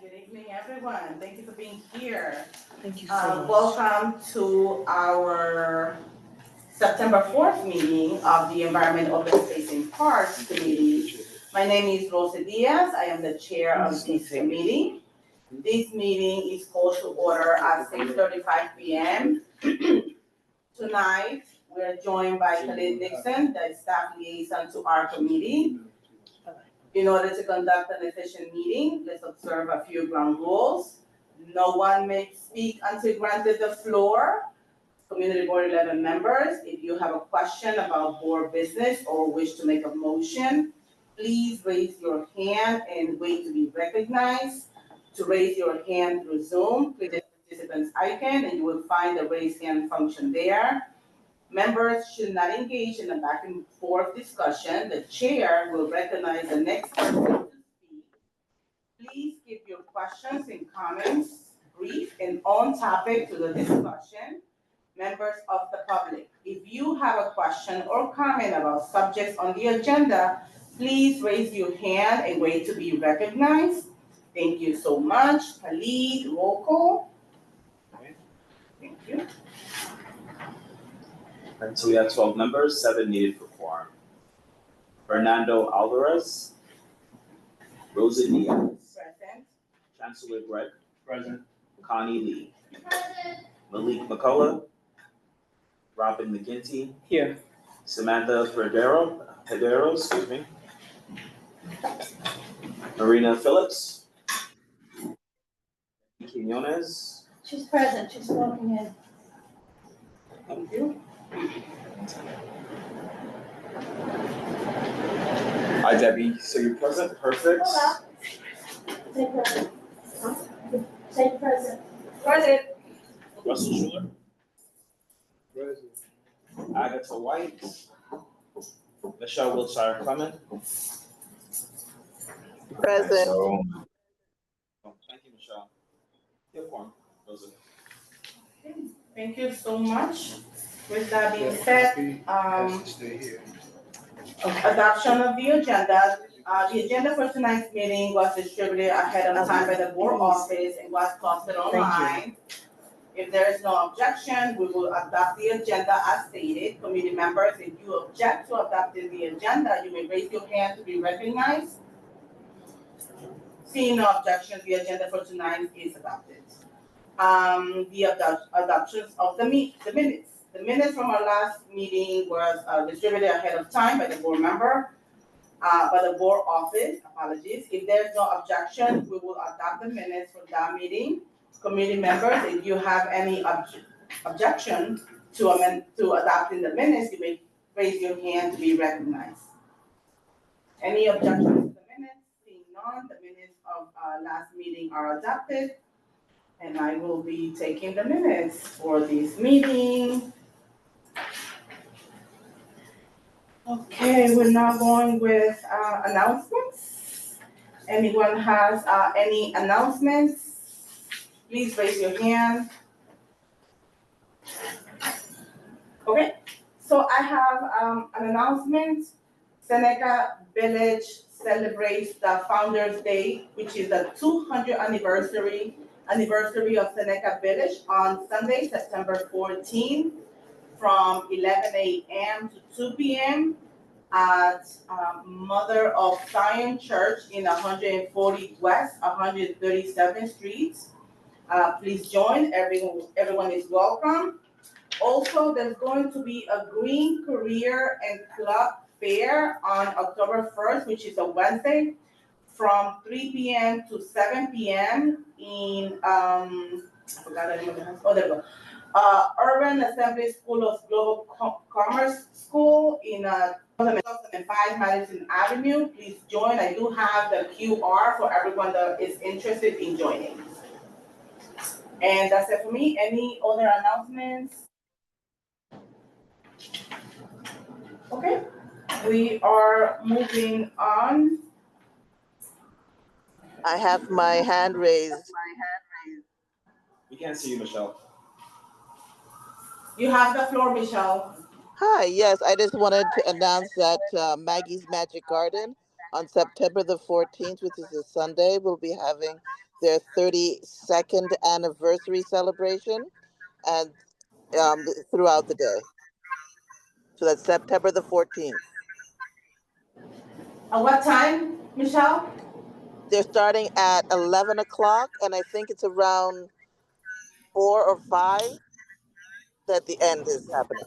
Good evening, everyone. Thank you for being here. Thank you so much. Welcome to our September 4th meeting of the Environment, Open Space and Parks Committee. My name is Rosa Diaz. I am the chair of this committee. This meeting is called to order at 6:35 p.m. Tonight, we're joined by Khalid Nixon, the staff liaison to our committee. In order to conduct an efficient meeting, let's observe a few ground rules. No one may speak until granted the floor. Community Board 11 members, if you have a question about board business or wish to make a motion, please raise your hand and wait to be recognized. To raise your hand through Zoom, click the participants icon and you will find the raise hand function there. Members should not engage in a back and forth discussion. The chair will recognize the next person to speak. Please keep your questions and comments brief and on topic to the discussion. Members of the public, if you have a question or comment about subjects on the agenda, please raise your hand and wait to be recognized. Thank you so much. Khalid, roll call. Thank you. And so we have 12 members, 7 needed for quorum. Fernando Alvarez. Rosa Diaz. Present. Chancellor Greg. Present. Connie Lee. Present. Malik McCullough. Robin McGinty. Here. Samantha Pedero, excuse me. Marina Phillips. Quinones. She's present, she's walking in. Thank you. Hi, Debbie. So you're present? Perfect. Hola. Say present. Say present. Present. Russell Schuler. Present. Agatha White. Michelle Wilshire Clement. Present. Oh, thank you, Michelle. Your form, Rosa. Thank you so much. With that being said, Stay here. adoption of the agenda. The agenda for tonight's meeting was distributed ahead of time by the board office and was posted online. If there is no objection, we will adopt the agenda as stated. Committee members, if you object to adopting the agenda, you may raise your hand to be recognized. Seeing no objections, the agenda for tonight is adopted. The adoptions of the minutes. The minutes from our last meeting was distributed ahead of time by the board member, by the board office, apologies. If there's no objection, we will adopt the minutes for that meeting. Committee members, if you have any objection to adopting the minutes, you may raise your hand to be recognized. Any objections to the minutes? Seeing none, the minutes of last meeting are adopted. And I will be taking the minutes for this meeting. Okay, we're now going with announcements. Anyone has any announcements? Please raise your hand. Okay, so I have an announcement. Seneca Village celebrates the Founders Day, which is the 200th anniversary of Seneca Village on Sunday, September 14th, from 11 a.m. to 2 p.m. at Mother of Zion Church in 140 West, 137th Street. Please join, everyone is welcome. Also, there's going to be a Green Career and Club Fair on October 1st, which is a Wednesday, from 3 p.m. to 7 p.m. in, I forgot the name of the house. Oh, there we go. Urban Assembly School of Global Commerce School in 2005 Madison Avenue. Please join. I do have the QR for everyone that is interested in joining. And that's it for me. Any other announcements? Okay, we are moving on. I have my hand raised. We can't see you, Michelle. You have the floor, Michelle. Hi, yes, I just wanted to announce that Maggie's Magic Garden on September the 14th, which is a Sunday, will be having their 32nd anniversary celebration, and throughout the day. So that's September the 14th. At what time, Michelle? They're starting at 11 o'clock, and I think it's around 4 or 5 that the end is happening.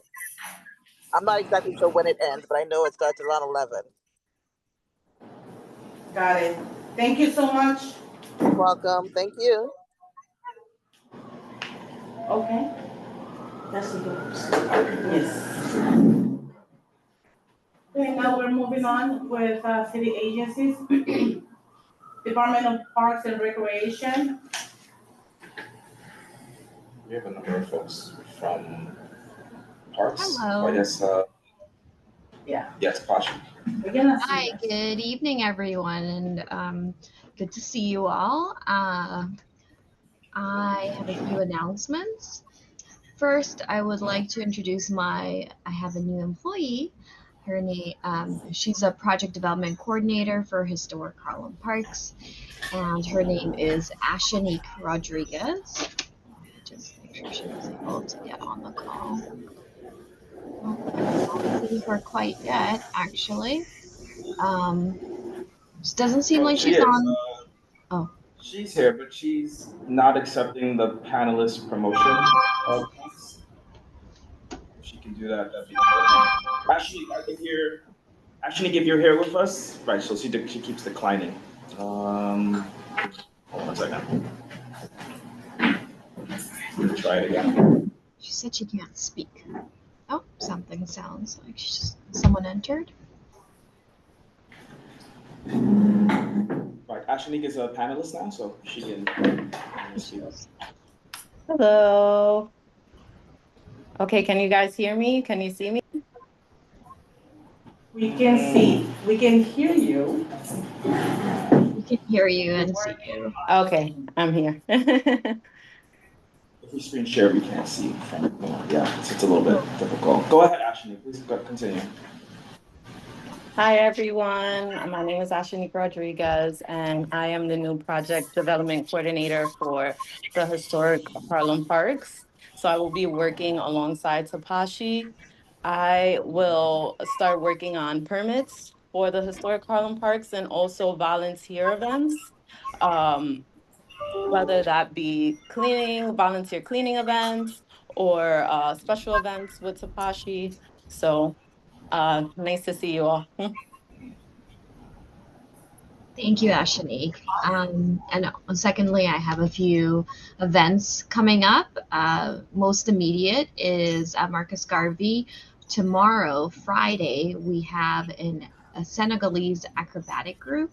I'm not exactly sure when it ends, but I know it starts around 11. Got it. Thank you so much. Welcome. Thank you. Okay. That's the good. Yes. Okay, now we're moving on with city agencies. Department of Parks and Recreation. We have a number of folks from Parks. Hello. I guess, Yeah. yes, Pasha. We're gonna see. Hi, good evening, everyone, and good to see you all. I have a few announcements. First, I would like to introduce I have a new employee. Her name, she's a project development coordinator for Historic Harlem Parks, and her name is Ashanique Rodriguez. Just make sure she was able to get on the call. Well, I don't see her quite yet, actually. Just doesn't seem like She she's is. on. Oh. She's here, but she's not accepting the panelist promotion. If she can do that, that'd be good. Actually, if you're here with us, right? So she keeps declining. Hold on a second. Try it again. She said she can't speak. Oh, something sounds like someone entered. Right, Ashanique is a panelist now, so she can speak. Hello. Okay, can you guys hear me? Can you see me? We can see, we can hear you. We can hear you and see you. Okay, I'm here. If we screen share, we can't see. Yeah, it's a little bit difficult. Go ahead, Ashanique, please continue. Hi, everyone. My name is Ashanique Rodriguez, and I am the new project development coordinator for the Historic Harlem Parks. So I will be working alongside Tapashi. I will start working on permits for the Historic Harlem Parks and also volunteer events. Whether that be cleaning, volunteer cleaning events, or special events with Tapashi. So nice to see you all. Thank you, Ashanique. And secondly, I have a few events coming up. Most immediate is at Marcus Garvey. Tomorrow, Friday, we have a Senegalese acrobatic group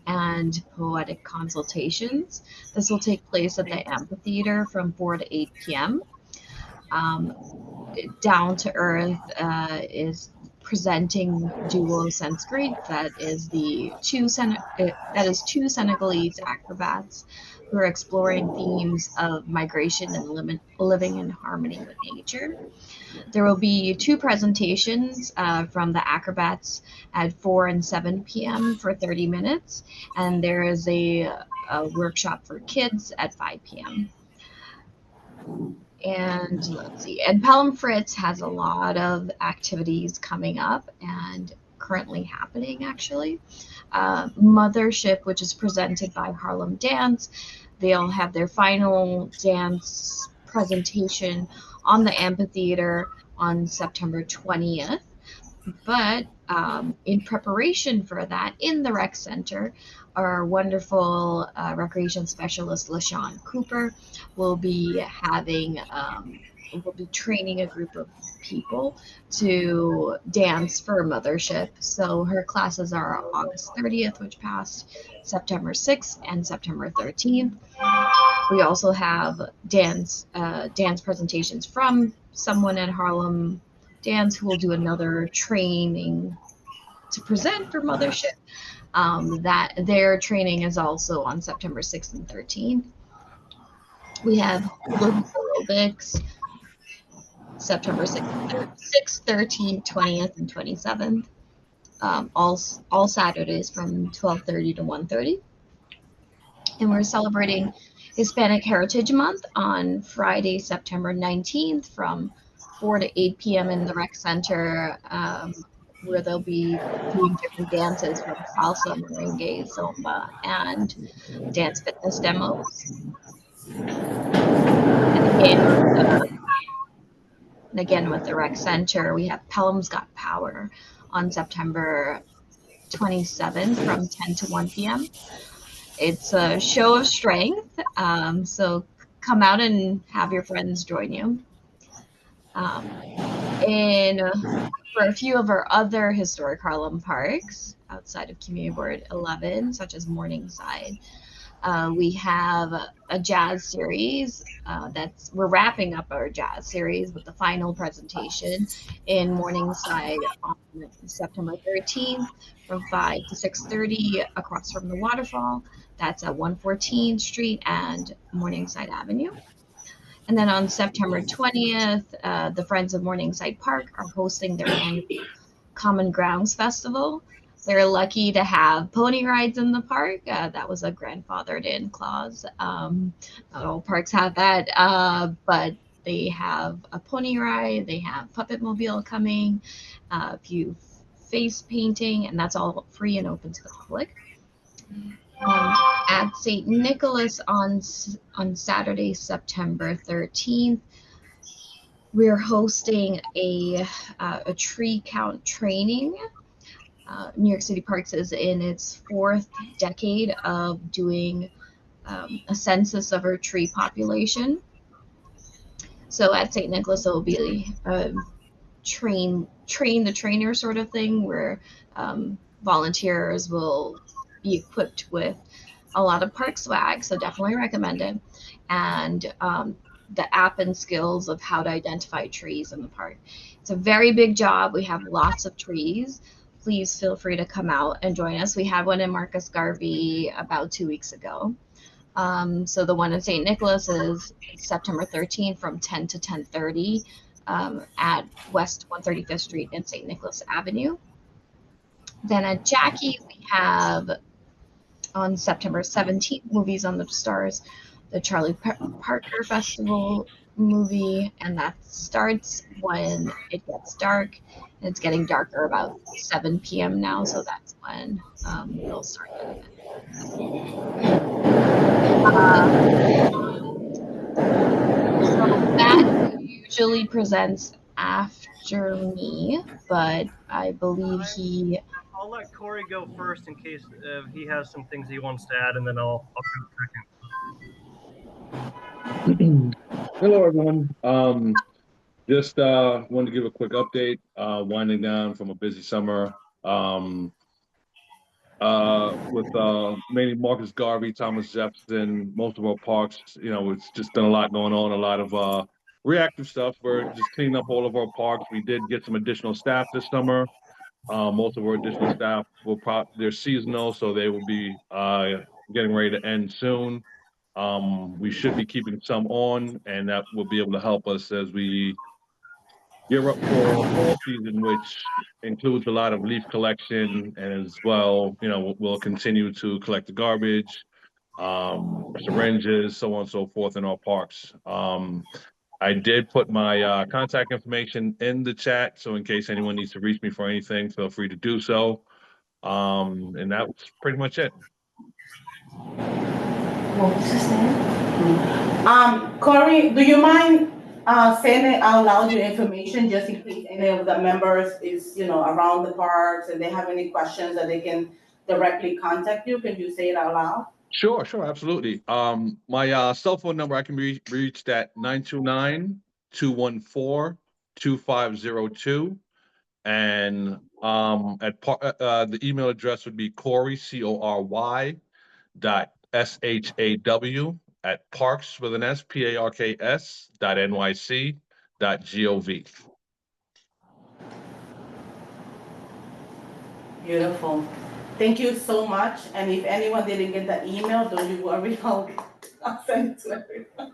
and poetic consultations. This will take place at the amphitheater from 4 to 8 p.m. Down to Earth is presenting Duo Sanskrit. That is two Senegalese acrobats who are exploring themes of migration and living in harmony with nature. There will be two presentations from the acrobats at 4 and 7 p.m. for 30 minutes, and there is a workshop for kids at 5 p.m. And let's see, and Pelham Fritz has a lot of activities coming up and currently happening, actually. Mothership, which is presented by Harlem Dance, they'll have their final dance presentation on the amphitheater on September 20th. But in preparation for that, in the rec center, our wonderful recreation specialist, LaShawn Cooper, will be training a group of people to dance for Mothership. So her classes are August 30th, which passed, September 6th, and September 13th. We also have dance presentations from someone at Harlem Dance who will do another training to present for Mothership. That their training is also on September 6th and 13th. We have hula hoop aerobics, September 6th, 13th, 20th, and 27th. All Saturdays from 12:30 to 1:30. And we're celebrating Hispanic Heritage Month on Friday, September 19th from 4 to 8 p.m. in the rec center, where they'll be doing different dances from salsa, merengue, zumba, and dance fitness demos. And again, with the rec center, we have Pelham's Got Power on September 27th from 10 to 1 p.m. It's a show of strength, so come out and have your friends join you. And for a few of our other historic Harlem parks outside of Community Board 11, such as Morningside, we have a jazz series we're wrapping up our jazz series with the final presentation in Morningside on September 13th from 5 to 6:30 across from the waterfall. That's at 114th Street and Morningside Avenue. And then on September 20th, the Friends of Morningside Park are hosting their annual Common Grounds Festival. They're lucky to have pony rides in the park. That was a grandfathered in clause. Not all parks have that, but they have a pony ride, they have Puppet Mobile coming, a few face painting, and that's all free and open to the public. At St. Nicholas on Saturday, September 13th, we're hosting a tree count training. New York City Parks is in its 4th decade of doing a census of our tree population. So at St. Nicholas, it will be a train the trainer sort of thing, where volunteers will be equipped with a lot of park swag, so definitely recommend it, and the app and skills of how to identify trees in the park. It's a very big job. We have lots of trees. Please feel free to come out and join us. We had one in Marcus Garvey about 2 weeks ago. So the one in St. Nicholas is September 13th from 10 to 10:30 at West 135th Street and St. Nicholas Avenue. Then at Jackie, we have on September 17th, Movies on the Stars, the Charlie Parker Festival movie, and that starts when it gets dark. And it's getting darker about 7 p.m. now, so that's when they'll start that event. So Matt usually presents after me, but I believe he. I'll let Corey go first in case he has some things he wants to add, and then I'll go second. Hello, everyone. Just wanted to give a quick update. Winding down from a busy summer. With mainly Marcus Garvey, Thomas Jefferson, most of our parks. It's just been a lot going on, a lot of reactive stuff. We're just cleaning up all of our parks. We did get some additional staff this summer. Most of our additional staff they're seasonal, so they will be getting ready to end soon. We should be keeping some on, and that will be able to help us as we gear up for fall season, which includes a lot of leaf collection, and as well, we'll continue to collect the garbage, syringes, so on and so forth in our parks. I did put my contact information in the chat, so in case anyone needs to reach me for anything, feel free to do so. And that's pretty much it. What was his name? Corey, do you mind saying it out loud, your information, just in case any of the members is, around the parks and they have any questions that they can directly contact you? Can you say it out loud? Sure, absolutely. My cell phone number, I can be reached at 929-214-2502. And the email address would be Corey, CORY, .SHAW at parks with an S, PARKS .NYC.gov. Beautiful. Thank you so much. And if anyone didn't get the email, don't you worry, I'll send it to everyone.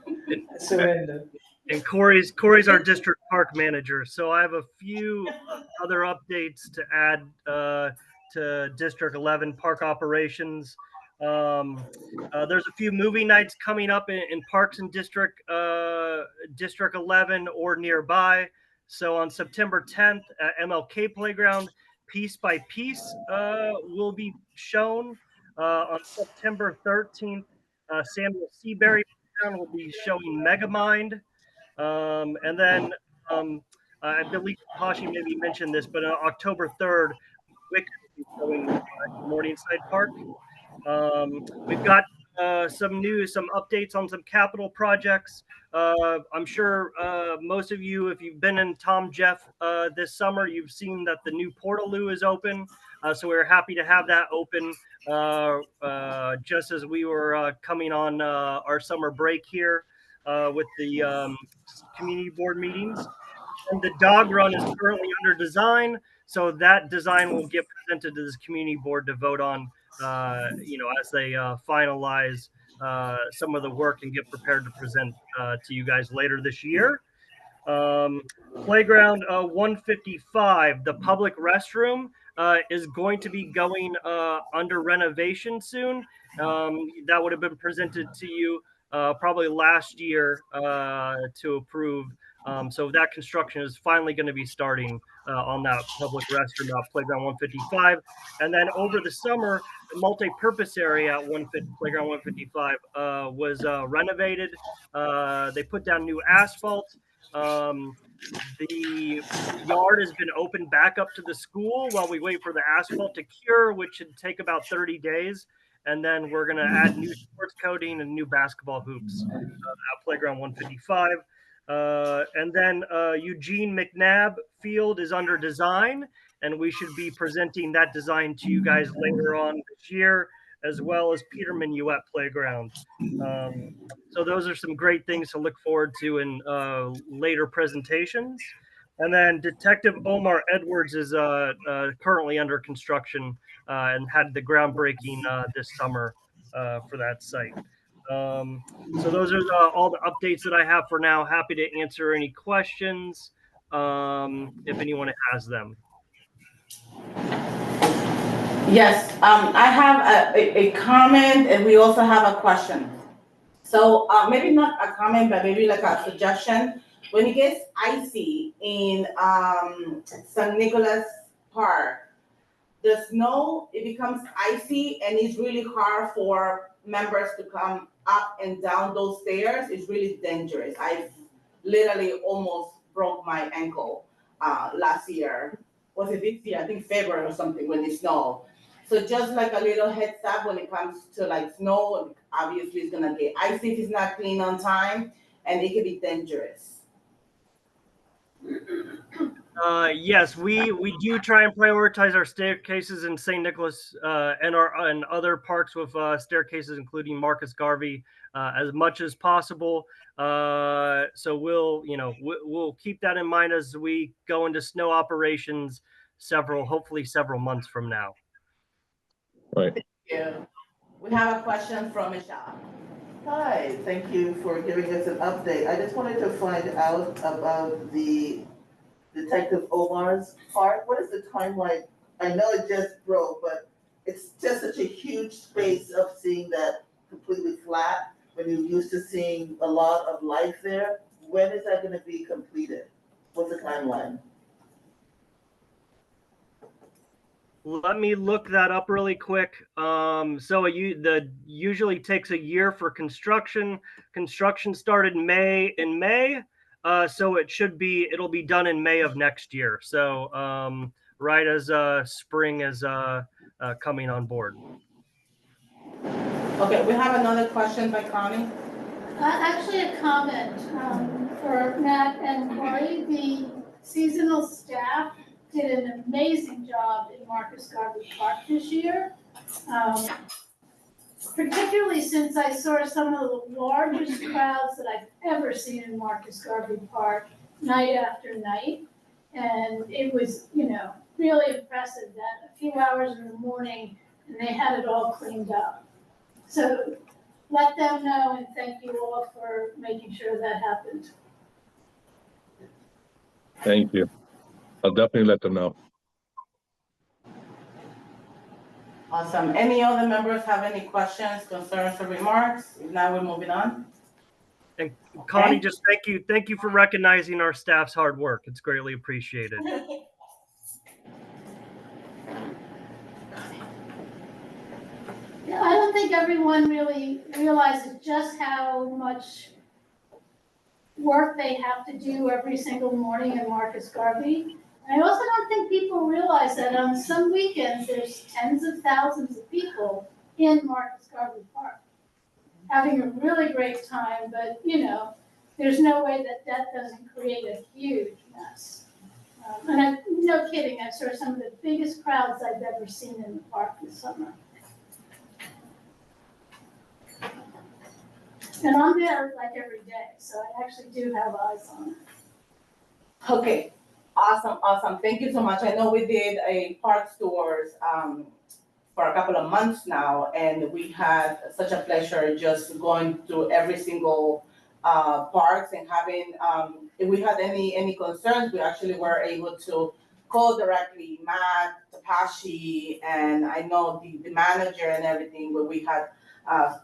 Surrender. And Corey's our district park manager, so I have a few other updates to add to District 11 park operations. There's a few movie nights coming up in Parks and District 11 or nearby. So on September 10th at MLK Playground, Piece by Piece will be shown. On September 13th, Samuel Seabury Playground will be showing Megamind. And then I believe Tashi maybe mentioned this, but on October 3rd, Wicked will be showing at Morningside Park. We've got some news, some updates on some capital projects. I'm sure most of you, if you've been in Tom Jeff this summer, you've seen that the new Portaloo is open. So we're happy to have that open just as we were coming on our summer break here with the community board meetings. And the dog run is currently under design, so that design will get presented to this community board to vote on, as they finalize some of the work and get prepared to present to you guys later this year. Playground 155, the public restroom, is going to be going under renovation soon. That would have been presented to you probably last year to approve. So that construction is finally going to be starting on that public restroom at Playground 155. And then over the summer, the multi-purpose area at Playground 155 was renovated. They put down new asphalt. The yard has been opened back up to the school while we wait for the asphalt to cure, which should take about 30 days. And then we're going to add new sports coating and new basketball hoops at Playground 155. And then Eugene McNabb Field is under design, and we should be presenting that design to you guys later on this year, as well as Peter Minuet Playground. So those are some great things to look forward to in later presentations. And then Detective Omar Edwards is currently under construction and had the groundbreaking this summer for that site. So those are all the updates that I have for now. Happy to answer any questions if anyone has them. Yes, I have a comment and we also have a question. So maybe not a comment, but maybe like a suggestion. When it gets icy in St. Nicholas Park, the snow, it becomes icy and it's really hard for members to come up and down those stairs. It's really dangerous. I literally almost broke my ankle last year. Was it this year? I think February or something when it snowed. So just like a little heads up when it comes to like snow, obviously it's gonna get icy if it's not clean on time, and it can be dangerous. Yes, we do try and prioritize our staircases in St. Nicholas and other parks with staircases, including Marcus Garvey, as much as possible. So we'll keep that in mind as we go into snow operations hopefully several months from now. Right. Thank you. We have a question from Michelle. Hi, thank you for giving us an update. I just wanted to find out about the Detective Omar's part. What is the timeline? I know it just broke, but it's just such a huge space of seeing that completely flat when you're used to seeing a lot of life there. When is that going to be completed? What's the timeline? Let me look that up really quick. So usually takes a year for construction. Construction started in May. So it'll be done in May of next year. So right as spring is coming on board. Okay, we have another question by Connie. Actually, a comment for Matt and Corey. The seasonal staff did an amazing job in Marcus Garvey Park this year. Particularly since I saw some of the largest crowds that I've ever seen in Marcus Garvey Park night after night. And it was, really impressive that a few hours in the morning and they had it all cleaned up. So let them know and thank you all for making sure that happened. Thank you. I'll definitely let them know. Awesome. Any other members have any questions, concerns, or remarks? If not, we're moving on. And Connie, Okay. just thank you for recognizing our staff's hard work. It's greatly appreciated. Yeah, I don't think everyone really realizes just how much work they have to do every single morning in Marcus Garvey. I also don't think people realize that on some weekends, there's tens of thousands of people in Marcus Garvey Park having a really great time, but there's no way that that doesn't create a huge mess. No kidding, I saw some of the biggest crowds I've ever seen in the park this summer. And I'm there like every day, so I actually do have eyes on it. Okay, awesome. Thank you so much. I know we did a park tours for a couple of months now, and we had such a pleasure just going through every single parks and having, if we had any concerns, we actually were able to call directly Matt, Tapashi, and I know the manager and everything, where we had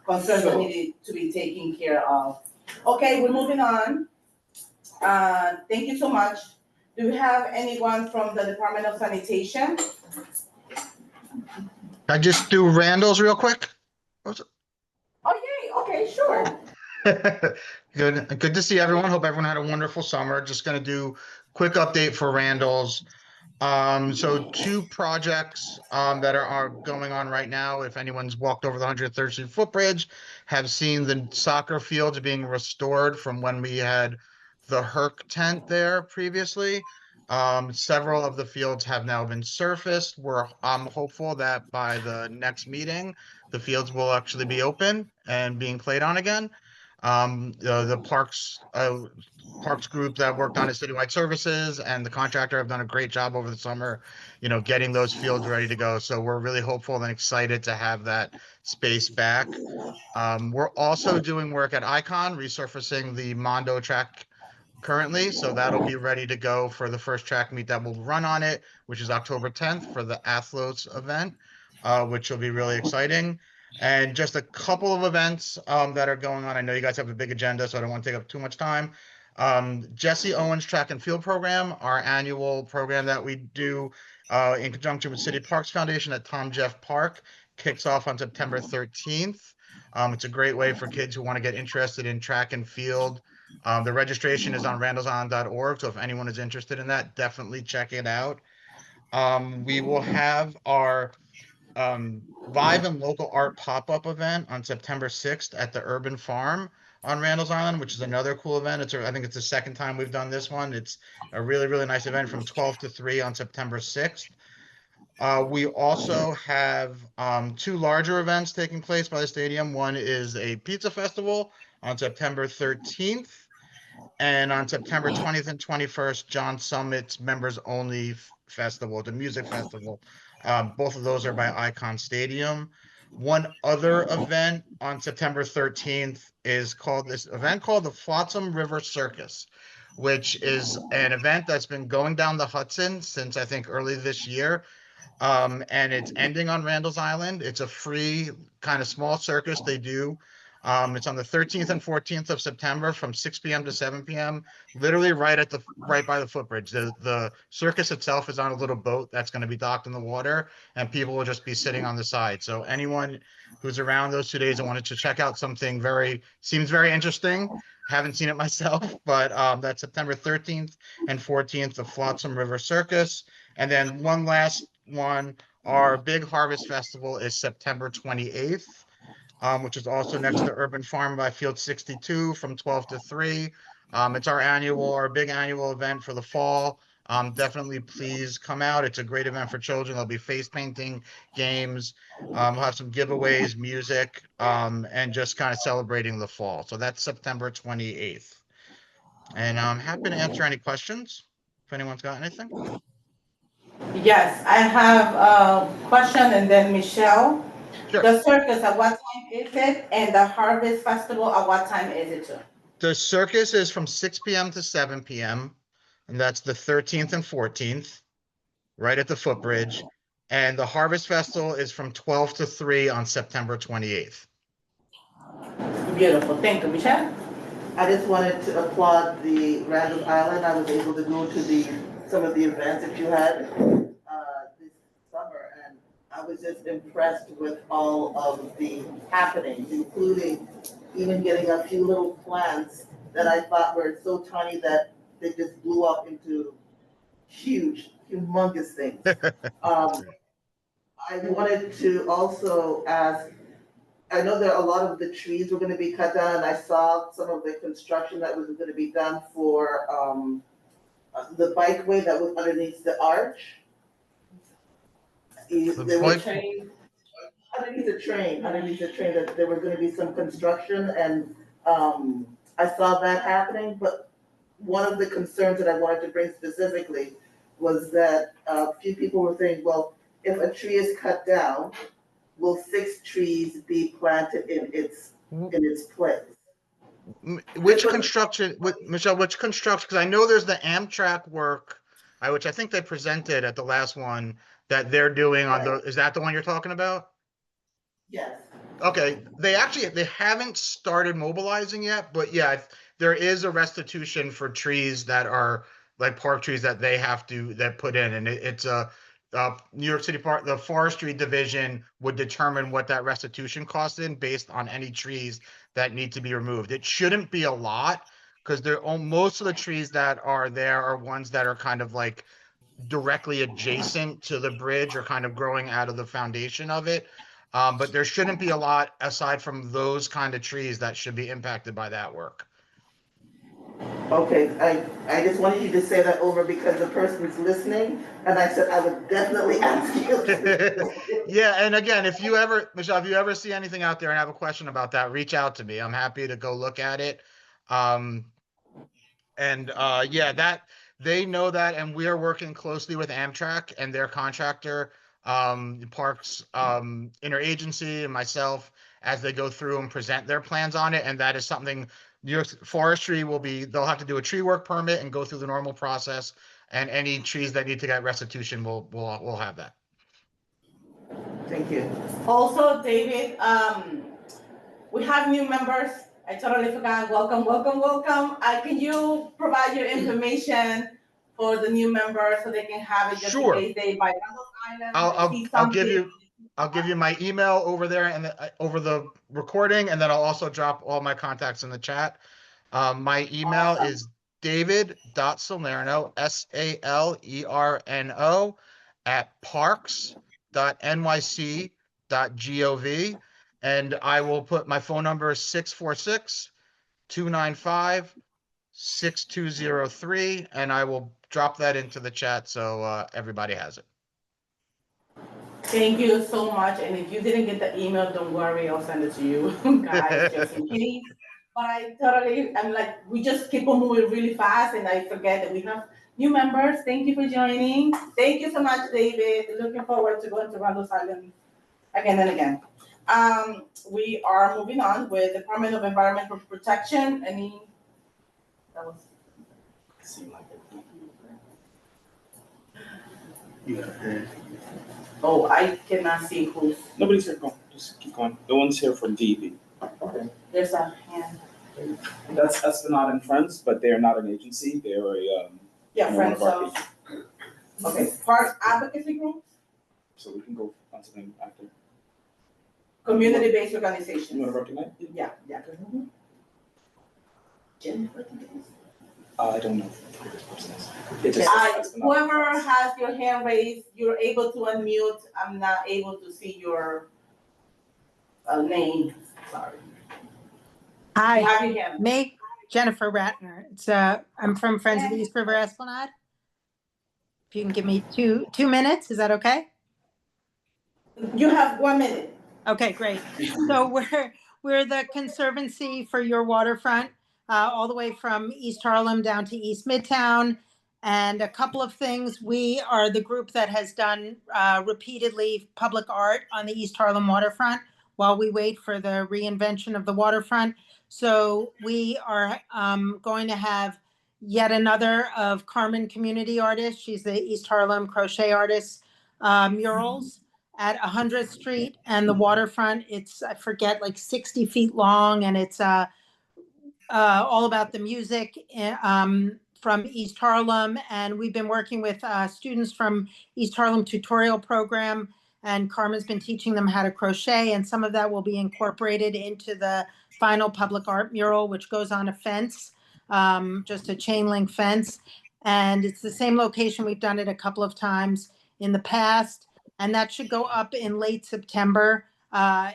concerns that needed to be taken care of. Okay, we're moving on. Thank you so much. Do we have anyone from the Department of Sanitation? I just do Randall's real quick. Oh, yay, okay, sure. Good to see everyone. Hope everyone had a wonderful summer. Just gonna do quick update for Randall's. So two projects that are going on right now. If anyone's walked over the 103rd Street footbridge, have seen the soccer fields being restored from when we had the Herc tent there previously. Several of the fields have now been surfaced. I'm hopeful that by the next meeting, the fields will actually be open and being played on again. The parks group that worked on it, Citywide Services, and the contractor have done a great job over the summer, getting those fields ready to go. So we're really hopeful and excited to have that space back. We're also doing work at Icon, resurfacing the Mondo track currently, so that'll be ready to go for the first track meet that will run on it, which is October 10th for the Athlos event, which will be really exciting. And just a couple of events that are going on. I know you guys have a big agenda, so I don't want to take up too much time. Jesse Owens Track and Field Program, our annual program that we do in conjunction with City Parks Foundation at Tom Jeff Park, kicks off on September 13th. It's a great way for kids who want to get interested in track and field. The registration is on randallsisland.org, so if anyone is interested in that, definitely check it out. We will have our Vive and Local Art pop-up event on September 6th at the Urban Farm on Randall's Island, which is another cool event. I think it's the second time we've done this one. It's a really, really nice event from 12 to 3 on September 6th. We also have two larger events taking place by the stadium. One is a pizza festival on September 13th. And on September 20th and 21st, John Summit's members only festival, the music festival. Both of those are by Icon Stadium. One other event on September 13th is this event called the Flotsam River Circus, which is an event that's been going down the Hudson since I think early this year. And it's ending on Randall's Island. It's a free kind of small circus they do. It's on the 13th and 14th of September from 6 p.m. to 7 p.m. Literally right by the footbridge. The circus itself is on a little boat that's going to be docked in the water, and people will just be sitting on the side. So anyone who's around those 2 days and wanted to check out something seems very interesting. Haven't seen it myself, but that's September 13th and 14th, the Flotsam River Circus. And then one last one, our big harvest festival is September 28th, which is also next to Urban Farm by Field 62 from 12 to 3. It's our big annual event for the fall. Definitely please come out. It's a great event for children. There'll be face painting, games, we'll have some giveaways, music, and just kind of celebrating the fall. So that's September 28th. And I'm happy to answer any questions if anyone's got anything. Yes, I have a question, and then Michelle. Sure. The circus, at what time is it? And the harvest festival, at what time is it too? The circus is from 6 p.m. to 7 p.m. and that's the 13th and 14th, right at the footbridge. And the Harvest Festival is from 12 to 3 on September 28th. Beautiful, thank you, Michelle. I just wanted to applaud the Randall Island. I was able to go to some of the events that you had this summer, and I was just impressed with all of the happenings, including even getting a few little plants that I thought were so tiny that they just blew up into huge, humongous things. I wanted to also ask, I know that a lot of the trees were gonna be cut down, and I saw some of the construction that was gonna be done for, the bikeway that was underneath the arch. There were bike- trains, underneath the train, that there was gonna be some construction, and, I saw that happening, but one of the concerns that I wanted to bring specifically was that a few people were saying, well, if a tree is cut down, will 6 trees be planted in its place? Which construction, Michelle, which construction, because I know there's the Amtrak work, which I think they presented at the last one, that they're doing on the, is that the one you're talking about? Yes. Okay, they haven't started mobilizing yet, but yeah, there is a restitution for trees that are like park trees that they have to put in, and it's a New York City Park, the forestry division would determine what that restitution costs in based on any trees that need to be removed. It shouldn't be a lot because most of the trees that are there are ones that are kind of like directly adjacent to the bridge or kind of growing out of the foundation of it. But there shouldn't be a lot aside from those kind of trees that should be impacted by that work. Okay, I just wanted you to say that over because the person is listening, and I said I would definitely ask you. Yeah, and again, Michelle, if you ever see anything out there and have a question about that, reach out to me. I'm happy to go look at it. Yeah, that they know that, and we are working closely with Amtrak and their contractor, Parks Interagency, and myself as they go through and present their plans on it. And that is something New York Forestry they'll have to do a tree work permit and go through the normal process. And any trees that need to get restitution, we'll have that. Thank you. Also, David, we have new members. I totally forgot. Welcome, welcome, welcome. Can you provide your information for the new members so they can have it just Sure. in case they buy Randall's Island? I'll give you my email over there and over the recording, and then I'll also drop all my contacts in the chat. My email is david.salerno, SALERNO @parks.nyc.gov. And I will put my phone number is 646-295-6203, and I will drop that into the chat so everybody has it. Thank you so much. And if you didn't get the email, don't worry, I'll send it to you guys just in case. But I'm like, we just keep on moving really fast and I forget that we have new members. Thank you for joining. Thank you so much, David. Looking forward to going to Randall's Island again and again. We are moving on with Department of Environmental Protection. That was. Seem like it. Yeah. Oh, I cannot see who's. Nobody's here. Go. Just keep going. No one's here from DEP. Okay. There's a hand. That's Esplanade and Friends, but they're not an agency. They're a Friends of. Okay. Parks advocacy groups. So we can go on to them after. Community-based organizations. You want to recognize? Yeah. Jennifer. I don't know who this person is. Whoever has your hand raised, you're able to unmute. I'm not able to see your name. Sorry. Hi, You have your hand. me, Jennifer Ratner. I'm from Friends of the East River Esplanade. If you can give me two minutes, is that okay? You have 1 minute. Okay, great. So we're the Conservancy for your waterfront, all the way from East Harlem down to East Midtown. And a couple of things. We are the group that has done repeatedly public art on the East Harlem waterfront while we wait for the reinvention of the waterfront. So we are going to have yet another of Carmen community artists. She's the East Harlem crochet artist. murals at 100th Street and the waterfront. It's, I forget, like 60 feet long, and it's all about the music from East Harlem. And we've been working with students from East Harlem tutorial program, and Carmen's been teaching them how to crochet, and some of that will be incorporated into the final public art mural, which goes on a fence, just a chain link fence. And it's the same location. We've done it a couple of times in the past, and that should go up in late September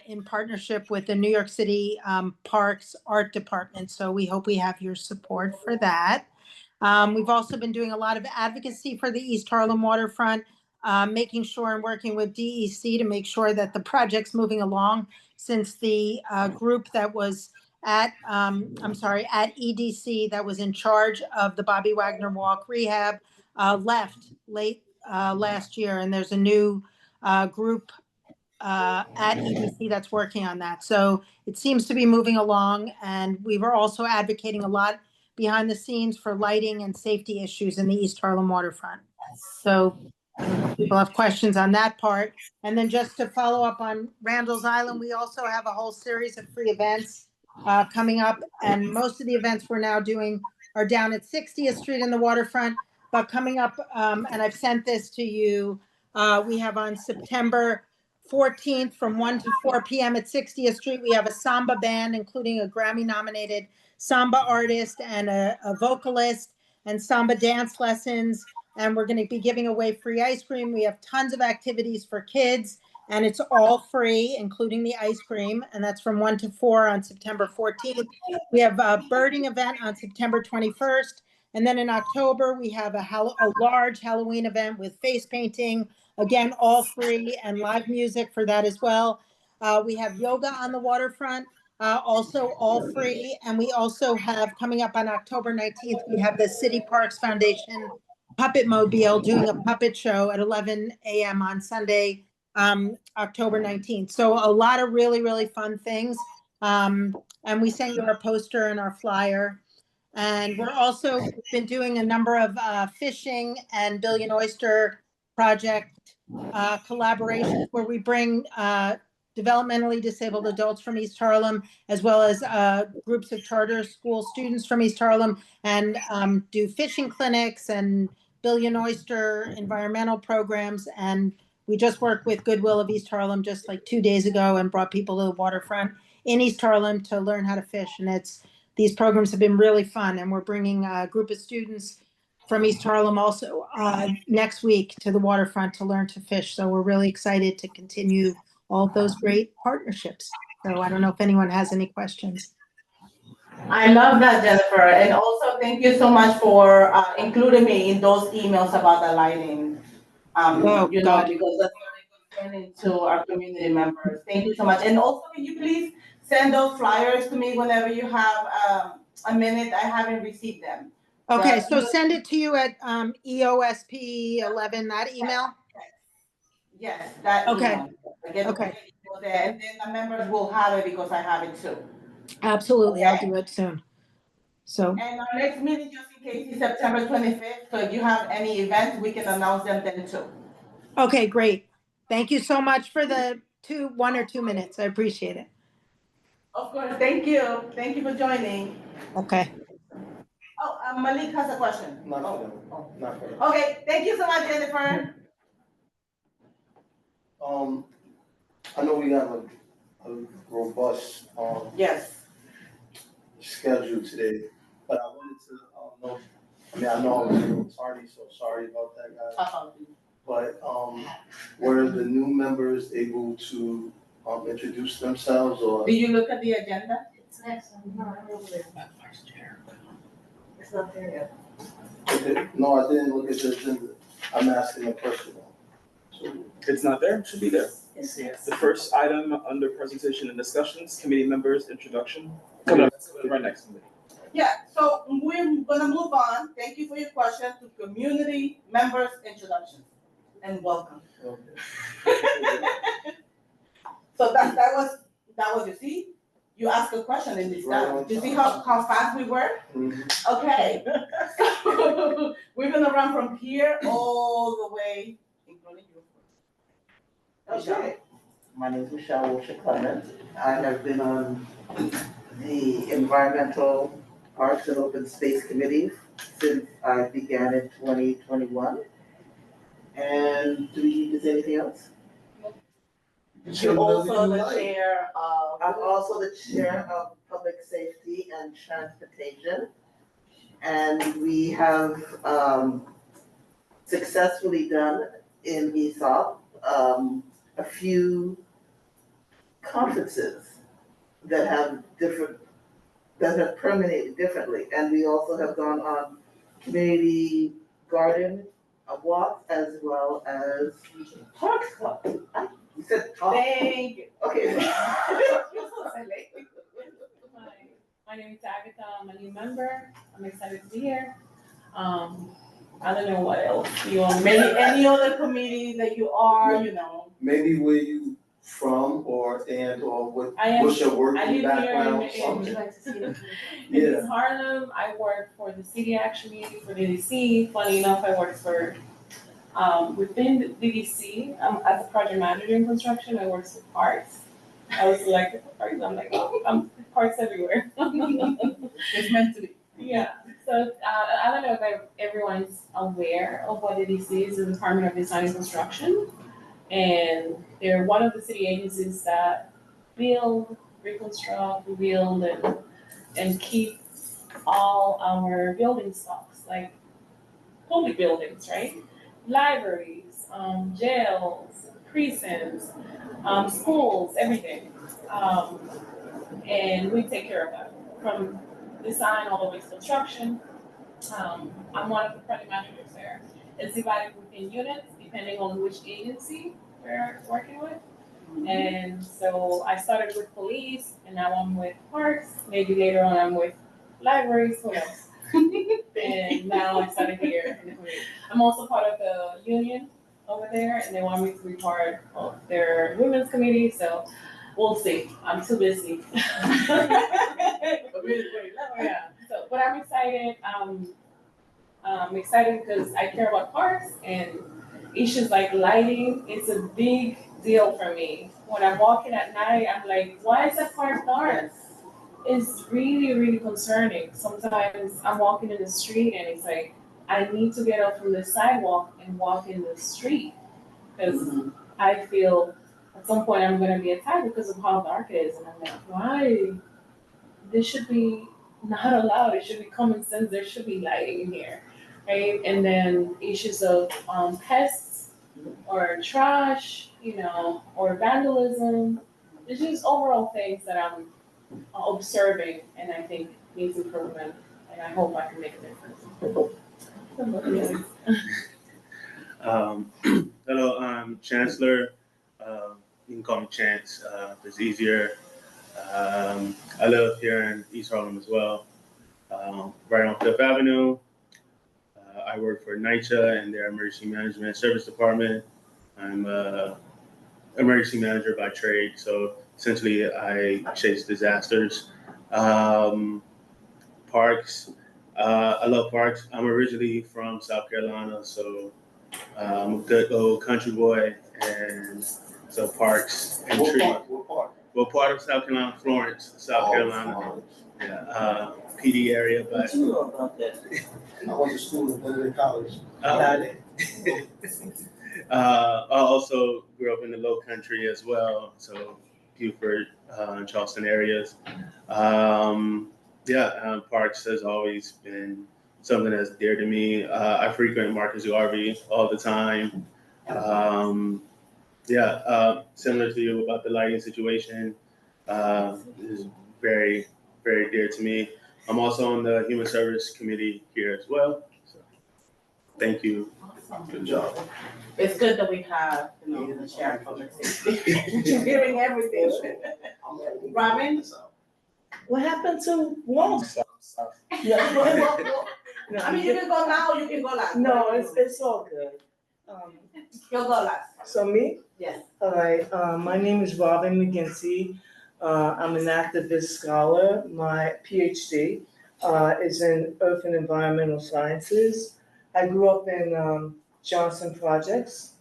in partnership with the New York City Parks Art Department. So we hope we have your support for that. We've also been doing a lot of advocacy for the East Harlem waterfront, making sure and working with DEC to make sure that the project's moving along, since the group that was at EDC that was in charge of the Bobby Wagner Walk rehab left late last year, and there's a new group at EDC that's working on that. So it seems to be moving along, and we were also advocating a lot behind the scenes for lighting and safety issues in the East Harlem waterfront. So I don't know if people have questions on that part. And then just to follow up on Randall's Island, we also have a whole series of free events coming up, and most of the events we're now doing are down at 60th Street in the waterfront. But coming up, and I've sent this to you, we have on September 14th from 1 to 4 p.m. at 60th Street, we have a samba band, including a Grammy-nominated samba artist and a vocalist, and samba dance lessons. And we're going to be giving away free ice cream. We have tons of activities for kids, and it's all free, including the ice cream. And that's from 1 to 4 on September 14th. We have a birding event on September 21st. And then in October, we have a large Halloween event with face painting, again, all free, and live music for that as well. We have yoga on the waterfront, also all free. And we also have, coming up on October 19th, we have the City Parks Foundation Puppet Mobile doing a puppet show at 11 a.m. on Sunday, October 19th. So a lot of really, really fun things. And we sent you our poster and our flyer. And we're also been doing a number of fishing and Billion Oyster Project collaborations, where we bring developmentally disabled adults from East Harlem, as well as groups of charter school students from East Harlem, and do fishing clinics and Billion Oyster environmental programs. And we just worked with Goodwill of East Harlem just like 2 days ago, and brought people to the waterfront in East Harlem to learn how to fish. And these programs have been really fun, and we're bringing a group of students from East Harlem also next week to the waterfront to learn to fish. So we're really excited to continue all of those great partnerships. So I don't know if anyone has any questions. I love that, Jennifer. And also thank you so much for including me in those emails about the lighting. Oh, Because that's very concerning to our community members. Thank you so much. And also, can you please send those flyers to me whenever you have a minute? I haven't received them. Okay, so send it to you at EOSP11, that email? Yes, that Okay. email. Okay. And then the members will have it because I have it too. Absolutely, I'll do it soon. So. And our next meeting, just in case, is September 25th. So if you have any events, we can announce them then too. Okay, great. Thank you so much for the 1 or 2 minutes. I appreciate it. Of course, thank you. Thank you for joining. Okay. Oh, Malik has a question. Not for them. Not for them. Okay, thank you so much, Jennifer. I know we have a robust Yes. schedule today, but I wanted to know. I mean, I know I was a little tardy, so sorry about that, guys. But were the new members able to introduce themselves, or? Did you look at the agenda? It's next one. It's not there yet. Okay. No, I didn't look at the agenda. I'm asking a question. So, It's not there, it should be there. Yes. The first item under presentation and discussions, committee members, introduction. Coming up, right next committee. Yeah, so we're gonna move on. Thank you for your question to community members introductions and welcome. okay. So that was, you see, you asked a question in this time. You see how fast we were? Mhm. Okay. So we're gonna run from here all the way, including you. Okay, my name is Michelle Wilshire Clement. I have been on the Environmental Parks and Open Space Committee since I began in 2021. And do we need to say anything else? You're also the chair of. I'm also the chair of Public Safety and Transportation. And we have successfully done in ESOP a few conferences that have permeated differently. And we also have gone on community garden walks as well as parks club. You said talk. Thank you. Okay. My name is Agatha. I'm a new member. I'm excited to be here. I don't know what else you want. Maybe any other committee that you are, Maybe where you from or what's your I working live background, here something? in East Harlem. I work for the city actually, for the DDC. Funny enough, I work for within the DDC. As a project manager in construction. I work for parks. I was like, parks. I'm like, I'm parks everywhere. It's meant to be. Yeah. So I don't know if everyone's aware of what the DDC is, the Department of Design and Construction. And they're one of the city agencies that build, reconstruct, rebuild, and keep all our building stocks, like public buildings, right? Libraries, jails, precincts, schools, everything. And we take care of that from design all the way to construction. I'm one of the project managers there. It's divided within units depending on which agency we're working with. And so I started with police and now I'm with parks. Maybe later on I'm with libraries, who knows? And now I started here in the community. I'm also part of the union over there and they want me to be part of their women's committee, so we'll see. I'm too busy. Yeah. So, but I'm excited. I'm excited because I care about parks and issues like lighting. It's a big deal for me. When I'm walking at night, I'm like, why is that park dark? It's really, really concerning. Sometimes I'm walking in the street and it's like, I need to get up from the sidewalk and walk in the street because I feel at some point I'm gonna be attacked because of how dark it is. And I'm like, why? This should be not allowed. It should be common sense. There should be lighting in here, right? And then issues of pests or trash, or vandalism. It's just overall things that I'm observing and I think needs improvement. And I hope I can make a difference. Hello, I'm Chancellor. You can call me Chance. It's easier. I live here in East Harlem as well, right on Fifth Avenue. I work for NYCHA and their Emergency Management Service Department. I'm an emergency manager by trade, so essentially I chase disasters. Parks, I love parks. I'm originally from South Carolina, so I'm a good old country boy, and so parks and trees. What part? Well, part of South Carolina, Florence, South Carolina. Florence. Yeah, PD area, but. What you know about that? I went to school at Benedict College. I also grew up in the Low Country as well, so Beaufort, and Charleston areas. Parks has always been something that's dear to me. I frequent Marcus Garvey all the time. Similar to you about the lighting situation, is very, very dear to me. I'm also on the Human Service Committee here as well. So, thank you. Awesome. Good job. It's good that we have, the chair of public safety. Giving everything. Robin? What happened to walks? I mean, you can go now or you can go last. No, it's all good. You'll go last. So me? Yes. All right, my name is Robin McGinty. I'm an activist scholar. My PhD is in Earth and Environmental Sciences. I grew up in Johnson Projects.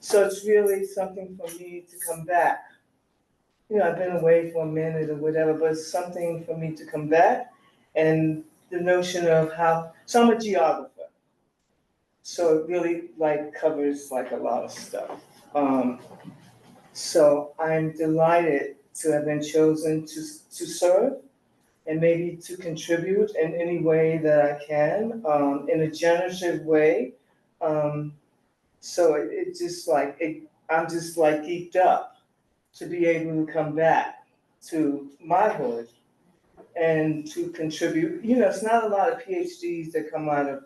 So it's really something for me to come back. You know, I've been away for a minute or whatever, but it's something for me to come back. And the notion of how, so I'm a geographer. So it really like covers like a lot of stuff. So I'm delighted to have been chosen to serve and maybe to contribute in any way that I can, in a generative way. So it just like, I'm just like geeked up to be able to come back to my hood and to contribute. You know, it's not a lot of PhDs that come out of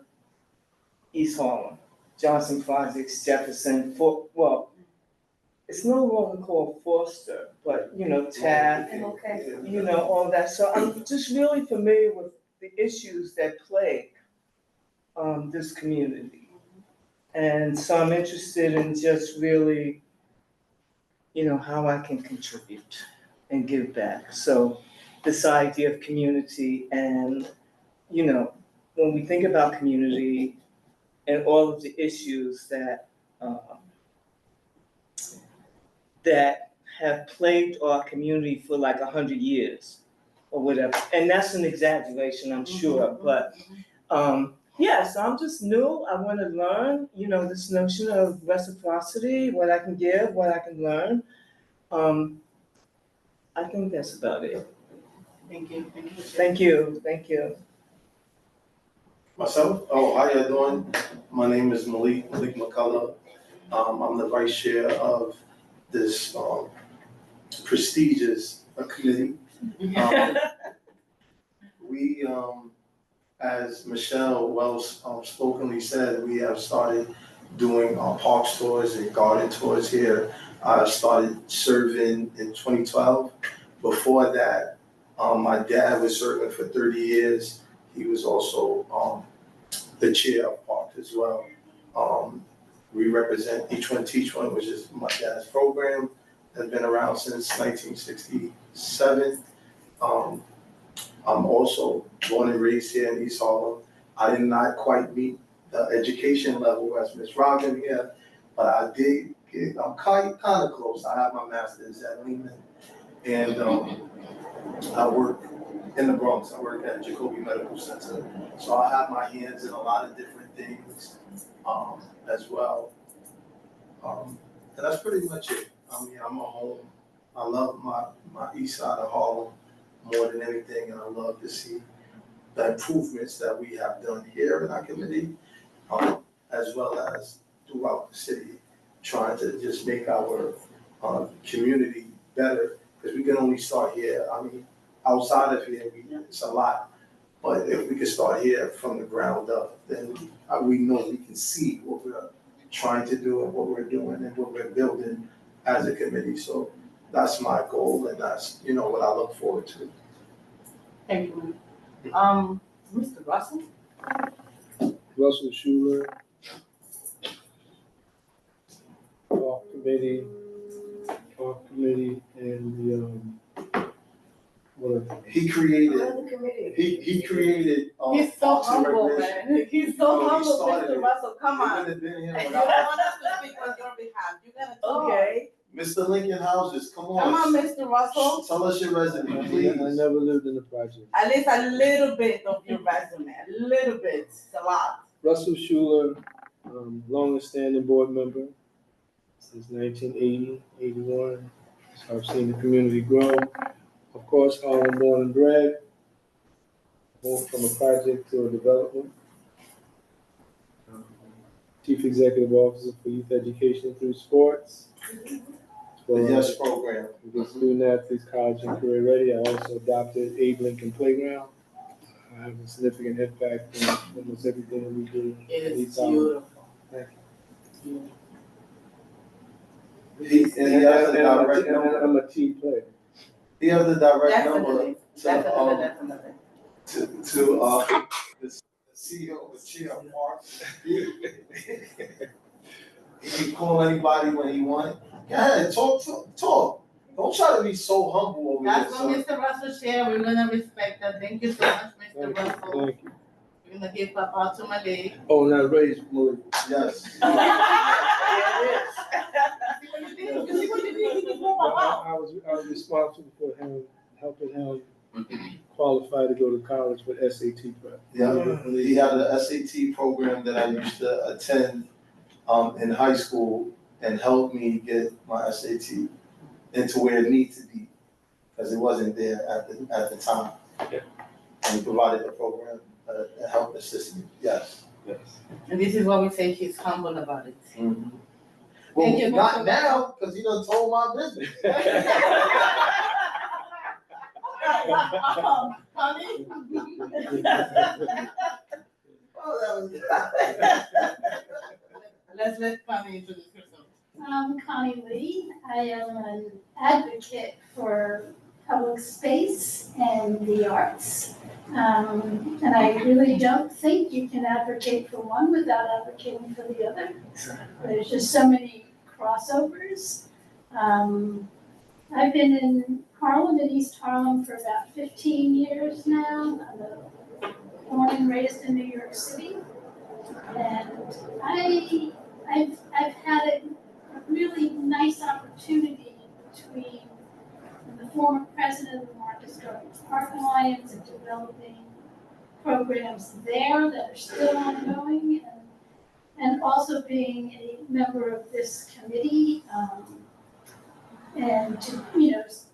East Harlem, Johnson Projects, Jefferson, well, it's no longer called Forster, but you know, Taft, you know, all that. So I'm just really familiar with the issues that plague this community. And so I'm interested in just really, you know, how I can contribute and give back. So this idea of community and, you know, when we think about community and all of the issues that that have plagued our community for like 100 years or whatever. And that's an exaggeration, I'm sure, but yeah, so I'm just new. I want to learn, you know, this notion of reciprocity, what I can give, what I can learn. I think that's about it. Thank you. Thank you. Thank you. Myself? Oh, how you doing? My name is Malik McCullough. I'm the vice chair of this prestigious committee. We, as Michelle well spokenly said, we have started doing park tours and garden tours here. I started serving in 2012. Before that, my dad was serving for 30 years. He was also the chair of parks as well. We represent Each One Teach One, which is my dad's program, that's been around since 1967. I'm also born and raised here in East Harlem. I did not quite meet the education level as Ms. Robin here, but I did get, I'm kind of close. I have my master's at Lehman, and I work in the Bronx. I work at Jacoby Medical Center. So I have my hands in a lot of different things as well. And that's pretty much it. I mean, I'm a home. I love my east side of Harlem more than anything, and I love to see the improvements that we have done here in our community, as well as throughout the city, trying to just make our community better, because we can only start here. I mean, outside of here, it's a lot, but if we can start here from the ground up, then we know we can see what we're trying to do and what we're doing and what we're building as a committee. So that's my goal, and that's, you know, what I look forward to. Thank you. Mr. Russell? Russell Schuler, Park Committee, and the He created. He created. He's so humble, man. He's so humble, started Mr. Russell. Come on. He wouldn't have been here You don't without. want us to speak on your behalf. You gotta talk. Okay. Mr. Lincoln Houses, come on. Come on, Mr. Russell. Tell us your resume, please. I never lived in the project. At least a little bit of your resume. A little bit. It's a lot. Russell Schuler, longest standing board member since 1980, 81. So I've seen the community grow. Of course, Harlem born and bred. Moved from a project to a development. Chief Executive Officer for Youth Education through Sports. The YES program. The Student Athletes College and Career Ready. I also adopted Abe Lincoln Playground. I have a significant impact in almost everything that we do. It is beautiful. Thank you. He has the direct number. I'm a team player. He has the direct Definitely. number Definitely. to the CEO, the chair of parks. He can call anybody when he wants. Go ahead, talk. Don't try to be so humble over That's here. what Mr. Russell shared. We're gonna respect that. Thank you so much, Mr. Russell. Thank you. We're gonna give Papa to Malay. Oh, now raise Malik. Yes. There it is. was responsible for him, helping him qualify to go to college with SAT prep. Yeah, he had an SAT program that I used to attend in high school and helped me get my SAT into where it needs to be, because it wasn't there at the time. Yeah. And he provided the program, help assist me, yes. Yes. And this is why we say he's humble about it. Mm-hmm. Well, not now, because you done told my business. Honey? Oh, that was good. Let Connie introduce herself. I'm Connie Lee. I am an advocate for public space and the arts. And I really don't think you can advocate for one without advocating for the other. There's just so many crossovers. I've been in Harlem and East Harlem for about 15 years now. I'm born and raised in New York City. And I've had a really nice opportunity between the former president of the Marcus Garvey Park Alliance and developing programs there that are still ongoing, and also being a member of this committee, and to,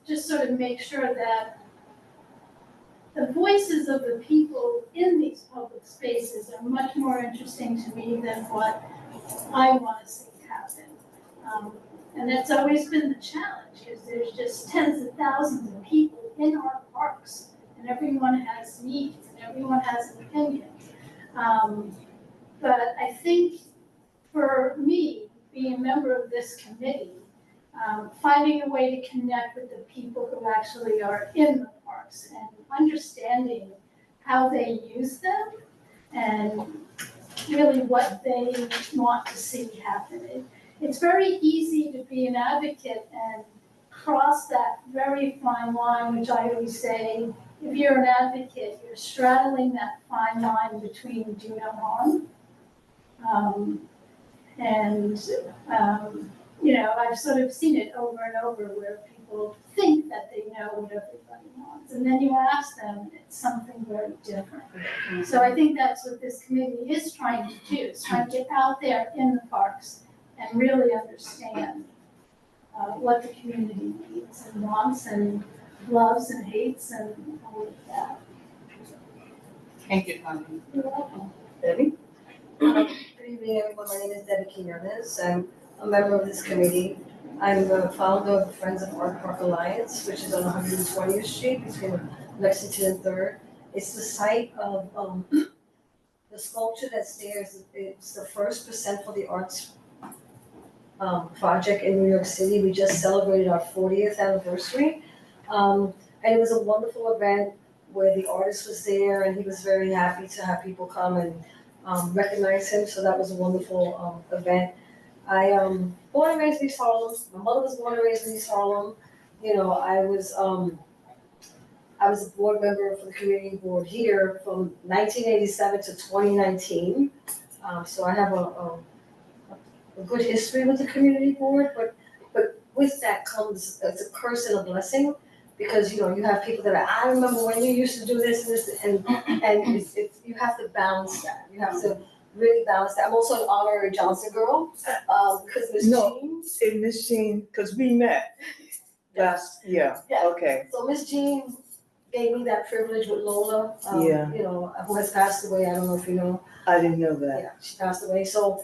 just sort of make sure that the voices of the people in these public spaces are much more interesting to me than what I want to see happen. And that's always been the challenge, because there's just tens of thousands of people in our parks, and everyone has needs, and everyone has an opinion. But I think for me, being a member of this committee, finding a way to connect with the people who actually are in the parks and understanding how they use them and really what they want to see happen. It's very easy to be an advocate and cross that very fine line, which I always say, if you're an advocate, you're straddling that fine line between do no harm. I've sort of seen it over and over where people think that they know what everybody wants, and then you ask them, and it's something very different. So I think that's what this committee is trying to do, is trying to get out there in the parks and really understand what the community needs and wants and loves and hates and all of that. Thank you, Connie. You're welcome. Debbie? Good evening, everyone. My name is Debbie Quinones. I'm a member of this committee. I'm the founder of the Friends of Art Park Alliance, which is on 120th Street between Lexington and 3rd. It's the site of the sculpture that's there. It's the first percent for the arts project in New York City. We just celebrated our 40th anniversary. And it was a wonderful event where the artist was there, and he was very happy to have people come and recognize him. So that was a wonderful event. I born and raised in East Harlem. My mother was born and raised in East Harlem. I was a board member for the community board here from 1987 to 2019. So I have a good history with the community board, but with that comes, it's a curse and a blessing, because you have people that are, I remember when you used to do this and this, and it's you have to balance that. You have to really balance that. I'm also an honorary Johnson girl, because Miss Jean. And Miss Jean, because we met last, yeah, okay. So Miss Jean gave me that privilege with Lola, Yeah. Who has passed away. I don't know if you know. I didn't know that. Yeah, she passed away. So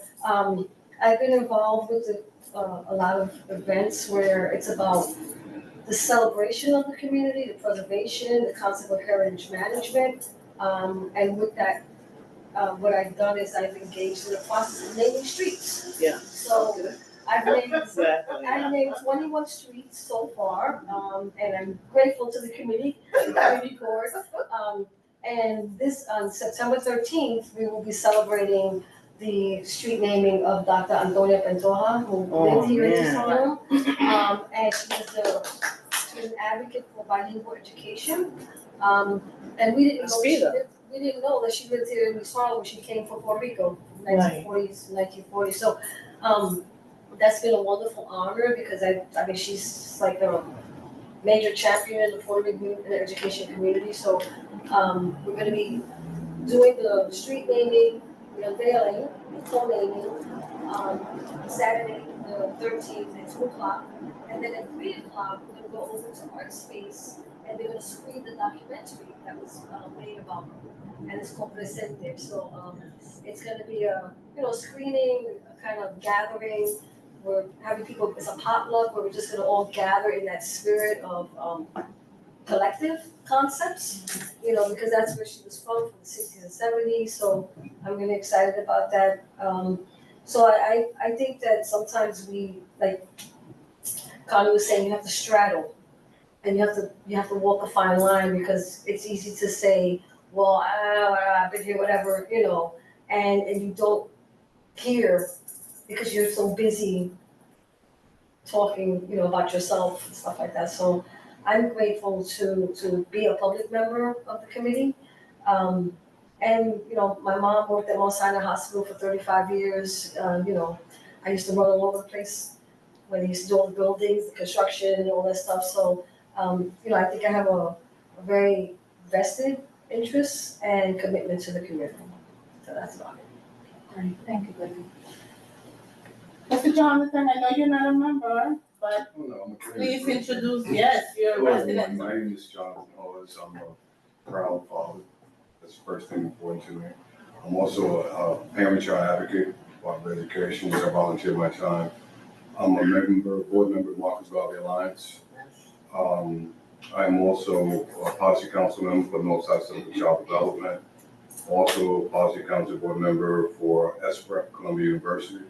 I've been involved with a lot of events where it's about the celebration of the community, the preservation, the concept of heritage management, and with that, what I've done is I've engaged in the process of naming streets. Yeah. So I've named, Exactly. I've named 21 streets so far, and I'm grateful to the committee board. And this, on September 13th, we will be celebrating the street naming of Dr. Antonia Pantoja, who lived here in East Harlem. And she was an advocate for bilingual education. And we didn't know that she lived here in East Harlem when she came from Puerto Rico, 1940. So that's been a wonderful honor, because I mean she's like major champion in the Puerto Rican education community. So we're going to be doing the street naming, the unveiling, co-naming, Saturday the 13th at 2 o'clock. And then at 3 o'clock, we're going to go over to Art Space and they're going to screen the documentary that was made about them. And it's called Presente. So it's going to be a screening, a kind of gathering. We're having people, it's a potluck where we're just going to all gather in that spirit of collective concepts, because that's where she was from the 60s and 70s. So I'm really excited about that. So I think that sometimes we, like Connie was saying, you have to straddle and you have to walk a fine line, because it's easy to say, well, I've been here, whatever, and you don't hear because you're so busy talking, about yourself and stuff like that. So I'm grateful to be a public member of the committee. And, my mom worked at Mount Sinai Hospital for 35 years. I used to run all over the place when they used to do all the buildings, the construction and all that stuff. So, I think I have a very vested interest and commitment to the community. So that's about it. Great, thank you, Libby. Mr. Jonathan, I know you're not a member, but please introduce, yes, you're a resident. My name is Jonathan Hollis. I'm a proud father. That's the first thing important to me. I'm also a parent-child advocate, for education, where I volunteer my time. I'm a board member of Marcus Garvey Alliance. I'm also a policy council member for Northside Center for Child Development. Also a policy council board member for ESPREP, Columbia University.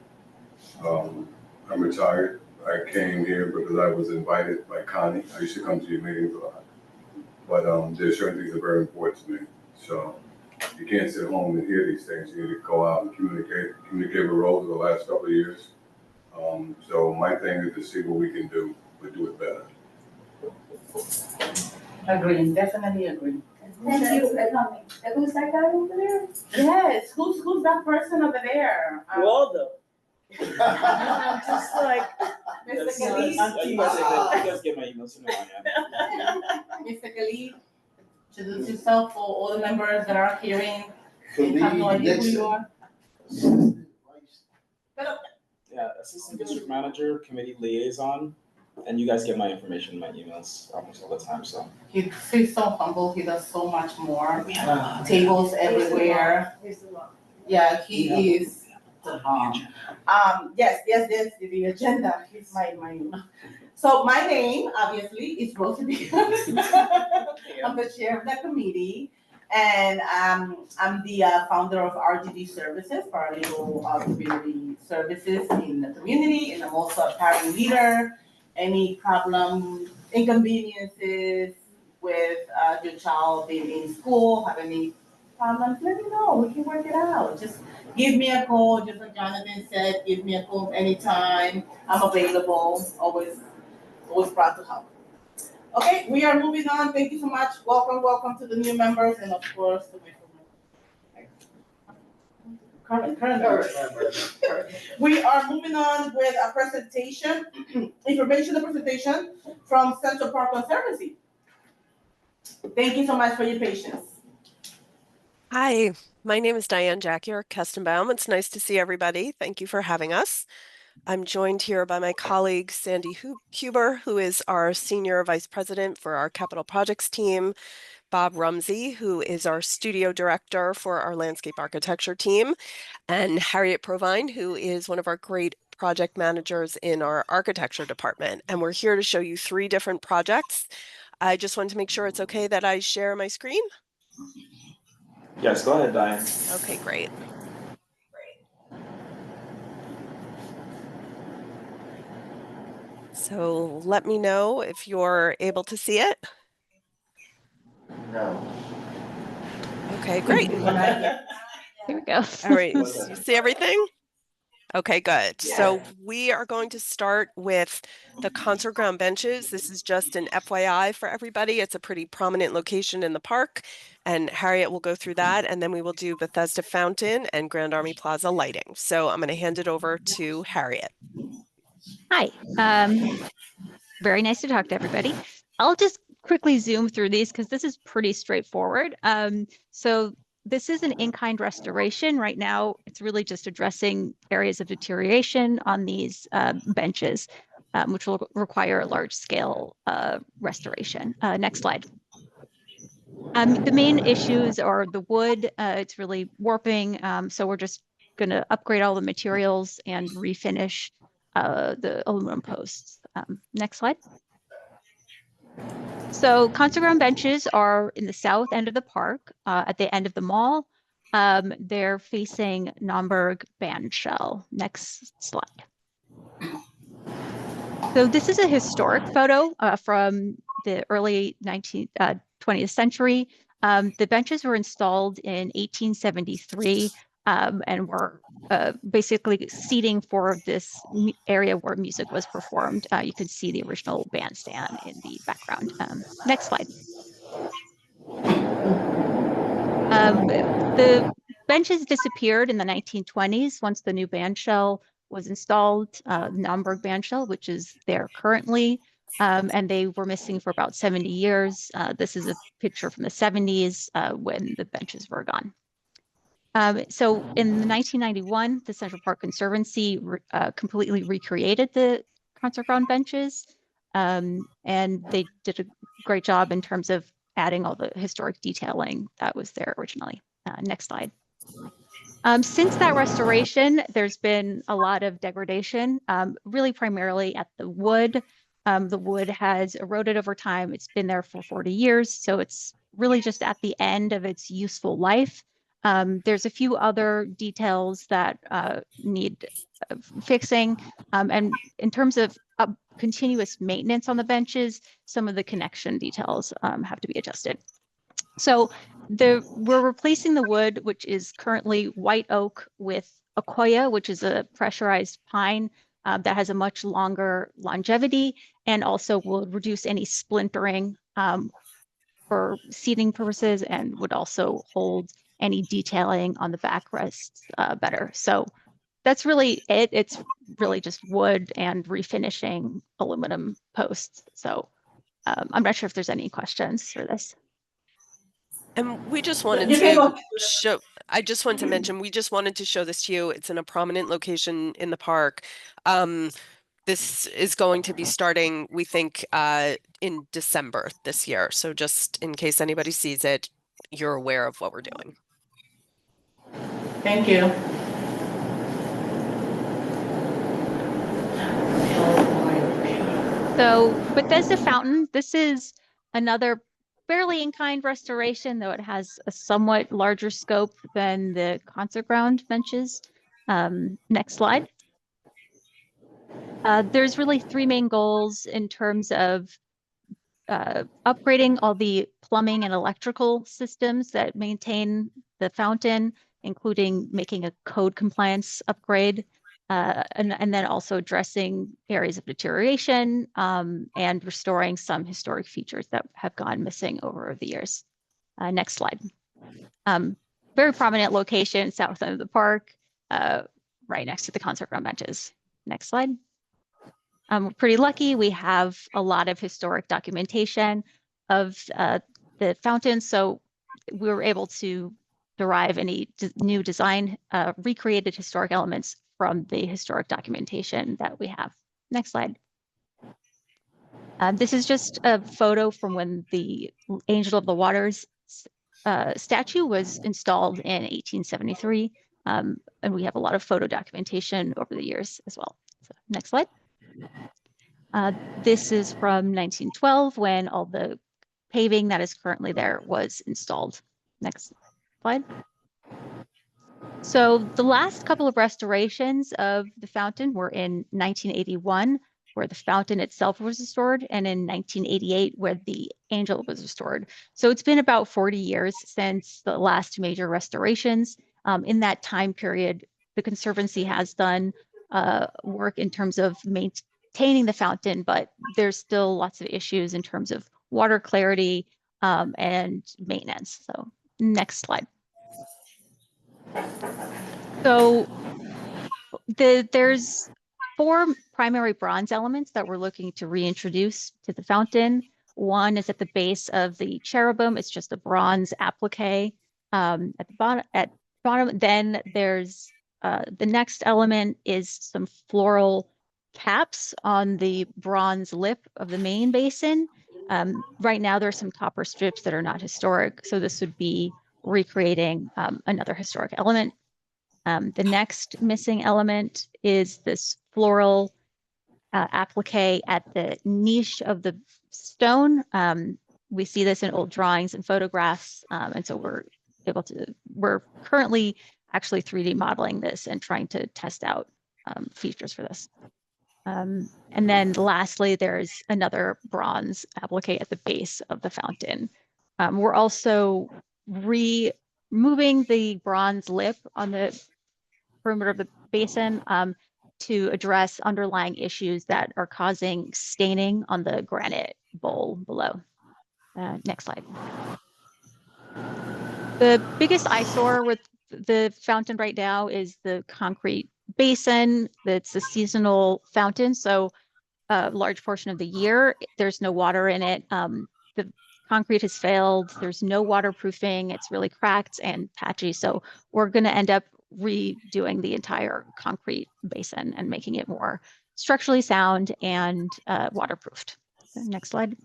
I'm retired. I came here because I was invited by Connie. I used to come to your meetings a lot. But there's certain things that are very important to me. So you can't sit home and hear these things. You need to go out and communicate with Rose the last couple of years. So my thing is to see what we can do, but do it better. Agree, definitely agree. Thank you. And who's that guy over there? Yes, who's that person over there? Waldo. I'm just like, Mr. Khalid. You guys get my emails, you know I am. Mr. Khalid, introduce yourself for all the members that are hearing. They have no idea who you are. Yeah, assistant district manager, committee liaison, and you guys get my information in my emails almost all the time, so. He's so humble, he does so much more. Tables everywhere. Yeah, he is the bomb. Yes, the agenda is my. So my name, obviously, is Rosa Diaz. I'm the chair of the committee. And I'm the founder of RGD Services, Paralegal Community Services in the community, and I'm also a parent leader. Any problem, inconveniences with your child being in school, have any problems, let me know, we can work it out. Just give me a call, just like Jonathan said, give me a call anytime. I'm available, always proud to help. Okay, we are moving on. Thank you so much. Welcome to the new members, and of course, the current members. We are moving on with a presentation, information and presentation from Central Park Conservancy. Thank you so much for your patience. Hi, my name is Diane Jackier Kestenbaum. It's nice to see everybody. Thank you for having us. I'm joined here by my colleague, Sandy Huber, who is our Senior Vice President for our Capital Projects team, Bob Rumsey, who is our Studio Director for our Landscape Architecture team, and Harriet Provine, who is one of our great project managers in our Architecture department. And we're here to show you 3 different projects. I just wanted to make sure it's okay that I share my screen. Yes, go ahead, Diane. Okay, great. So let me know if you're able to see it. No. Okay, great. Here we go. All right, you see everything? Okay, good. Yeah. So we are going to start with the concert ground benches. This is just an FYI for everybody. It's a pretty prominent location in the park, and Harriet will go through that, and then we will do Bethesda Fountain and Grand Army Plaza lighting. So I'm going to hand it over to Harriet. Hi. Very nice to talk to everybody. I'll just quickly zoom through these because this is pretty straightforward. So this is an in-kind restoration. Right now, it's really just addressing areas of deterioration on these benches, which will require a large-scale restoration. Next slide. The main issues are the wood. It's really warping, so we're just going to upgrade all the materials and refinish the aluminum posts. Next slide. So concert ground benches are in the south end of the park, at the end of the mall. They're facing Naumburg Bandshell. Next slide. So this is a historic photo from the early 20th century. The benches were installed in 1873 and were basically seating for this area where music was performed. You can see the original bandstand in the background. Next slide. The benches disappeared in the 1920s once the new bandshell was installed, Naumburg bandshell, which is there currently, and they were missing for about 70 years. This is a picture from the 70s when the benches were gone. So in 1991, the Central Park Conservancy completely recreated the concert ground benches, and they did a great job in terms of adding all the historic detailing that was there originally. Next slide. Since that restoration, there's been a lot of degradation, really primarily at the wood. The wood has eroded over time. It's been there for 40 years, so it's really just at the end of its useful life. There's a few other details that need fixing. And in terms of continuous maintenance on the benches, some of the connection details have to be adjusted. So we're replacing the wood, which is currently white oak, with Akoya, which is a pressurized pine that has a much longer longevity and also will reduce any splintering for seating purposes and would also hold any detailing on the backrests better. So that's really it. It's really just wood and refinishing aluminum posts. So I'm not sure if there's any questions for this. And we just wanted to show, I just wanted to mention, we just wanted to show this to you. It's in a prominent location in the park. This is going to be starting, we think, in December this year. So just in case anybody sees it, you're aware of what we're doing. Thank you. So Bethesda Fountain, this is another fairly in-kind restoration, though it has a somewhat larger scope than the concert ground benches. Next slide. There's really three main goals in terms of upgrading all the plumbing and electrical systems that maintain the fountain, including making a code compliance upgrade, and then also addressing areas of deterioration and restoring some historic features that have gone missing over the years. Next slide. Very prominent location, south end of the park, right next to the concert ground benches. Next slide. We're pretty lucky. We have a lot of historic documentation of the fountain, so we were able to derive any new design, recreated historic elements from the historic documentation that we have. Next slide. This is just a photo from when the Angel of the Waters statue was installed in 1873, and we have a lot of photo documentation over the years as well. So, next slide. This is from 1912 when all the paving that is currently there was installed. Next slide. So the last couple of restorations of the fountain were in 1981, where the fountain itself was restored, and in 1988, where the angel was restored. So it's been about 40 years since the last major restorations. In that time period, the Conservancy has done work in terms of maintaining the fountain, but there's still lots of issues in terms of water clarity and maintenance. So next slide. So there's 4 primary bronze elements that we're looking to reintroduce to the fountain. One is at the base of the cherubim. It's just a bronze applique at the bottom. Then there's the next element is some floral caps on the bronze lip of the main basin. Right now, there are some copper strips that are not historic, so this would be recreating another historic element. The next missing element is this floral applique at the niche of the stone. We see this in old drawings and photographs, and so we're currently actually 3D modeling this and trying to test out features for this. And then lastly, there's another bronze applique at the base of the fountain. We're also removing the bronze lip on the perimeter of the basin to address underlying issues that are causing staining on the granite bowl below. Next slide. The biggest eyesore with the fountain right now is the concrete basin. That's a seasonal fountain, so a large portion of the year there's no water in it. The concrete has failed. There's no waterproofing. It's really cracked and patchy. So we're going to end up redoing the entire concrete basin and making it more structurally sound and waterproofed. Next slide.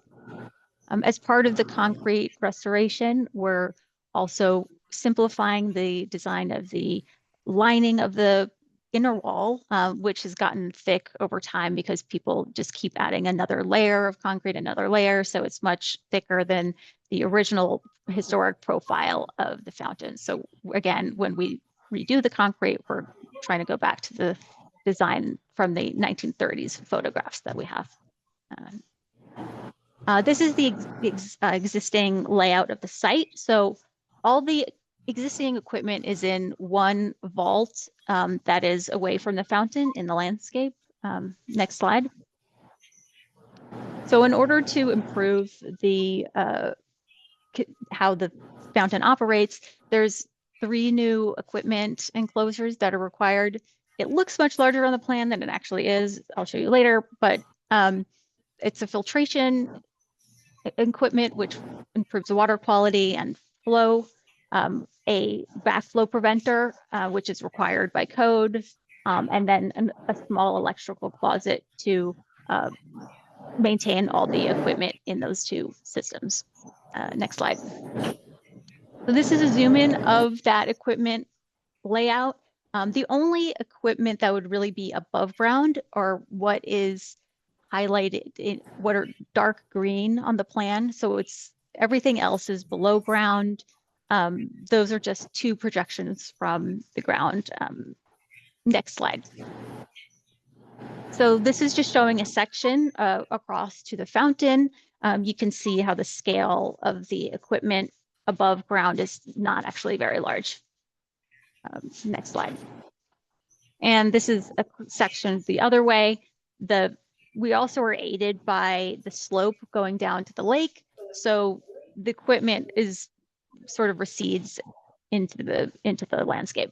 As part of the concrete restoration, we're also simplifying the design of the lining of the inner wall, which has gotten thick over time because people just keep adding another layer of concrete, another layer. So it's much thicker than the original historic profile of the fountain. So again, when we redo the concrete, we're trying to go back to the design from the 1930s photographs that we have. This is the existing layout of the site. So all the existing equipment is in one vault that is away from the fountain in the landscape. Next slide. So in order to improve the how the fountain operates, there's 3 new equipment enclosures that are required. It looks much larger on the plan than it actually is. I'll show you later, but it's a filtration equipment which improves the water quality and flow, a backflow preventer, which is required by code, and then a small electrical closet to maintain all the equipment in those 2 systems. Next slide. So this is a zoom in of that equipment layout. The only equipment that would really be above ground are what is highlighted in what are dark green on the plan. So it's everything else is below ground. Those are just 2 projections from the ground. Next slide. So this is just showing a section across to the fountain. You can see how the scale of the equipment above ground is not actually very large. Next slide. And this is a section the other way. We also are aided by the slope going down to the lake. So the equipment is sort of recedes into the landscape.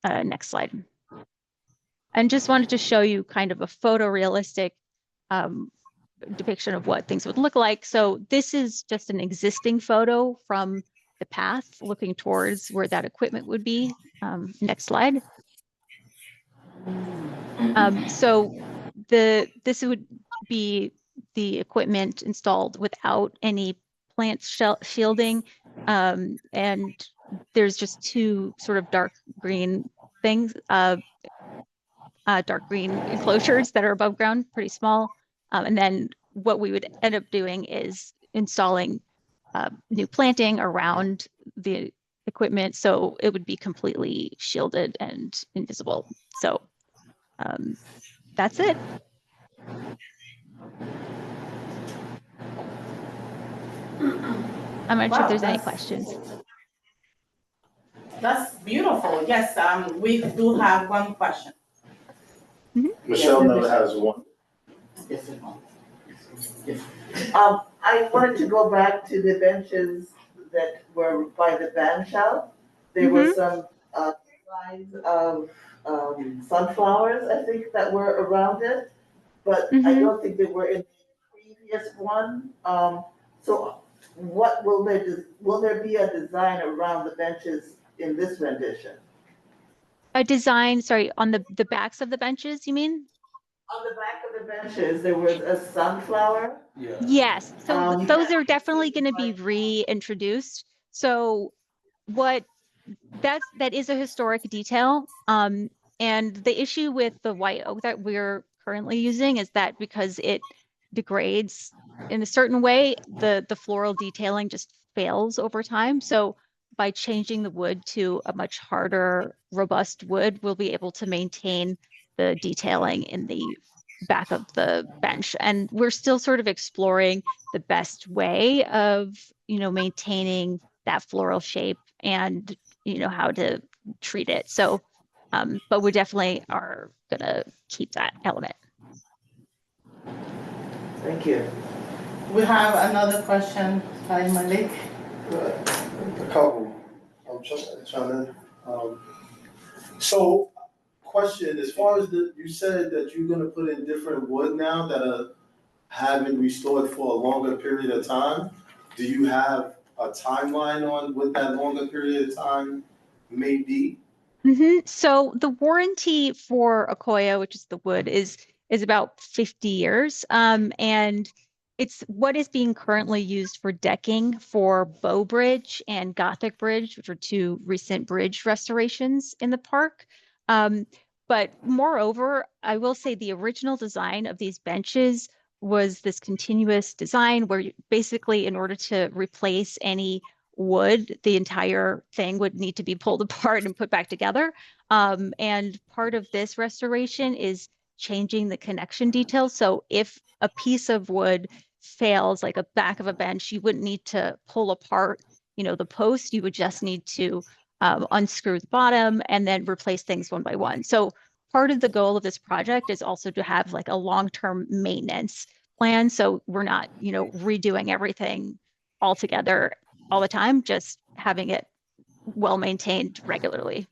Next slide. And just wanted to show you kind of a photorealistic depiction of what things would look like. So this is just an existing photo from the path looking towards where that equipment would be. Next slide. So this would be the equipment installed without any plant shielding, and there's just 2 sort of dark green things, dark green enclosures that are above ground, pretty small, and then what we would end up doing is installing new planting around the equipment, so it would be completely shielded and invisible. So that's it. I'm not sure if there's any questions. That's beautiful. Yes, we do have one question. Michelle now has one. Yes, I wanted to go back to the benches that were by the band shell. There were some signs of sunflowers, I think, that were around it, but I don't think they were in the previous one. So what will there be a design around the benches in this rendition? A design, sorry, on the backs of the benches, you mean? On the back of the benches, there was a sunflower. Yes, so those are Yeah. definitely going to be reintroduced. So what that is a historic detail. And the issue with the white oak that we're currently using is that because it degrades in a certain way, the floral detailing just fails over time. So by changing the wood to a much harder, robust wood, we'll be able to maintain the detailing in the back of the bench. And we're still sort of exploring the best way of, maintaining that floral shape and, how to treat it. So, but we definitely are gonna keep that element. Thank you. We have another question by Malik. A couple. I'm trying to, so question, as far as you said that you're gonna put in different wood now that are having restored for a longer period of time. Do you have a timeline on what that longer period of time may be? So the warranty for Akoya, which is the wood, is about 50 years. And it's what is being currently used for decking for Bow Bridge and Gothic Bridge, which are two recent bridge restorations in the park. But moreover, I will say the original design of these benches was this continuous design where basically in order to replace any wood, the entire thing would need to be pulled apart and put back together. And part of this restoration is changing the connection details. So if a piece of wood fails, like a back of a bench, you wouldn't need to pull apart, the post. You would just need to unscrew the bottom and then replace things one by one. So part of the goal of this project is also to have like a long-term maintenance plan. So we're not, redoing everything all together all the time, just having it well maintained regularly.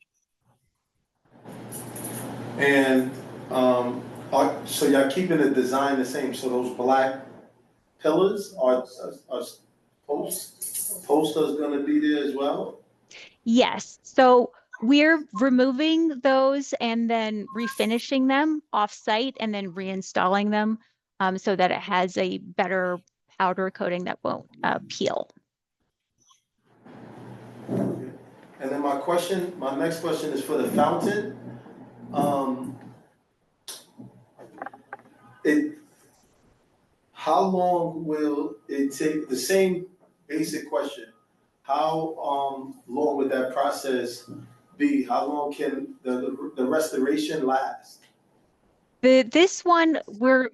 And so y'all keeping the design the same, so those black pillars are posters gonna be there as well? Yes, so we're removing those and then refinishing them off-site and then reinstalling them so that it has a better powder coating that won't peel. And then my next question is for the fountain. How long will it take, the same basic question, how long would that process be? How long can the restoration last? This one, we're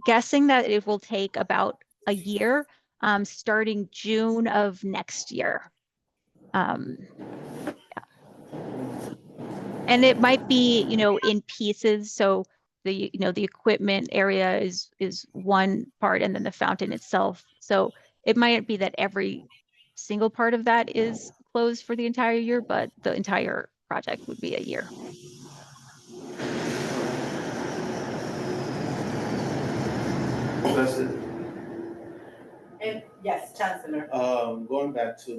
guessing that it will take about a year, starting June of next year. And it might be, in pieces. So the equipment area is one part, and then the fountain itself. So it might be that every single part of that is closed for the entire year, but the entire project would be a year. That's it. And yes, Chancellor. Going back to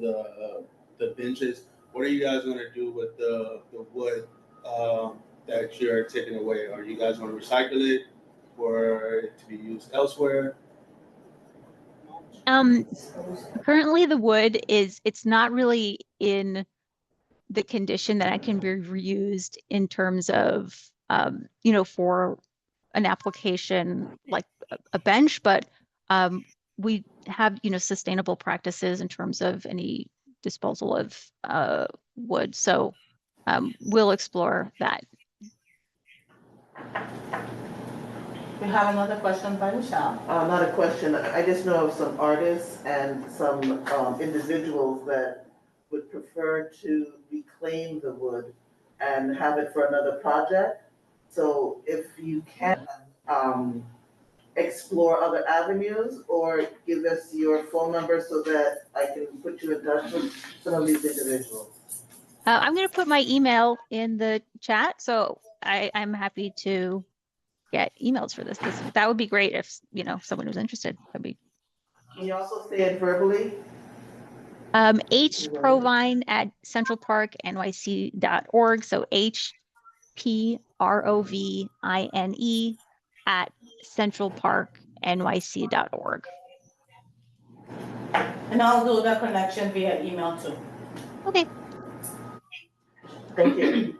the benches, what are you guys gonna do with the wood that you're taking away? Are you guys gonna recycle it for it to be used elsewhere? Currently the wood it's not really in the condition that it can be reused in terms of, for an application like a bench, but we have, sustainable practices in terms of any disposal of wood. So we'll explore that. We have another question by Michelle. Not a question, I just know of some artists and some individuals that would prefer to reclaim the wood and have it for another project. So if you can explore other avenues or give us your phone number so that I can put you in touch with some of these individuals. I'm going to put my email in the chat, so I'm happy to get emails for this. That would be great if someone was interested. That'd be. Can you also say it verbally? hprovine@centralparknyc.org. So HPROVINE@centralparknyc.org. And I'll do the connection via email too. Okay. Thank you.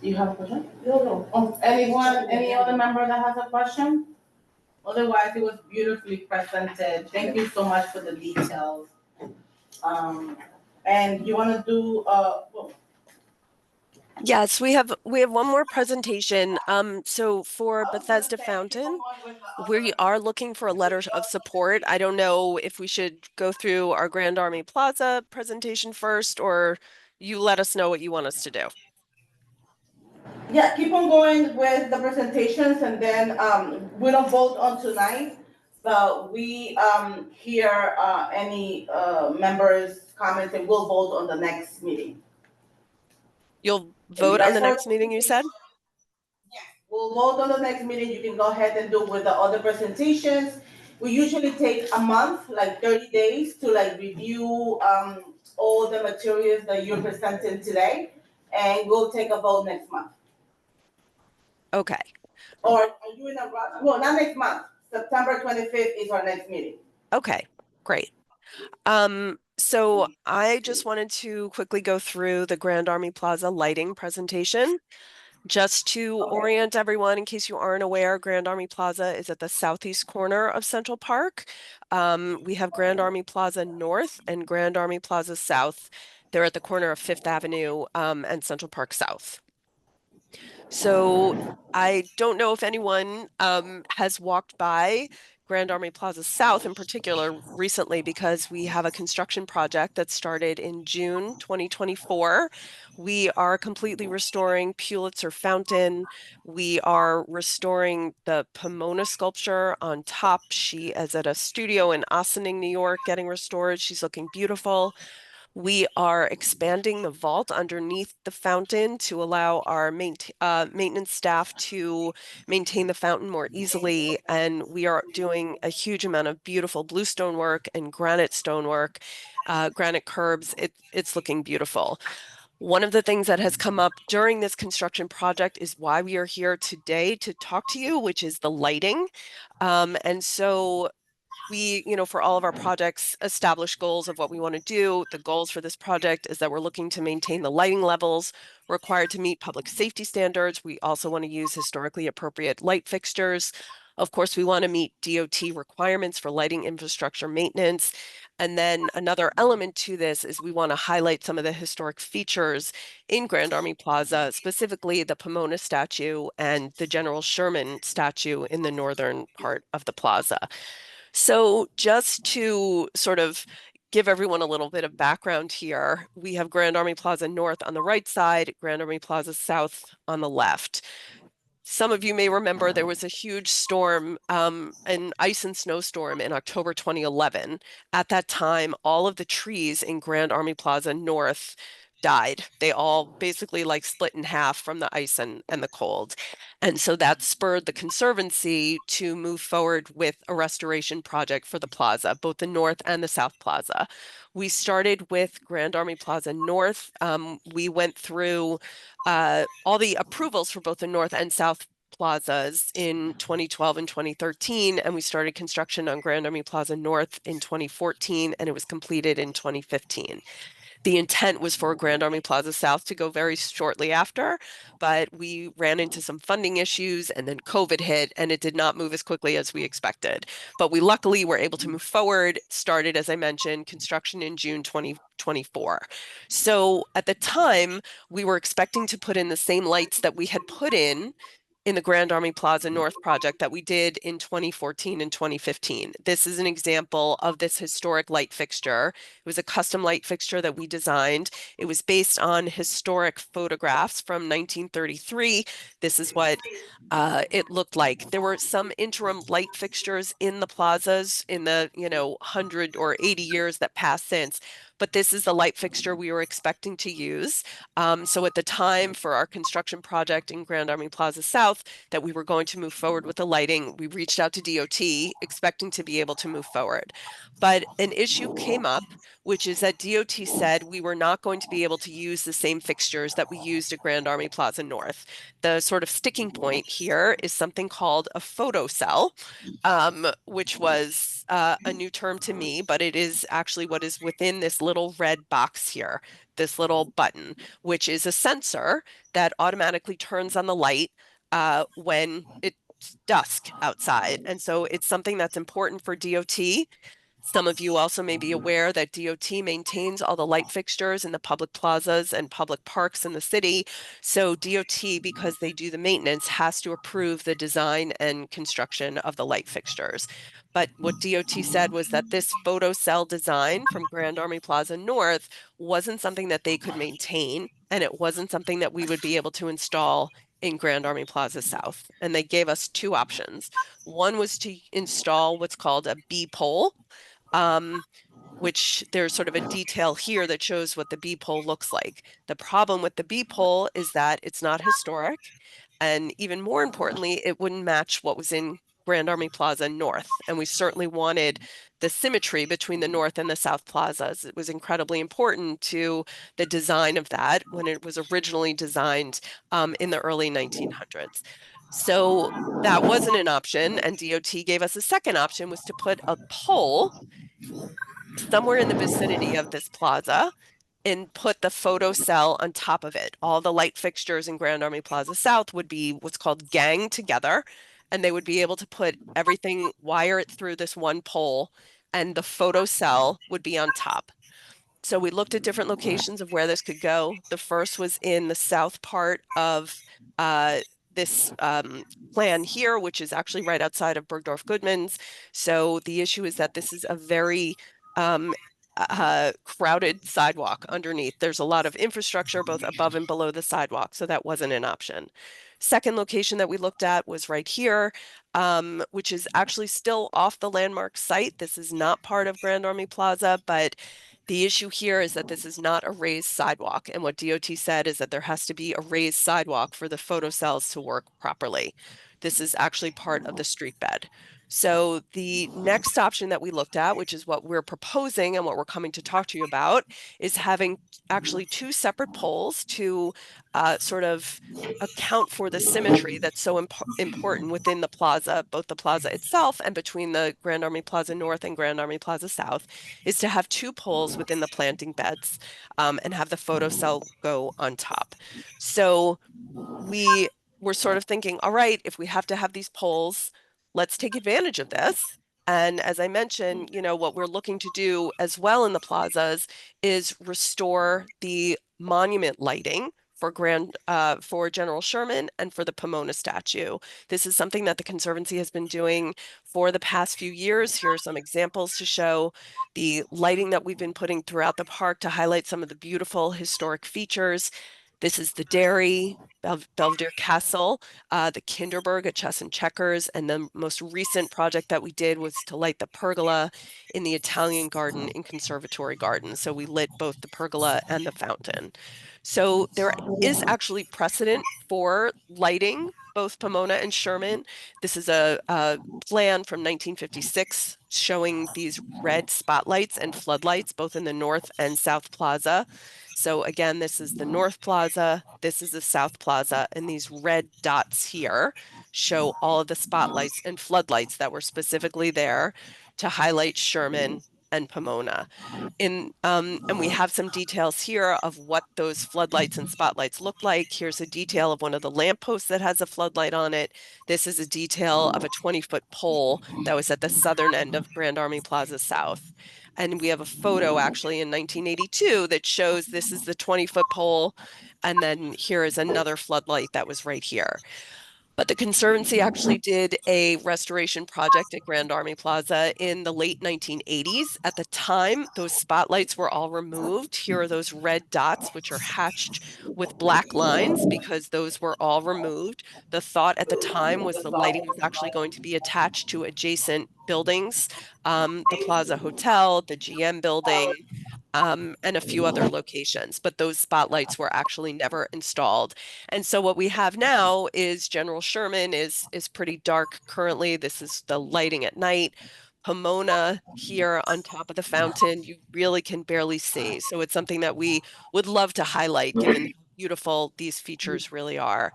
You have a question? No. Anyone, any other member that has a question? Otherwise, it was beautifully presented. Thank you so much for the details. And you wanna do, Yes, we have one more presentation. So for Bethesda Fountain, we are looking for a letter of support. I don't know if we should go through our Grand Army Plaza presentation first, or you let us know what you want us to do. yeah, keep on going with the presentations and then, we don't vote on tonight, but we, hear, any, members' comments and we'll vote on the next meeting. You'll vote on the next meeting, you said? We'll vote on the next meeting, you can go ahead and do with the other presentations. We usually take a month, like 30 days, to like review, all the materials that you're presenting today, and we'll take a vote next month. Okay. Or are you in a rush? Well, not next month, September 25th is our next meeting. Okay, great. So I just wanted to quickly go through the Grand Army Plaza lighting presentation. Just to orient everyone, in case you aren't aware, Grand Army Plaza is at the southeast corner of Central Park. We have Grand Army Plaza North and Grand Army Plaza South. They're at the corner of Fifth Avenue and Central Park South. So I don't know if anyone has walked by Grand Army Plaza South in particular recently, because we have a construction project that started in June 2024. We are completely restoring Pulitzer Fountain. We are restoring the Pomona sculpture on top. She is at a studio in Ossining, New York, getting restored. She's looking beautiful. We are expanding the vault underneath the fountain to allow our maintenance staff to maintain the fountain more easily. And we are doing a huge amount of beautiful bluestone work and granite stonework, granite curbs. It's looking beautiful. One of the things that has come up during this construction project is why we are here today to talk to you, which is the lighting. And so we, for all of our projects, establish goals of what we want to do. The goals for this project is that we're looking to maintain the lighting levels required to meet public safety standards. We also want to use historically appropriate light fixtures. Of course, we want to meet DOT requirements for lighting infrastructure maintenance. And then another element to this is we want to highlight some of the historic features in Grand Army Plaza, specifically the Pomona statue and the General Sherman statue in the northern part of the plaza. So just to sort of give everyone a little bit of background here, we have Grand Army Plaza North on the right side, Grand Army Plaza South on the left. Some of you may remember there was a huge storm, an ice and snowstorm in October 2011. At that time, all of the trees in Grand Army Plaza North died. They all basically like split in half from the ice and the cold. And so that spurred the Conservancy to move forward with a restoration project for the plaza, both the North and the South Plaza. We started with Grand Army Plaza North. We went through all the approvals for both the North and South plazas in 2012 and 2013, and we started construction on Grand Army Plaza North in 2014, and it was completed in 2015. The intent was for Grand Army Plaza South to go very shortly after, but we ran into some funding issues and then COVID hit and it did not move as quickly as we expected. But we luckily were able to move forward, started, as I mentioned, construction in June 2024. So at the time, we were expecting to put in the same lights that we had put in the Grand Army Plaza North project that we did in 2014 and 2015. This is an example of this historic light fixture. It was a custom light fixture that we designed. It was based on historic photographs from 1933. This is what it looked like. There were some interim light fixtures in the plazas in the 100 or 80 years that passed since, but this is the light fixture we were expecting to use. So at the time for our construction project in Grand Army Plaza South that we were going to move forward with the lighting, we reached out to DOT expecting to be able to move forward. But an issue came up, which is that DOT said we were not going to be able to use the same fixtures that we used at Grand Army Plaza North. The sort of sticking point here is something called a photocell, which was a new term to me, but it is actually what is within this little red box here, this little button, which is a sensor that automatically turns on the light when it's dusk outside. And so it's something that's important for DOT. Some of you also may be aware that DOT maintains all the light fixtures in the public plazas and public parks in the city. So DOT, because they do the maintenance, has to approve the design and construction of the light fixtures. But what DOT said was that this photocell design from Grand Army Plaza North wasn't something that they could maintain, and it wasn't something that we would be able to install in Grand Army Plaza South. And they gave us two options. One was to install what's called a B pole, which there's sort of a detail here that shows what the B pole looks like. The problem with the B pole is that it's not historic, and even more importantly, it wouldn't match what was in Grand Army Plaza North. And we certainly wanted the symmetry between the North and the South plazas. It was incredibly important to the design of that when it was originally designed in the early 1900s. So that wasn't an option, and DOT gave us a second option, was to put a pole somewhere in the vicinity of this plaza and put the photocell on top of it. All the light fixtures in Grand Army Plaza South would be what's called ganged together, and they would be able to put everything, wire it through this one pole, and the photocell would be on top. So we looked at different locations of where this could go. The first was in the south part of this plan here, which is actually right outside of Bergdorf Goodman's. So the issue is that this is a very crowded sidewalk underneath. There's a lot of infrastructure both above and below the sidewalk, so that wasn't an option. Second location that we looked at was right here, which is actually still off the landmark site. This is not part of Grand Army Plaza, but the issue here is that this is not a raised sidewalk. And what DOT said is that there has to be a raised sidewalk for the photocells to work properly. This is actually part of the street bed. So the next option that we looked at, which is what we're proposing and what we're coming to talk to you about, is having actually two separate poles to sort of account for the symmetry that's so important within the plaza, both the plaza itself and between the Grand Army Plaza North and Grand Army Plaza South, is to have two poles within the planting beds and have the photocell go on top. So we were sort of thinking, all right, if we have to have these poles, let's take advantage of this. And as I mentioned, you know, what we're looking to do as well in the plazas is restore the monument lighting for General Sherman and for the Pomona statue. This is something that the Conservancy has been doing for the past few years. Here are some examples to show the lighting that we've been putting throughout the park to highlight some of the beautiful historic features. This is the dairy, Belvedere Castle, the Kinderberg at Chess and Checkers, and the most recent project that we did was to light the pergola in the Italian garden in Conservatory Garden. So we lit both the pergola and the fountain. So there is actually precedent for lighting both Pomona and Sherman. This is a plan from 1956 showing these red spotlights and floodlights both in the North and South Plaza. So again, this is the North Plaza, this is the South Plaza, and these red dots here show all of the spotlights and floodlights that were specifically there to highlight Sherman and Pomona. And we have some details here of what those floodlights and spotlights look like. Here's a detail of one of the lampposts that has a floodlight on it. This is a detail of a 20-foot pole that was at the southern end of Grand Army Plaza South. And we have a photo actually in 1982 that shows this is the 20-foot pole. And then here is another floodlight that was right here. But the Conservancy actually did a restoration project at Grand Army Plaza in the late 1980s. At the time, those spotlights were all removed. Here are those red dots, which are hatched with black lines because those were all removed. The thought at the time was the lighting was actually going to be attached to adjacent buildings, the Plaza Hotel, the GM building, and a few other locations, but those spotlights were actually never installed. And so what we have now is General Sherman is pretty dark currently. This is the lighting at night. Pomona here on top of the fountain, you really can barely see. So it's something that we would love to highlight given how beautiful these features really are.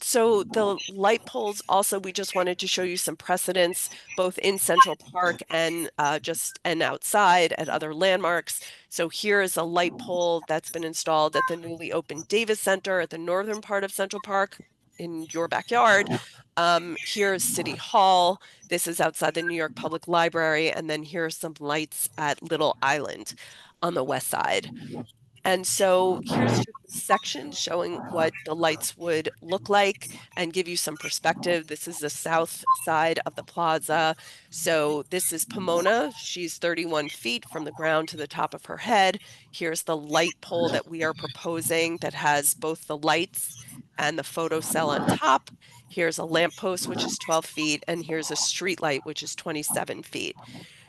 So the light poles also, we just wanted to show you some precedents, both in Central Park and and outside at other landmarks. So here is a light pole that's been installed at the newly opened Davis Center at the northern part of Central Park in your backyard. Here's City Hall. This is outside the New York Public Library. And then here's some lights at Little Island on the west side. And so here's just a section showing what the lights would look like and give you some perspective. This is the south side of the plaza. So this is Pomona. She's 31 feet from the ground to the top of her head. Here's the light pole that we are proposing that has both the lights and the photo cell on top. Here's a lamppost, which is 12 feet, and here's a street light, which is 27 feet.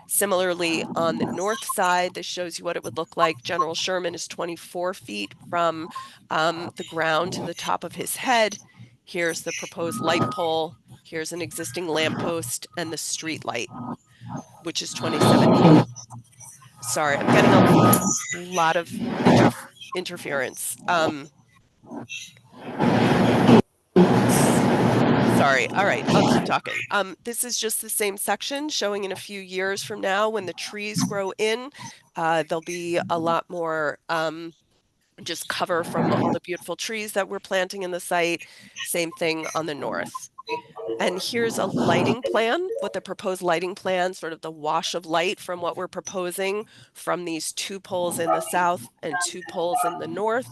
Similarly, on the north side, this shows you what it would look like. General Sherman is 24 feet from the ground to the top of his head. Here's the proposed light pole. Here's an existing lamppost and the street light, which is 27 feet. Sorry, I'm getting a lot of interference. Sorry. All right, I'll keep talking. This is just the same section showing in a few years from now when the trees grow in, there'll be a lot more just cover from all the beautiful trees that we're planting in the site. Same thing on the north. And here's a lighting plan, what the proposed lighting plan, sort of the wash of light from what we're proposing from these two poles in the south and two poles in the north.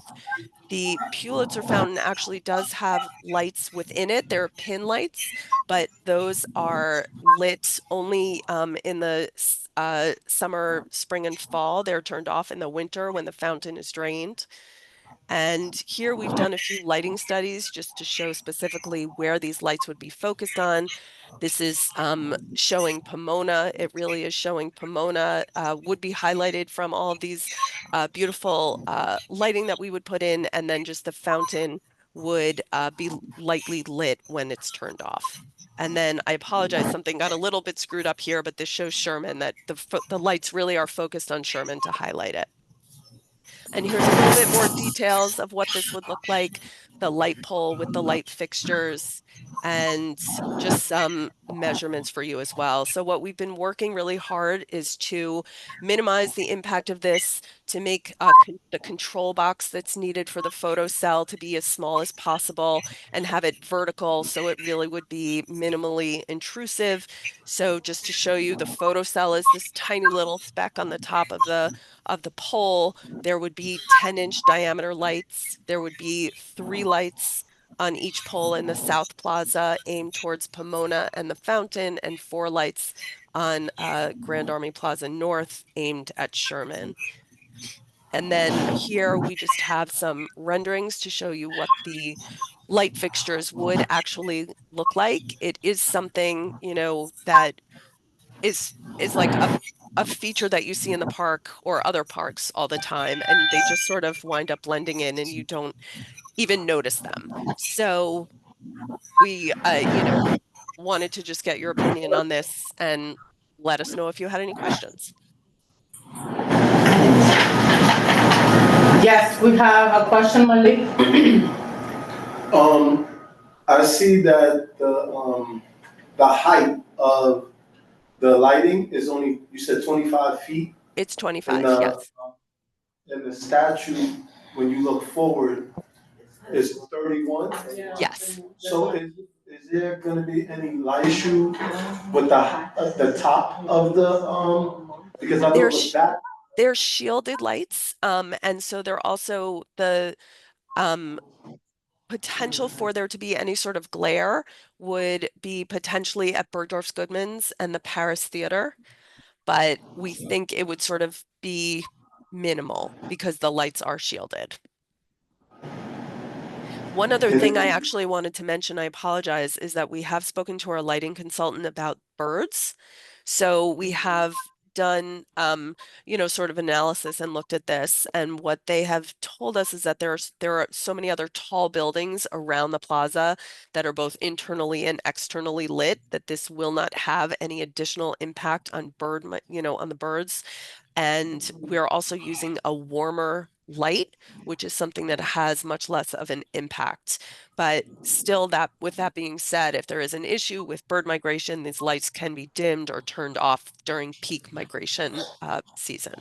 The Pulitzer fountain actually does have lights within it. They're pin lights, but those are lit only in the summer, spring, and fall. They're turned off in the winter when the fountain is drained. And here we've done a few lighting studies just to show specifically where these lights would be focused on. This is showing Pomona. It really is showing Pomona would be highlighted from all of these beautiful lighting that we would put in, and then just the fountain would be lightly lit when it's turned off. And then I apologize, something got a little bit screwed up here, but this shows Sherman, that the lights really are focused on Sherman to highlight it. And here's a little bit more details of what this would look like, the light pole with the light fixtures, and just some measurements for you as well. So what we've been working really hard is to minimize the impact of this, to make the control box that's needed for the photo cell to be as small as possible and have it vertical so it really would be minimally intrusive. So just to show you, the photo cell is this tiny little speck on the top of the pole. There would be 10-inch diameter lights. There would be 3 lights on each pole in the South Plaza aimed towards Pomona and the fountain, and 4 lights on Grand Army Plaza North aimed at Sherman. And then here we just have some renderings to show you what the light fixtures would actually look like. It is something, you know, that is like a feature that you see in the park or other parks all the time, and they just sort of wind up blending in and you don't even notice them. So we, wanted to just get your opinion on this and let us know if you had any questions. Yes, we have a question, Malik. I see that the height of the lighting is only, you said 25 feet? It's 25, yes. And the statue, when you look forward, is 31? Yes. So is there gonna be any light issue with the top of the, because I know the back. They're shielded lights, and so they're also the potential for there to be any sort of glare would be potentially at Bergdorf's Goodman's and the Paris Theater, but we think it would sort of be minimal because the lights are shielded. One other thing I actually wanted to mention, I apologize, is that we have spoken to our lighting consultant about birds. So we have done, sort of analysis and looked at this, and what they have told us is that there are so many other tall buildings around the plaza that are both internally and externally lit that this will not have any additional impact on on the birds. And we're also using a warmer light, which is something that has much less of an impact. But still, with that being said, if there is an issue with bird migration, these lights can be dimmed or turned off during peak migration season.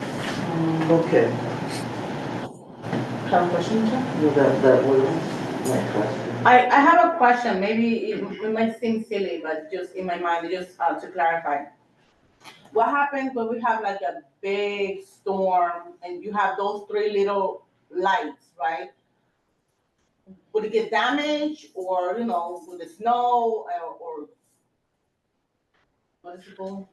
Okay. Have a question, Michelle? No, that was my question. I have a question, maybe it might seem silly, but just in my mind, just to clarify. What happens when we have like a big storm and you have those three little lights, right? Would it get damaged, or, with the snow, or what is it called?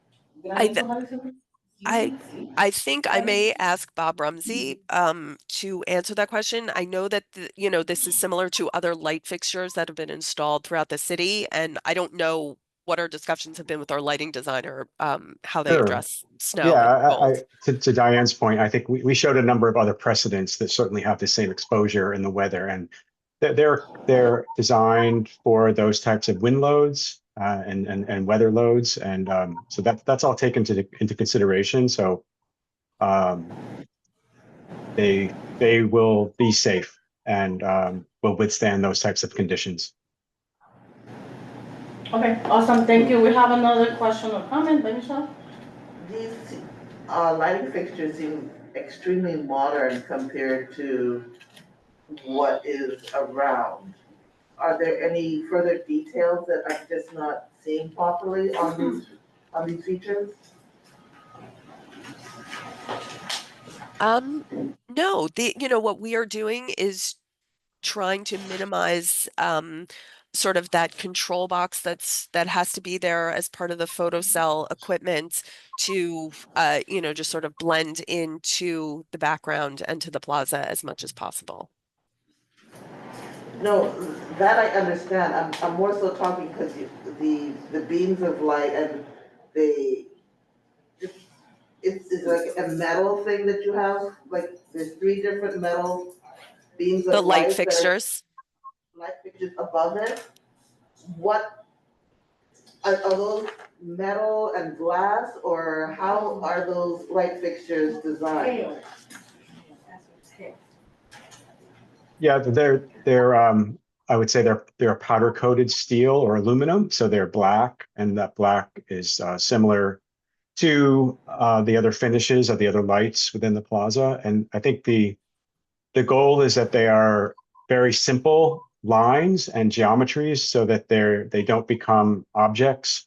I think I may ask Bob Rumsey to answer that question. I know that this is similar to other light fixtures that have been installed throughout the city, and I don't know what our discussions have been with our lighting designer, how they Sure. address snow Yeah, and cold. to Diane's point, I think we showed a number of other precedents that certainly have the same exposure in the weather, and they're designed for those types of wind loads and weather loads, and so that's all taken into consideration. So they will be safe and will withstand those types of conditions. Okay, awesome, thank you. We have another question or comment by Michelle? These lighting fixtures seem extremely modern compared to what is around. Are there any further details that I'm just not seeing properly on these features? No, what we are doing is trying to minimize sort of that control box that has to be there as part of the photocell equipment to just sort of blend into the background and to the plaza as much as possible. No, that I understand. I'm more so talking because the beams of light and it's like a metal thing that you have, like there's three different metal beams of The light light fixtures. Light fixtures above it. What are those metal and glass, or how are those light fixtures designed? Yeah, they're I would say they're powder coated steel or aluminum, so they're black, and that black is similar to the other finishes of the other lights within the plaza. And I think the goal is that they are very simple lines and geometries, so that they don't become objects.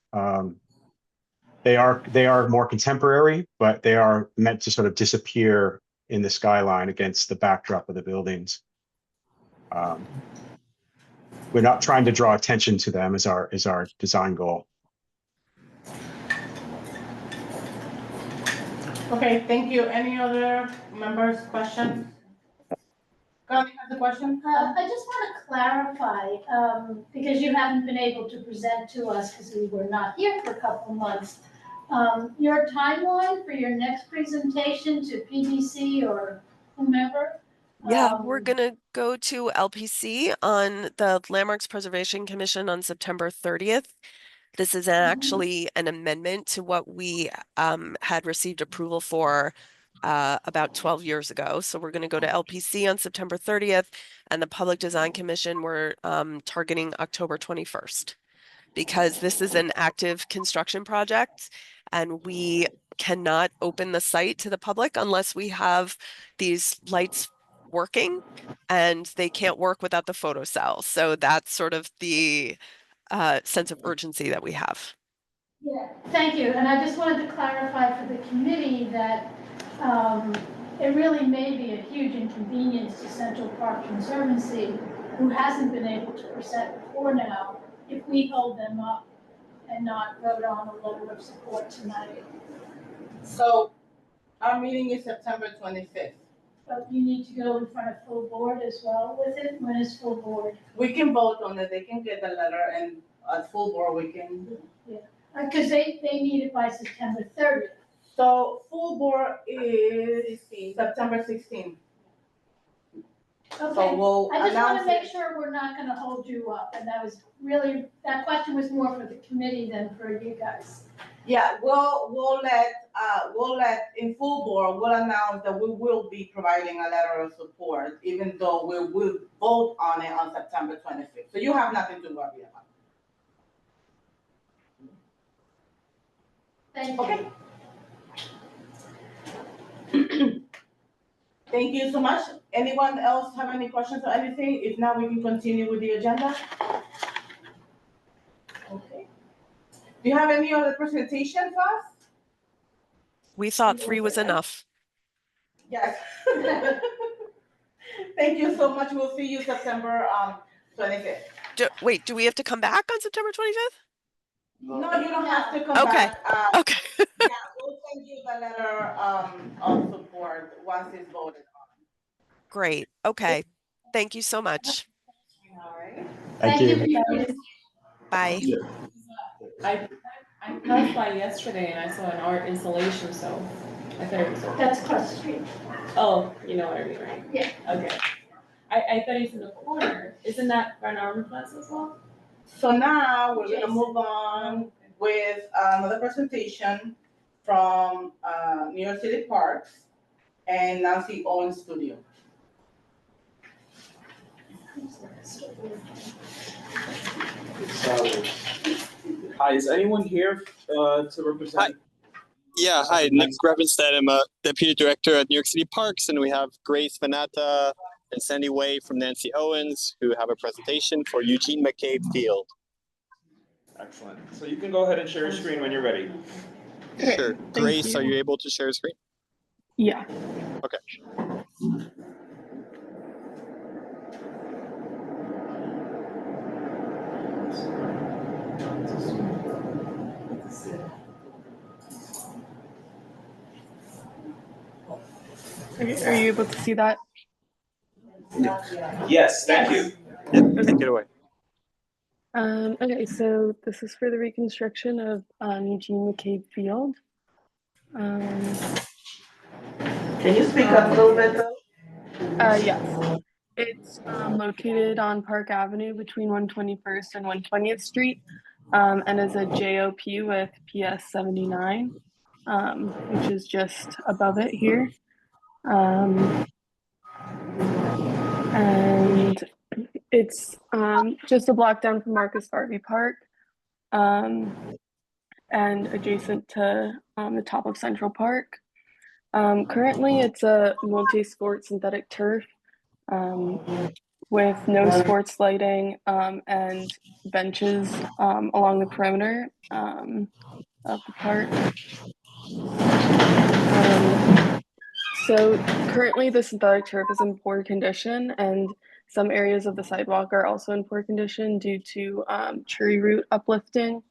They are more contemporary, but they are meant to sort of disappear in the skyline against the backdrop of the buildings. We're not trying to draw attention to them as our design goal. Okay, thank you. Any other members' questions? Connie has a question? I just want to clarify, because you haven't been able to present to us because we were not here for a couple months. Your timeline for your next presentation to PDC or whomever? Yeah, we're going to go to LPC on the Landmarks Preservation Commission on September 30th. This is actually an amendment to what we had received approval for about 12 years ago. So we're going to go to LPC on September 30th, and the Public Design Commission, we're targeting October 21st, because this is an active construction project, and we cannot open the site to the public unless we have these lights working, and they can't work without the photocell. So that's sort of the sense of urgency that we have. Yeah, thank you. And I just wanted to clarify for the committee that it really may be a huge inconvenience to Central Park Conservancy, who hasn't been able to present before now, if we hold them up and not vote on a letter of support tonight. So our meeting is September 25th. But you need to go in front of full board as well with it. When is full board? We can vote on it. They can get the letter, and at full board we can. Yeah. Because they need it by September 30th. So full board is September 16th. Okay, So we'll I just want announce to make it. sure we're not gonna hold you up, and that was really, that question was more for the committee than for you guys. Yeah, we'll let in full board, we'll announce that we will be providing a letter of support, even though we will vote on it on September 25th. So you have nothing to worry about. Thank you. Okay. Thank you so much. Anyone else have any questions or anything? If not, we can continue with the agenda. Okay. Do you have any other presentation for us? We thought 3 was enough. Yes. Thank you so much. We'll see you September 25th. Wait, do we have to come back on September 25th? No, you don't have to come Okay. back. Okay. Yeah, we'll send you the letter of support once it's voted on. Great. Okay. Thank you so much. All right. Thank you. Bye. I passed by yesterday and I saw an art installation, so I thought it was okay. That's across the street. Oh, you know what I mean, right? Yeah. Okay. I thought it's in the corner. Isn't that Van Armen Plaza as well? So now we're gonna move on with another presentation from New York City Parks and Nancy Owens Studio. Hi, is anyone here to represent? Yeah, hi, Nick Grevenstead. I'm a deputy director at New York City Parks, and we have Grace Vanata and Sandy Way from Nancy Owens, who have a presentation for Eugene McCabe Field. Excellent. So you can go ahead and share your screen when you're ready. Sure. Grace, are you able to share a screen? Yeah. Okay. Are you able to see that? Yes, thank you. Yeah, take it away. Okay, so this is for the reconstruction of Eugene McCabe Field. Can you speak up a little bit though? Yes. It's located on Park Avenue between 121st and 120th Street, and is a JOP with PS 79, which is just above it here. And it's just a block down from Marcus Garvey Park, and adjacent to the top of Central Park. Currently, it's a multi-sport synthetic turf with no sports lighting and benches along the perimeter of the park. So currently the synthetic turf is in poor condition, and some areas of the sidewalk are also in poor condition due to tree root uplifting.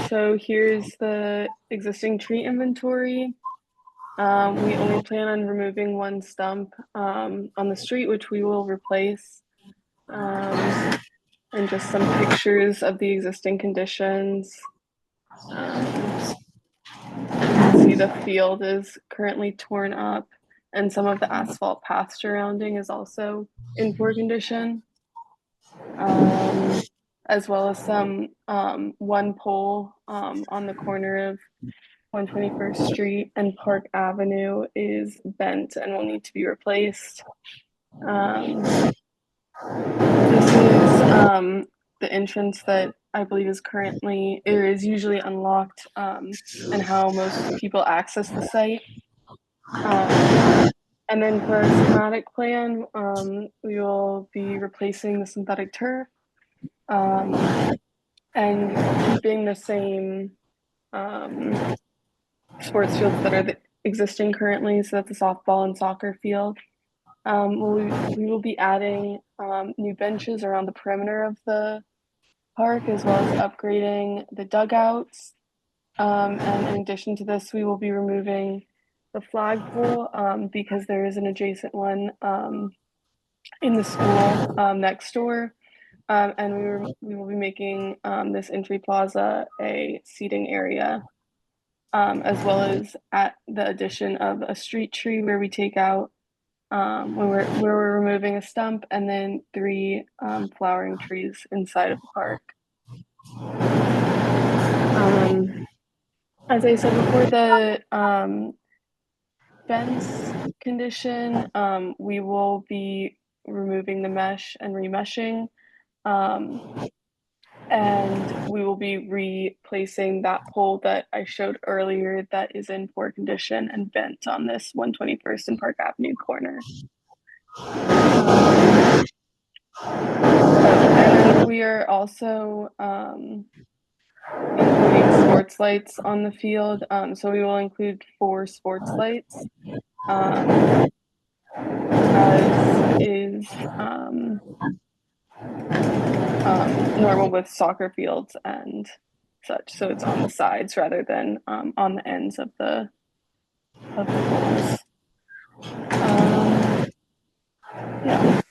So here's the existing tree inventory. We only plan on removing one stump on the street, which we will replace. And just some pictures of the existing conditions. You can see the field is currently torn up, and some of the asphalt path surrounding is also in poor condition. As well as some one pole on the corner of 121st Street and Park Avenue is bent and will need to be replaced. This is the entrance that I believe is currently, or is usually unlocked, and how most people access the site. And then for our schematic plan, we will be replacing the synthetic turf and keeping the same sports fields that are existing currently, so that's the softball and soccer field. We will be adding new benches around the perimeter of the park, as well as upgrading the dugouts. And in addition to this, we will be removing the flagpole, because there is an adjacent one, in the school, next door. And we will be making, this entry plaza a seating area, as well as at the addition of a street tree where we take out, where we're removing a stump, and then 3 flowering trees inside of the park. As I said before, the fence condition, we will be removing the mesh and remeshing. And we will be replacing that pole that I showed earlier that is in poor condition and bent on this 121st and Park Avenue corner. And we are also including sports lights on the field. So we will include 4 sports lights, as is normal with soccer fields and such. So it's on the sides rather than on the ends of the poles. Yeah.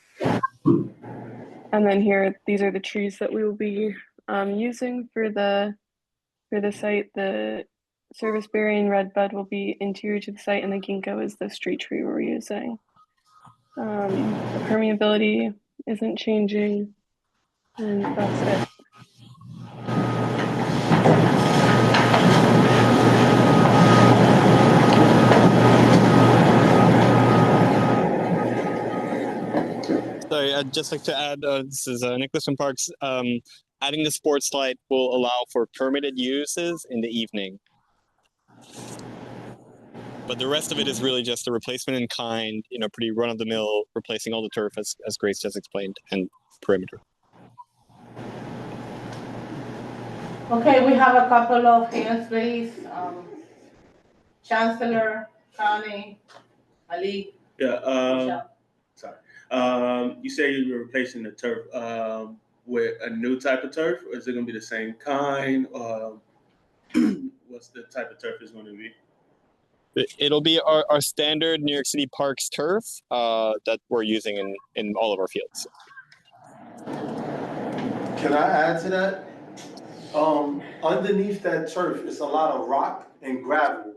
And then here, these are the trees that we will be using for the site. The serviceberry and redbud will be interior to the site, and the ginkgo is the street tree we're using. The permeability isn't changing, and that's it. Sorry, I'd just like to add, this is Nicholas from Parks. Adding the sports light will allow for permitted uses in the evening. But the rest of it is really just a replacement in kind, pretty run-of-the-mill, replacing all the turf as Grace just explained, and perimeter. Okay, we have a couple of hands raised. Chancellor, Connie, Ali. Yeah, you say you're replacing the turf with a new type of turf, or is it going to be the same kind? What's the type of turf is going to be? It'll be our standard New York City Parks turf that we're using in all of our fields. Can I add to that? Underneath that turf is a lot of rock and gravel.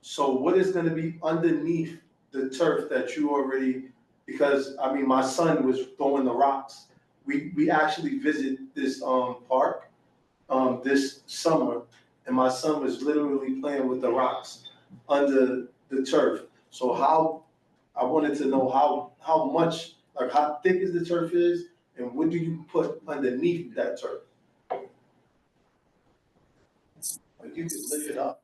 So what is going to be underneath the turf that you already, because I mean, my son was throwing the rocks. We actually visited this park this summer, and my son was literally playing with the rocks under the turf. So I wanted to know how much, like how thick is the turf is, and what do you put underneath that turf? Like you can lift it up.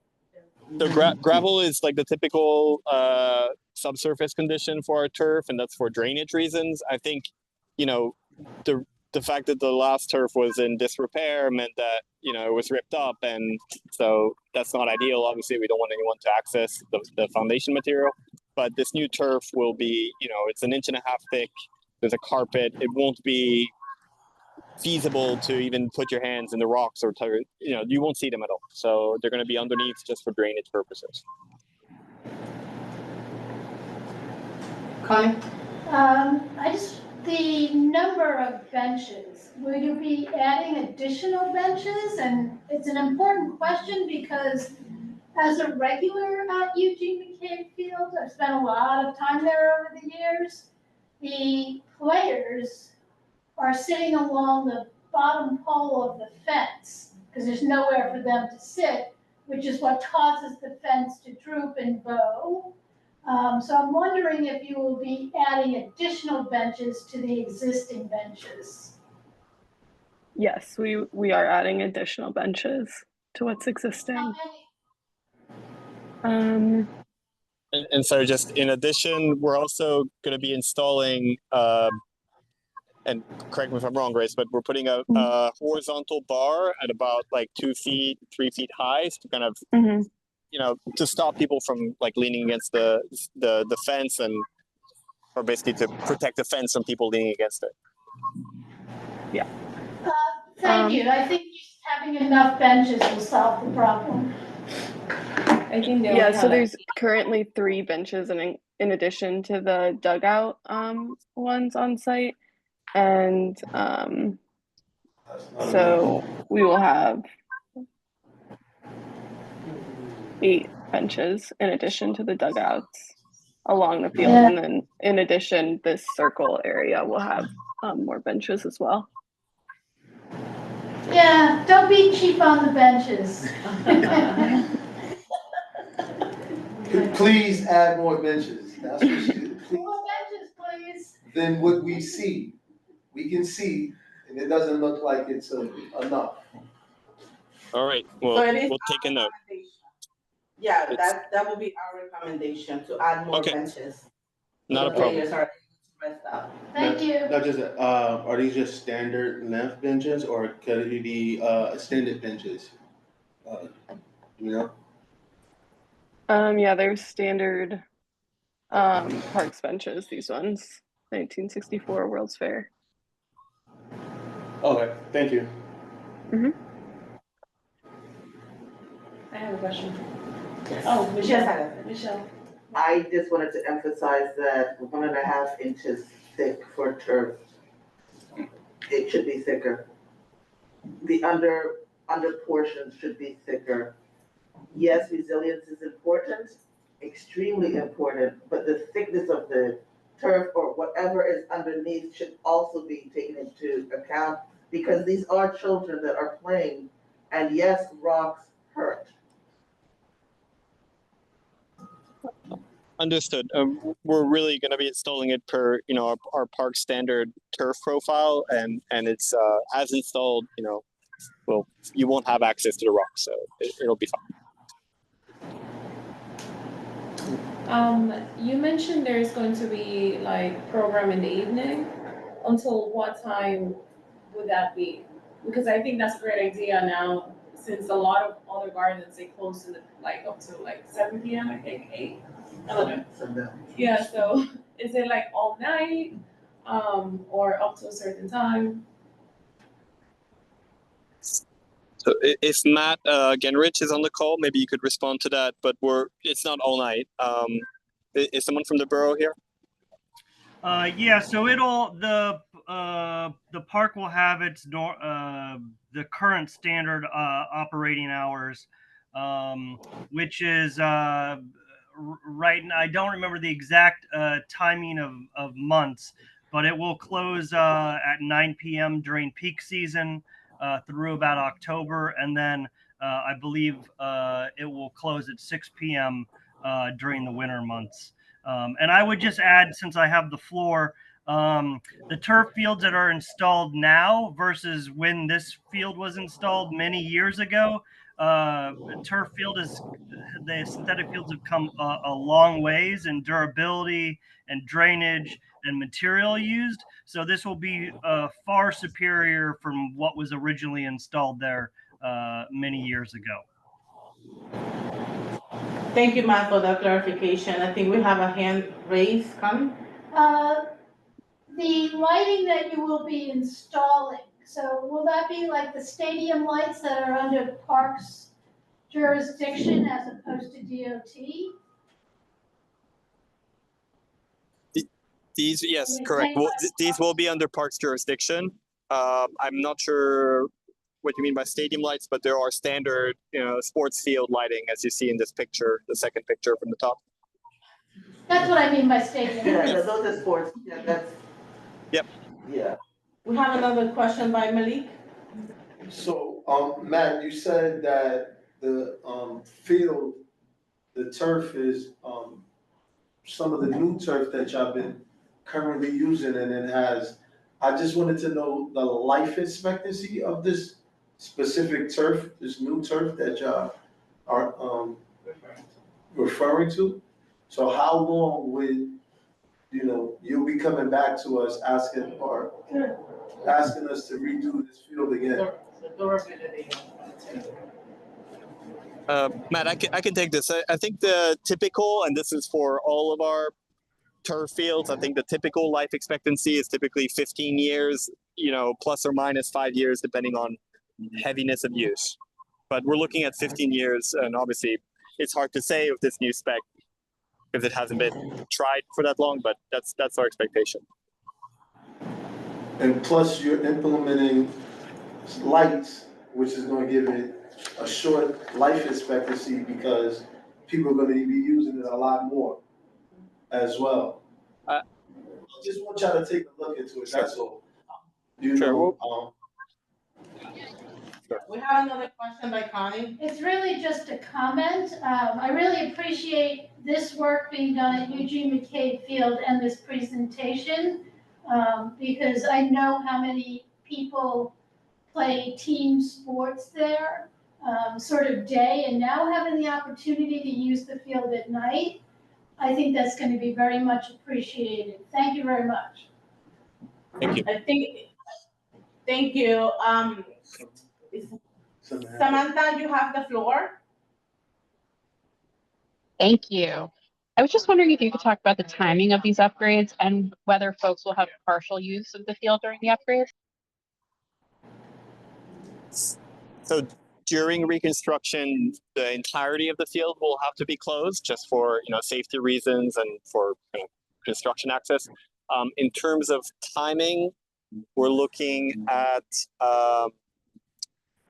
So gravel is like the typical subsurface condition for our turf, and that's for drainage reasons. I think, the fact that the last turf was in disrepair meant that, it was ripped up, and so that's not ideal. Obviously, we don't want anyone to access the foundation material, but this new turf will be, it's 1.5 inches thick. There's a carpet. It won't be feasible to even put your hands in the rocks or you won't see them at all. So they're going to be underneath just for drainage purposes. Connie? The number of benches, will you be adding additional benches? And it's an important question because as a regular at Eugene McCabe Field, I've spent a lot of time there over the years. The players are sitting along the bottom pole of the fence because there's nowhere for them to sit, which is what causes the fence to droop and bow. So I'm wondering if you will be adding additional benches to the existing benches. Yes, we are adding additional benches to what's existing. And so just in addition, we're also going to be installing, and correct me if I'm wrong, Grace, but we're putting a horizontal bar at about like 2 feet, 3 feet high to kind of, to stop people from like leaning against the fence, or basically to protect the fence from people leaning against it. Yeah. Thank you. I think just having enough benches will solve the problem. I think they Yeah, only so have like there's currently 3 benches in addition to the dugout ones on site. And so we will have 8 benches in addition to the dugouts along the field. Yeah. And then in addition, this circle area will have more benches as well. Yeah, don't be cheap on the benches. Please add more benches. That's what she, please. More benches, please. Than what we see. We can see, and it doesn't look like it's enough. All right, So well, it is we'll take a note. Yeah, that will be our recommendation, to add more benches. Not a The problem. players are able to rest up. Thank you. Not just, are these just standard length benches or could it be extended benches? You know? Yeah, they're standard parks benches, these ones. 1964 World's Fair. Okay, thank you. I have a question. Oh, Michelle. I just wanted to emphasize that 1.5 inches thick for turf. It should be thicker. The under portions should be thicker. Yes, resilience is important, extremely important, but the thickness of the turf or whatever is underneath should also be taken into account, because these are children that are playing, and yes, rocks hurt. Understood. We're really going to be installing it per, our park standard turf profile, and it's as installed. Well, you won't have access to the rock, so it'll be fine. You mentioned there's going to be like program in the evening. Until what time would that be? Because I think that's a great idea now, since a lot of other gardens, they close in up to 7 p.m. I think 8. I don't know. Yeah, so is it all night, or up to a certain time? So if Matt Genrich is on the call, maybe you could respond to that. But it's not all night. Is someone from the borough here? Yeah. So the park will have the current standard operating hours, which is right now. I don't remember the exact timing of months, but it will close at 9 p.m. during peak season through about October, and then I believe it will close at 6 p.m. During the winter months. And I would just add, since I have the floor, the turf fields that are installed now versus when this field was installed many years ago, the synthetic fields have come a long ways in durability and drainage and material used. So this will be far superior from what was originally installed there many years ago. Thank you, Matt, for that clarification. I think we have a hand raised, Connie. The lighting that you will be installing, so will that be like the stadium lights that are under Parks jurisdiction as opposed to DOT? These, yes, correct. Well, these will be under Parks jurisdiction. I'm not sure what you mean by stadium lights, but there are standard, sports field lighting, as you see in this picture, the second picture from the top. That's what I mean by stadium lights. Yeah, those are sports. Yeah, that's. Yep. Yeah. We have another question by Malik. So, Matt, you said that the field, the turf is some of the new turf that y'all been currently using, and it has. I just wanted to know the life expectancy of this specific turf, this new turf that y'all are referring to. So how long would you'll be coming back to us asking us to redo this field again? Matt, I can take this. I think the typical, and this is for all of our turf fields, I think the typical life expectancy is typically 15 years, plus or minus 5 years, depending on heaviness of use. But we're looking at 15 years, and obviously it's hard to say with this new spec because it hasn't been tried for that long, but that's our expectation. And plus you're implementing lights, which is gonna give it a short life expectancy because people are gonna be using it a lot more as well. I just want y'all to take a look into it, that's all. You know, We have another question by Connie. It's really just a comment. I really appreciate this work being done at Eugene McCabe Field and this presentation, because I know how many people play team sports there, sort of day, and now having the opportunity to use the field at night, I think that's going to be very much appreciated. Thank you very much. Thank you. Thank you. Samantha, you have the floor. Thank you. I was just wondering if you could talk about the timing of these upgrades and whether folks will have partial use of the field during the upgrades. So during reconstruction, the entirety of the field will have to be closed just for safety reasons and for construction access. In terms of timing, we're looking at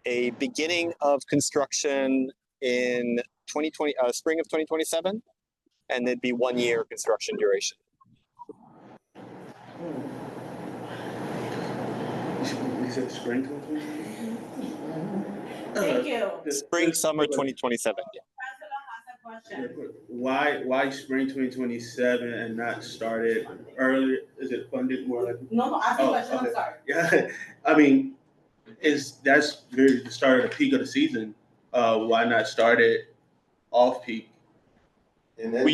a beginning of construction in 2020, spring of 2027, and it'd be 1 year construction duration. You said spring 2027? Thank you. Spring, summer 2027. Yeah. Why spring 2027 and not started earlier? Is it funded more like? No, ask the question. Okay. I'm sorry. Yeah, I mean, that's the start of the peak of the season. Why not start it off peak? And then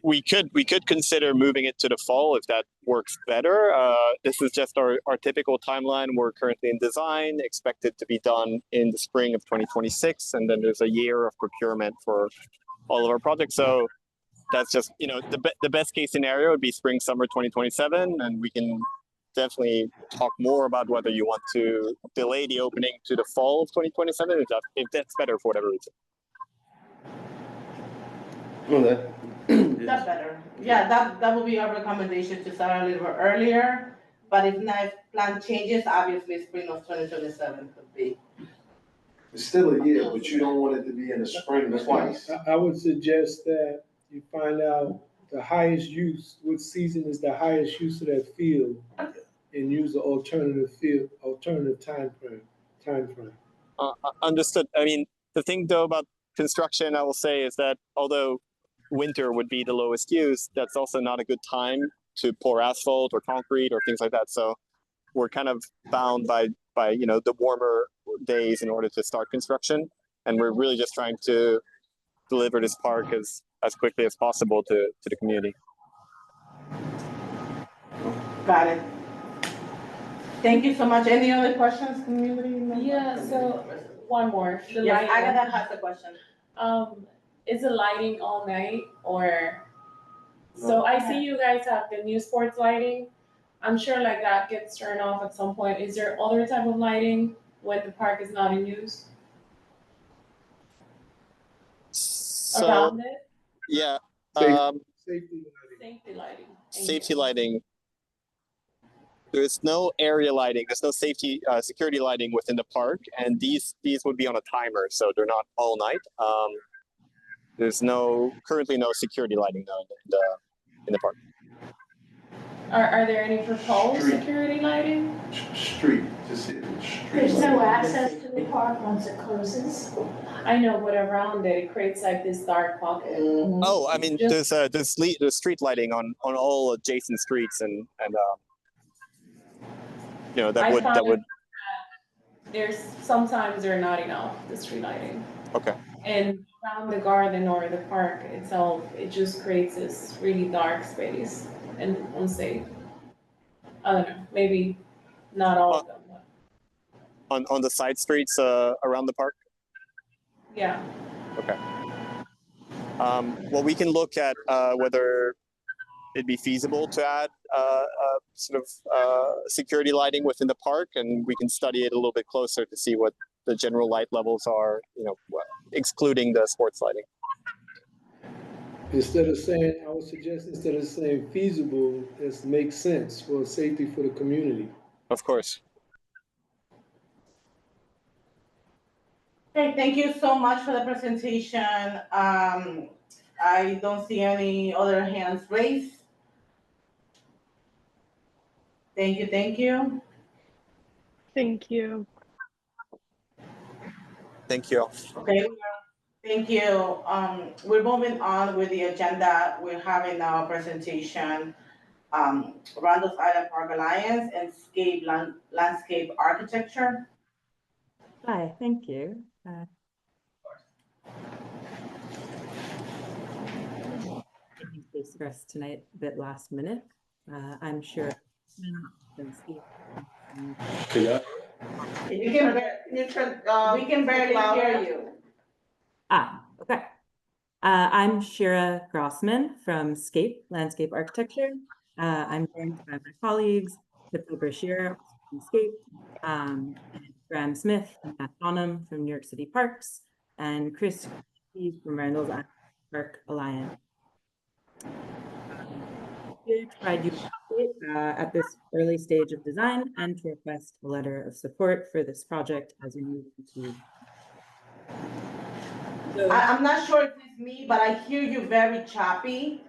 We could consider moving it to the fall if that works better. This is just our typical timeline. We're currently in design, expected to be done in the spring of 2026, and then there's a year of procurement for all of our projects. So that's just the best case scenario would be spring summer 2027, and we can definitely talk more about whether you want to delay the opening to the fall of 2027 if that's better for whatever reason. That's better. Yeah, that would be our recommendation, to start a little bit earlier. But if plan changes, obviously spring of 2027 could be. it's still a year, but you don't want it to be in the spring twice. I would suggest that you find out the highest use, what season is the highest use of that field, and use the alternative time frame. Understood. I mean, the thing though about construction, I will say, is that although winter would be the lowest use, that's also not a good time to pour asphalt or concrete or things like that. So we're kind of bound by the warmer days in order to start construction, and we're really just trying to deliver this park as quickly as possible to the community. Got it. Thank you so much. Any other questions, community? Yeah, so one more. The Yes, lighting. Agatha has a question. Is the lighting all night or? So I see you guys have the new sports lighting. I'm sure like that gets turned off at some point. Is there other type of lighting when the park is not in use? So, around it? Yeah. Safety lighting. Safety lighting. There's no area lighting. There's no safety security lighting within the park, and these would be on a timer, so they're not all night. There's currently no security lighting though in the park. Are there any proposed security lighting? Street. There's no access to the park once it closes. I know, but around it, it creates like this dark pocket. Oh, I mean, there's street lighting on all adjacent streets, and that would. There's sometimes they're not enough, the street lighting. Okay. And around the garden or the park itself, it just creates this really dark space and unsafe. I don't know, maybe not all of them. But on the side streets around the park? Yeah. Okay. Well, we can look at whether it'd be feasible to add sort of security lighting within the park, and we can study it a little bit closer to see what the general light levels are, excluding the sports lighting. Instead of saying, I would suggest instead of saying feasible, it makes sense for safety for the community. Of course. Okay, thank you so much for the presentation. I don't see any other hands raised. Thank you, thank you. Thank you. Thank you. Okay, thank you. We're moving on with the agenda. We're having now a presentation, Randall's Island Park Alliance and Landscape Architecture. Hi, thank you. Taking space for us tonight, a bit last minute. I'm sure. We can barely hear you. Okay. I'm Shira Grossman from Scape Landscape Architecture. I'm joined by my colleagues, Pippa Brashear from Scape, and Graham Smith and Matt Bonham from New York City Parks, and Chris from Randall's Island Park Alliance. Here to provide you an update at this early stage of design and to request a letter of support for this project as we move into. I'm not sure if it's me, but I hear you very choppy.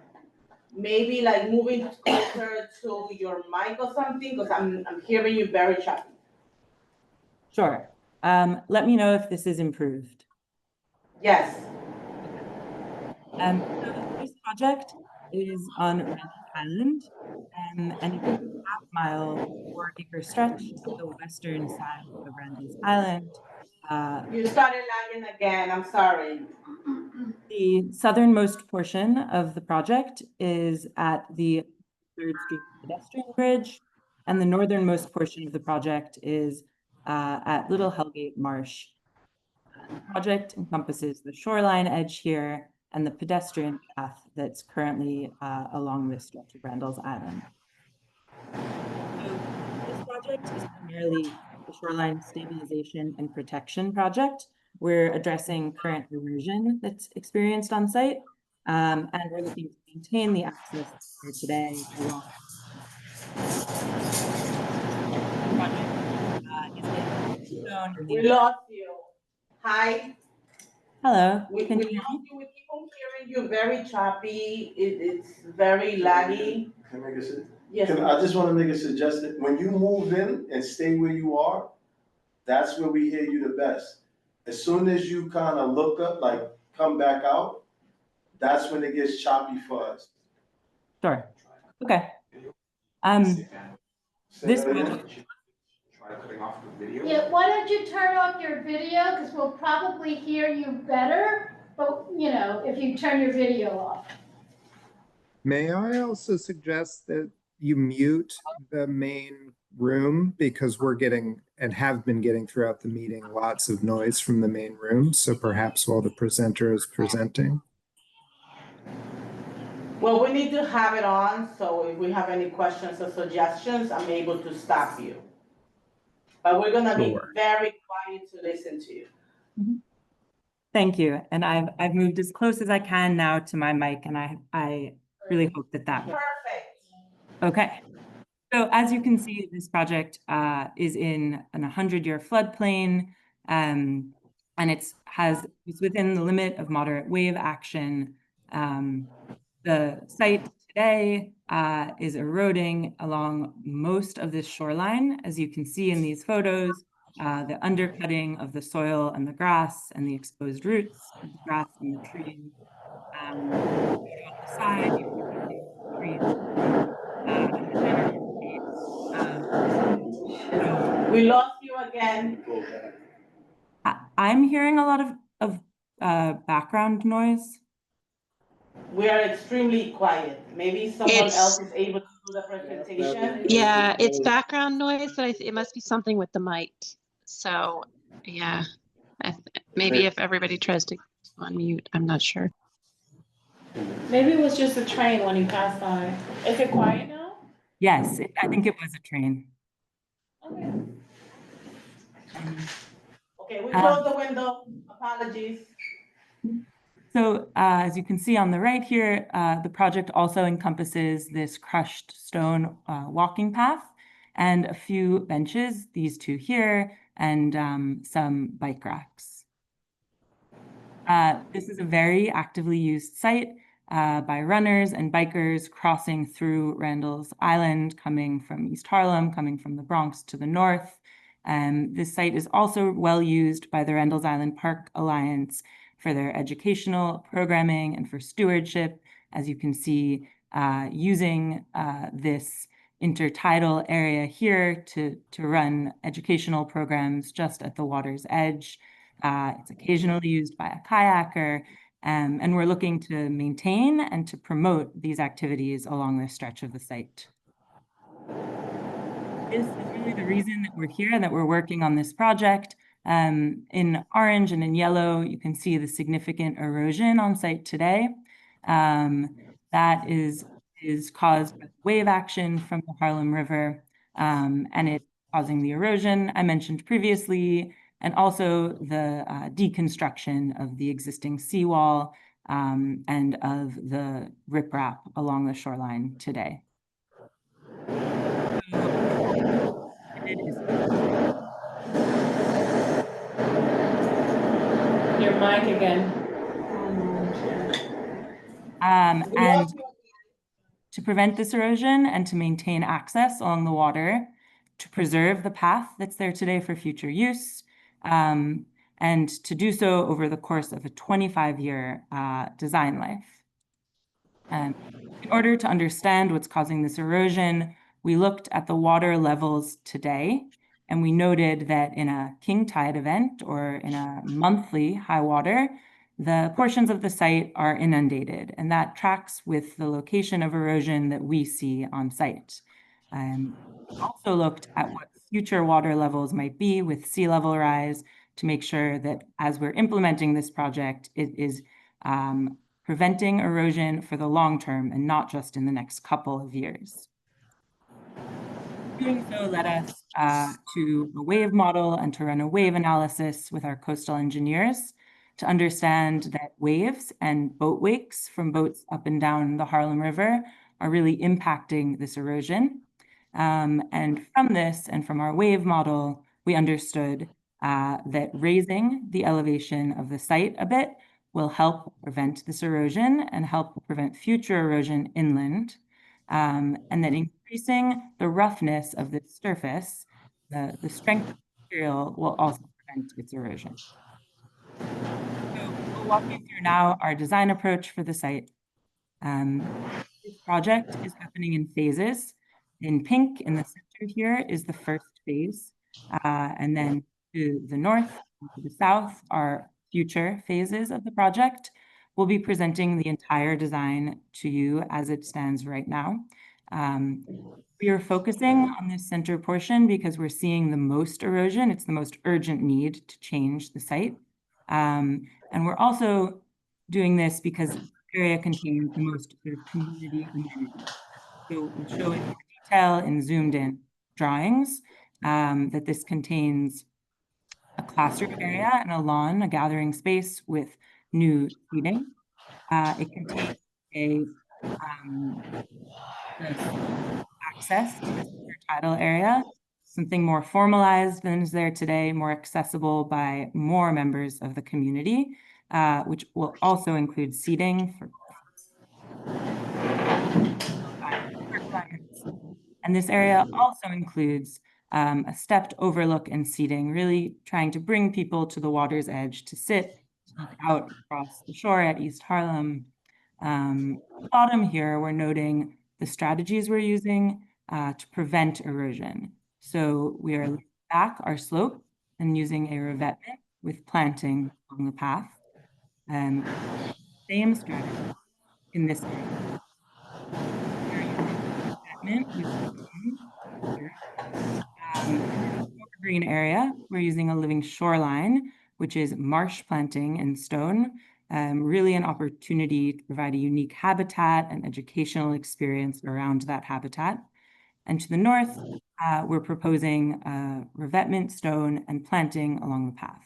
Maybe like moving closer to your mic or something, because I'm hearing you very choppy. Sure. Let me know if this is improved. Yes. So this project is on Randall Island, and it's a half-mile, 4-acre stretch of the western side of Randall's Island. You started lagging again. I'm sorry. The southernmost portion of the project is at the 3rd Street pedestrian bridge, and the northernmost portion of the project is at Little Hellgate Marsh. The project encompasses the shoreline edge here and the pedestrian path that's currently along this stretch of Randall's Island. So this project is primarily a shoreline stabilization and protection project. We're addressing current erosion that's experienced on site, and we're looking to maintain the access here today along. We lost you. Hi. Hello. We lost you. We keep on hearing you very choppy. It's very laggy. Can I make a suggestion? Yes. I just want to make a suggestion. When you move in and stay where you are, that's where we hear you the best. As soon as you kind of look up, like come back out, that's when it gets choppy for us. Sure. Okay. This project. Try cutting off the video. Yeah, why don't you turn off your video, because we'll probably hear you better, but if you turn your video off. May I also suggest that you mute the main room, because we're getting and have been getting throughout the meeting lots of noise from the main room. So perhaps while the presenter is presenting. Well, we need to have it on, so if we have any questions or suggestions, I'm able to stop you. But we're gonna be very quiet to listen to you. Thank you. And I've moved as close as I can now to my mic, and I really hope that works. Perfect. Okay. So as you can see, this project is in an 100-year floodplain, and it's within the limit of moderate wave action. The site today is eroding along most of this shoreline, as you can see in these photos. The undercutting of the soil and the grass and the exposed roots of the grass and the trees. On the side, you can see the trees. We lost you again. I'm hearing a lot of background noise. We are extremely quiet. Maybe someone else is able to do the presentation. Yeah, it's background noise, but it must be something with the mic. So, yeah, maybe if everybody tries to unmute, I'm not sure. Maybe it was just a train when he passed by. Is it quiet now? Yes, I think it was a train. Okay. Okay, we close the window, apologies. So as you can see on the right here, the project also encompasses this crushed stone walking path and a few benches, these two here, and some bike racks. This is a very actively used site by runners and bikers crossing through Randall's Island, coming from East Harlem, coming from the Bronx to the north. This site is also well used by the Randall's Island Park Alliance for their educational programming and for stewardship, as you can see, using this intertidal area here to run educational programs just at the water's edge. It's occasionally used by a kayaker, and we're looking to maintain and to promote these activities along this stretch of the site. This is really the reason that we're here, that we're working on this project. In orange and in yellow, you can see the significant erosion on site today. That is caused by wave action from the Harlem River, and it's causing the erosion I mentioned previously, and also the deconstruction of the existing seawall and of the riprap along the shoreline today. Your mic again. And to prevent this erosion and to maintain access along the water, to preserve the path that's there today for future use, and to do so over the course of a 25-year design life. In order to understand what's causing this erosion, we looked at the water levels today, and we noted that in a king tide event or in a monthly high water, the portions of the site are inundated, and that tracks with the location of erosion that we see on site. We also looked at what future water levels might be with sea level rise to make sure that as we're implementing this project, it is preventing erosion for the long term and not just in the next couple of years. Doing so led us to a wave model and to run a wave analysis with our coastal engineers to understand that waves and boat wakes from boats up and down the Harlem River are really impacting this erosion. And from this and from our wave model, we understood that raising the elevation of the site a bit will help prevent this erosion and help prevent future erosion inland. And that increasing the roughness of this surface, the strength of the material will also prevent its erosion. So we'll walk you through now our design approach for the site. This project is happening in phases. In pink in the center here is the first phase. And then to the north and to the south are future phases of the project. We'll be presenting the entire design to you as it stands right now. We are focusing on this center portion because we're seeing the most erosion. It's the most urgent need to change the site. And we're also doing this because the area contains the most sort of community amenities. So we'll show in more detail in zoomed in drawings that this contains a classroom area and a lawn, a gathering space with new seating. It contains access to this intertidal area, something more formalized than is there today, more accessible by more members of the community, which will also include seating for and this area also includes a stepped overlook and seating, really trying to bring people to the water's edge to sit, look out across the shore at East Harlem. Bottom here, we're noting the strategies we're using to prevent erosion. So we are back our slope and using a revetment with planting along the path. Same strategy in this area. Green area, we're using a living shoreline, which is marsh planting and stone, really an opportunity to provide a unique habitat and educational experience around that habitat. And to the north, we're proposing revetment, stone, and planting along the path.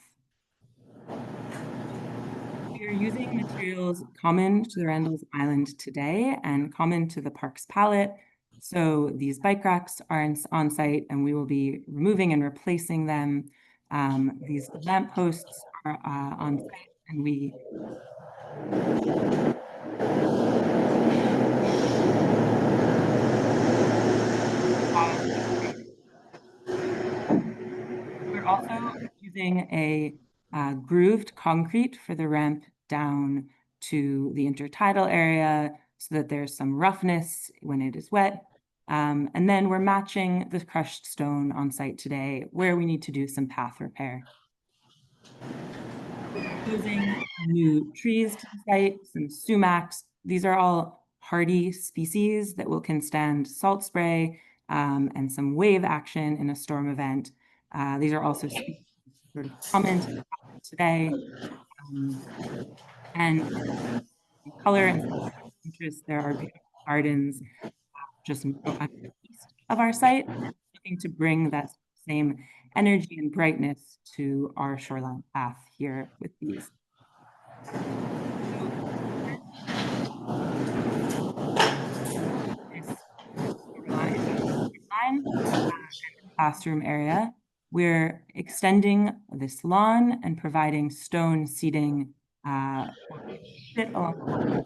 We are using materials common to the Randall's Island today and common to the park's palette. So these bike racks are on site and we will be removing and replacing them. These lamp posts are on site and we're also using a grooved concrete for the ramp down to the intertidal area so that there's some roughness when it is wet. And then we're matching the crushed stone on site today where we need to do some path repair. We're proposing new trees to the site, some sumacs. These are all hardy species that will can stand salt spray and some wave action in a storm event. These are also species sort of common to the topic today. And in color and interest, there are beautiful gardens just east of our site, looking to bring that same energy and brightness to our shoreline path here with these. Classroom area, we're extending this lawn and providing stone seating sit along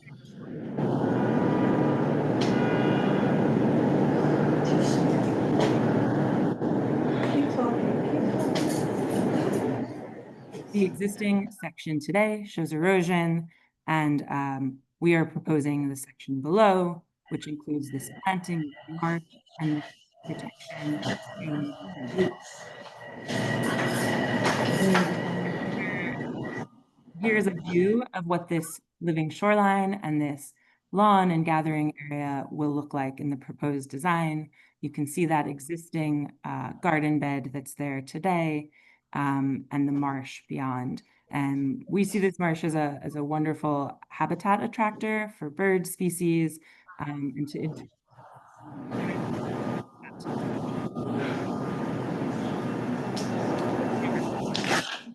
the existing section today shows erosion, and we are proposing the section below, which includes this planting marsh and protection. Here's a view of what this living shoreline and this lawn and gathering area will look like in the proposed design. You can see that existing garden bed that's there today and the marsh beyond. And we see this marsh as a wonderful habitat attractor for bird species and to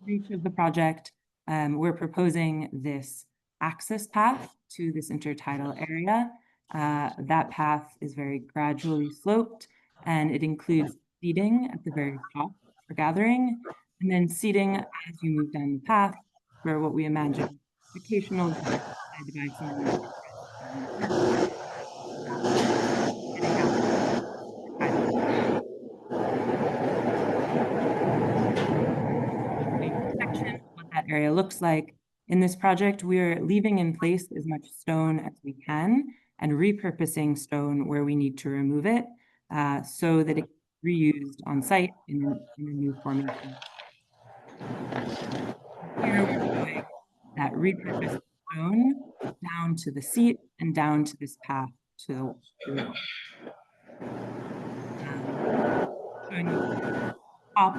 reach of the project, we're proposing this access path to this intertidal area. That path is very gradually sloped and it includes seating at the very top for gathering, and then seating as you move down the path for what we imagine occasional by some section, what that area looks like. In this project, we're leaving in place as much stone as we can and repurposing stone where we need to remove it so that it's reused on site in a new formation. Here we're doing that repurposed stone down to the seat and down to this path to the wall. Showing you what the top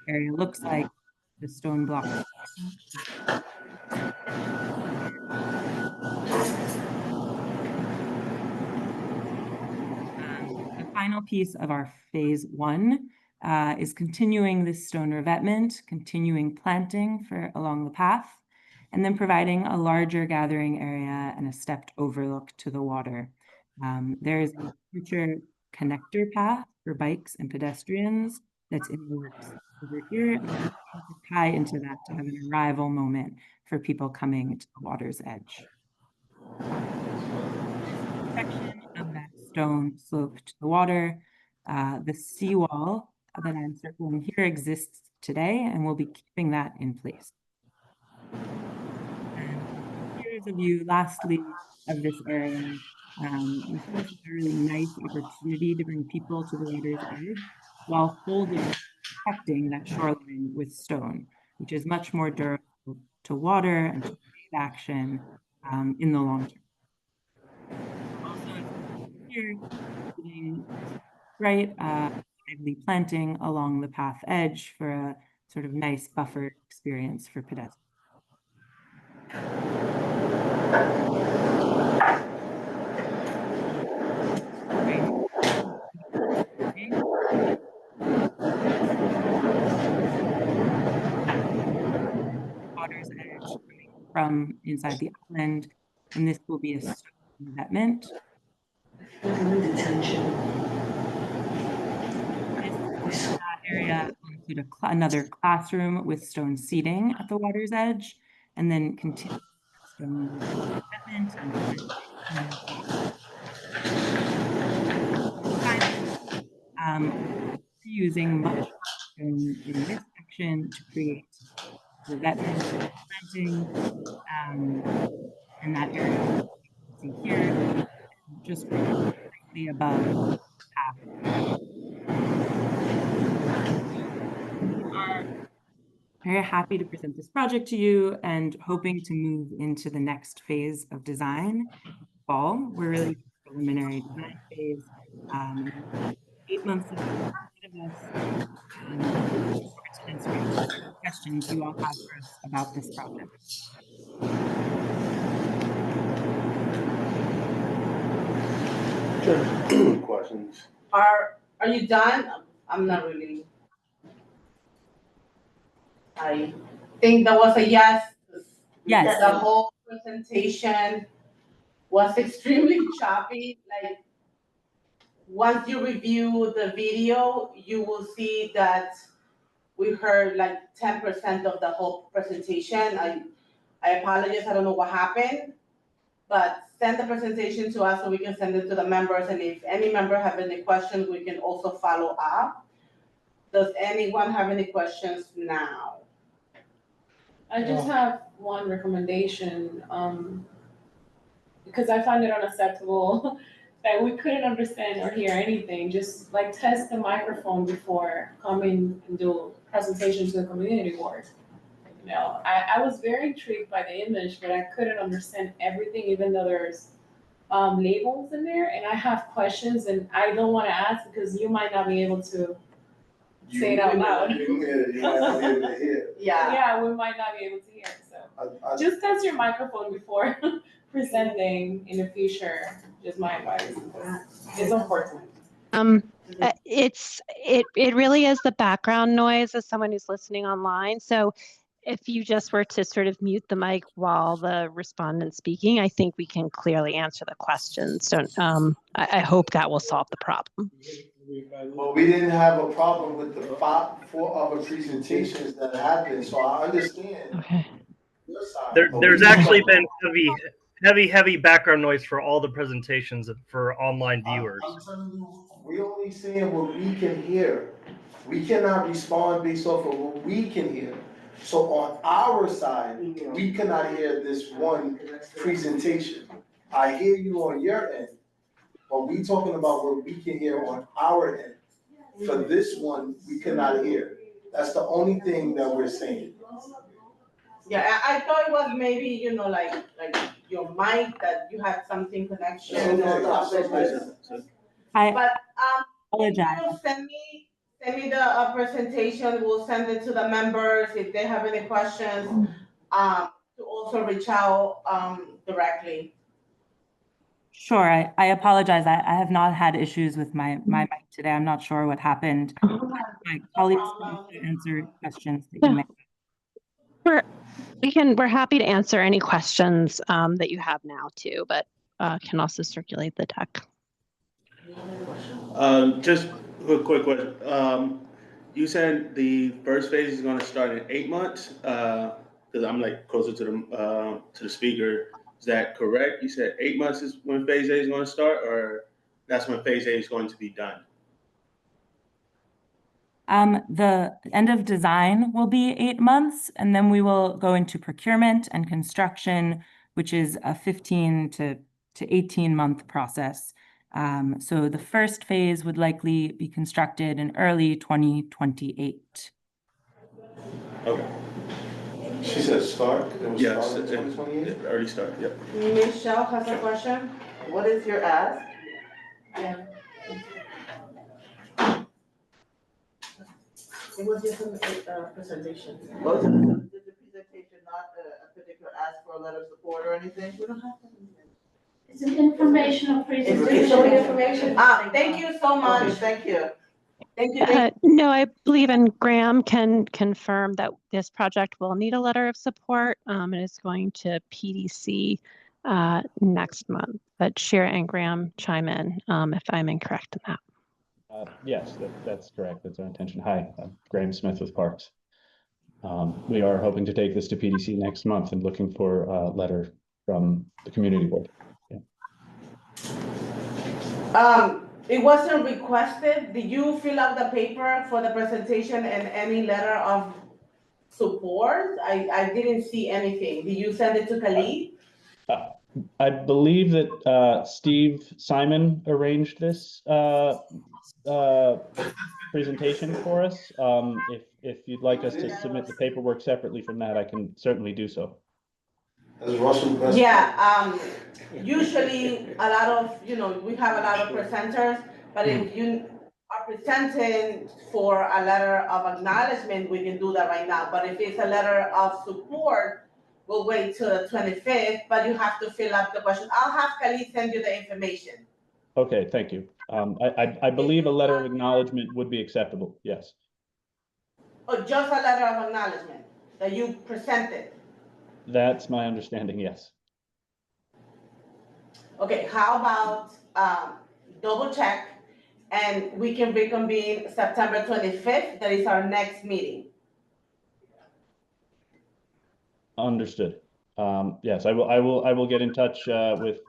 area looks like, the stone block. The final piece of our phase one is continuing this stone revetment, continuing planting along the path, and then providing a larger gathering area and a stepped overlook to the water. There is a future connector path for bikes and pedestrians that's in the works over here, and we're trying to tie into that to have an arrival moment for people coming to the water's edge. Section of that stone slope to the water. The seawall that I'm circling here exists today, and we'll be keeping that in place. And here's a view, lastly, of this area. We see this as a really nice opportunity to bring people to the water's edge while protecting that shoreline with stone, which is much more durable to water and to wave action in the long term. Also, here, right, lively planting along the path edge for a sort of nice buffer experience for pedestrians. from inside the island, and this will be a stone revetment. That area will include another classroom with stone seating at the water's edge, and then continue stone revetment and using much stone in this section to create revetment and planting, and that area you can see here, just slightly above half. We are very happy to present this project to you and hoping to move into the next phase of design fall. We're really in the preliminary design phase. 8 months ahead of us. To answer any questions you all have for us about this project. Questions? Are you done? I'm not really. I think that was a yes. Yes. The whole presentation was extremely choppy. Like, once you review the video, you will see that we heard like 10% of the whole presentation. I apologize, I don't know what happened, but send the presentation to us so we can send it to the members, and if any member have any questions, we can also follow up. Does anyone have any questions now? I just have one recommendation, because I find it unacceptable that we couldn't understand or hear anything. Just like test the microphone before coming and do presentation to the community board. You know, I was very intrigued by the image, but I couldn't understand everything, even though there's labels in there, and I have questions and I don't want to ask because you might not be able to say it out loud. You might not be able to hear. Yeah, we might not be able to hear. So just test your microphone before presenting in the future. Just my advice. It's important. It really is the background noise as someone who's listening online. So if you just were to sort of mute the mic while the respondent's speaking, I think we can clearly answer the questions. So I hope that will solve the problem. Well, we didn't have a problem with the four other presentations that happened, so I understand. Okay. There's actually been heavy background noise for all the presentations for online viewers. I'm telling you, we're only saying what we can hear. We cannot respond based off of what we can hear. So on our side, we cannot hear this one presentation. I hear you on your end, but we talking about what we can hear on our end. For this one, we cannot hear. That's the only thing that we're saying. Yeah, I thought it was maybe, you know, like your mic, that you had something connection or something. But if you send me the presentation, we'll send it to the members if they have any questions, to also reach out directly. Sure, I apologize. I have not had issues with my mic today. I'm not sure what happened. My colleagues can also answer questions that you may have. We're happy to answer any questions that you have now too, but can also circulate the deck. Just a quick question. You said the first phase is going to start in 8 months, because I'm like closer to the speaker. Is that correct? You said 8 months is when phase A is going to start, or that's when phase A is going to be done? The end of design will be 8 months, and then we will go into procurement and construction, which is a 15 to 18 month process. So the first phase would likely be constructed in early 2028. Okay. She said start? Yes, start in 2028? Early start, yep. Michelle has a question. What is your ask? It was just a presentation. Was it the presentation not a particular ask for a letter of support or anything? We don't have to. It's an informational presentation. Information. Thank you so much. Okay, thank you. Thank you. No, I believe in Graham can confirm that this project will need a letter of support and is going to PDC next month. But Shira and Graham chime in if I'm incorrect in that. Yes, that's correct. That's our intention. Hi, I'm Graham Smith with Parks. We are hoping to take this to PDC next month and looking for a letter from the community board. Yeah. It wasn't requested. Did you fill out the paper for the presentation and any letter of support? I didn't see anything. Did you send it to Khalid? I believe that Steve Simon arranged this presentation for us. If you'd like us to submit the paperwork separately from that, I can certainly do so. Yeah, usually a lot of, we have a lot of presenters, but if you are presenting for a letter of acknowledgement, we can do that right now. But if it's a letter of support, we'll wait till the 25th, but you have to fill out the question. I'll have Khalid send you the information. Okay, thank you. I believe a letter of acknowledgement would be acceptable, yes. Or just a letter of acknowledgement that you presented? That's my understanding, yes. Okay, how about double check and we can reconvene September 25th, that is our next meeting. Understood. Yes, I will get in touch with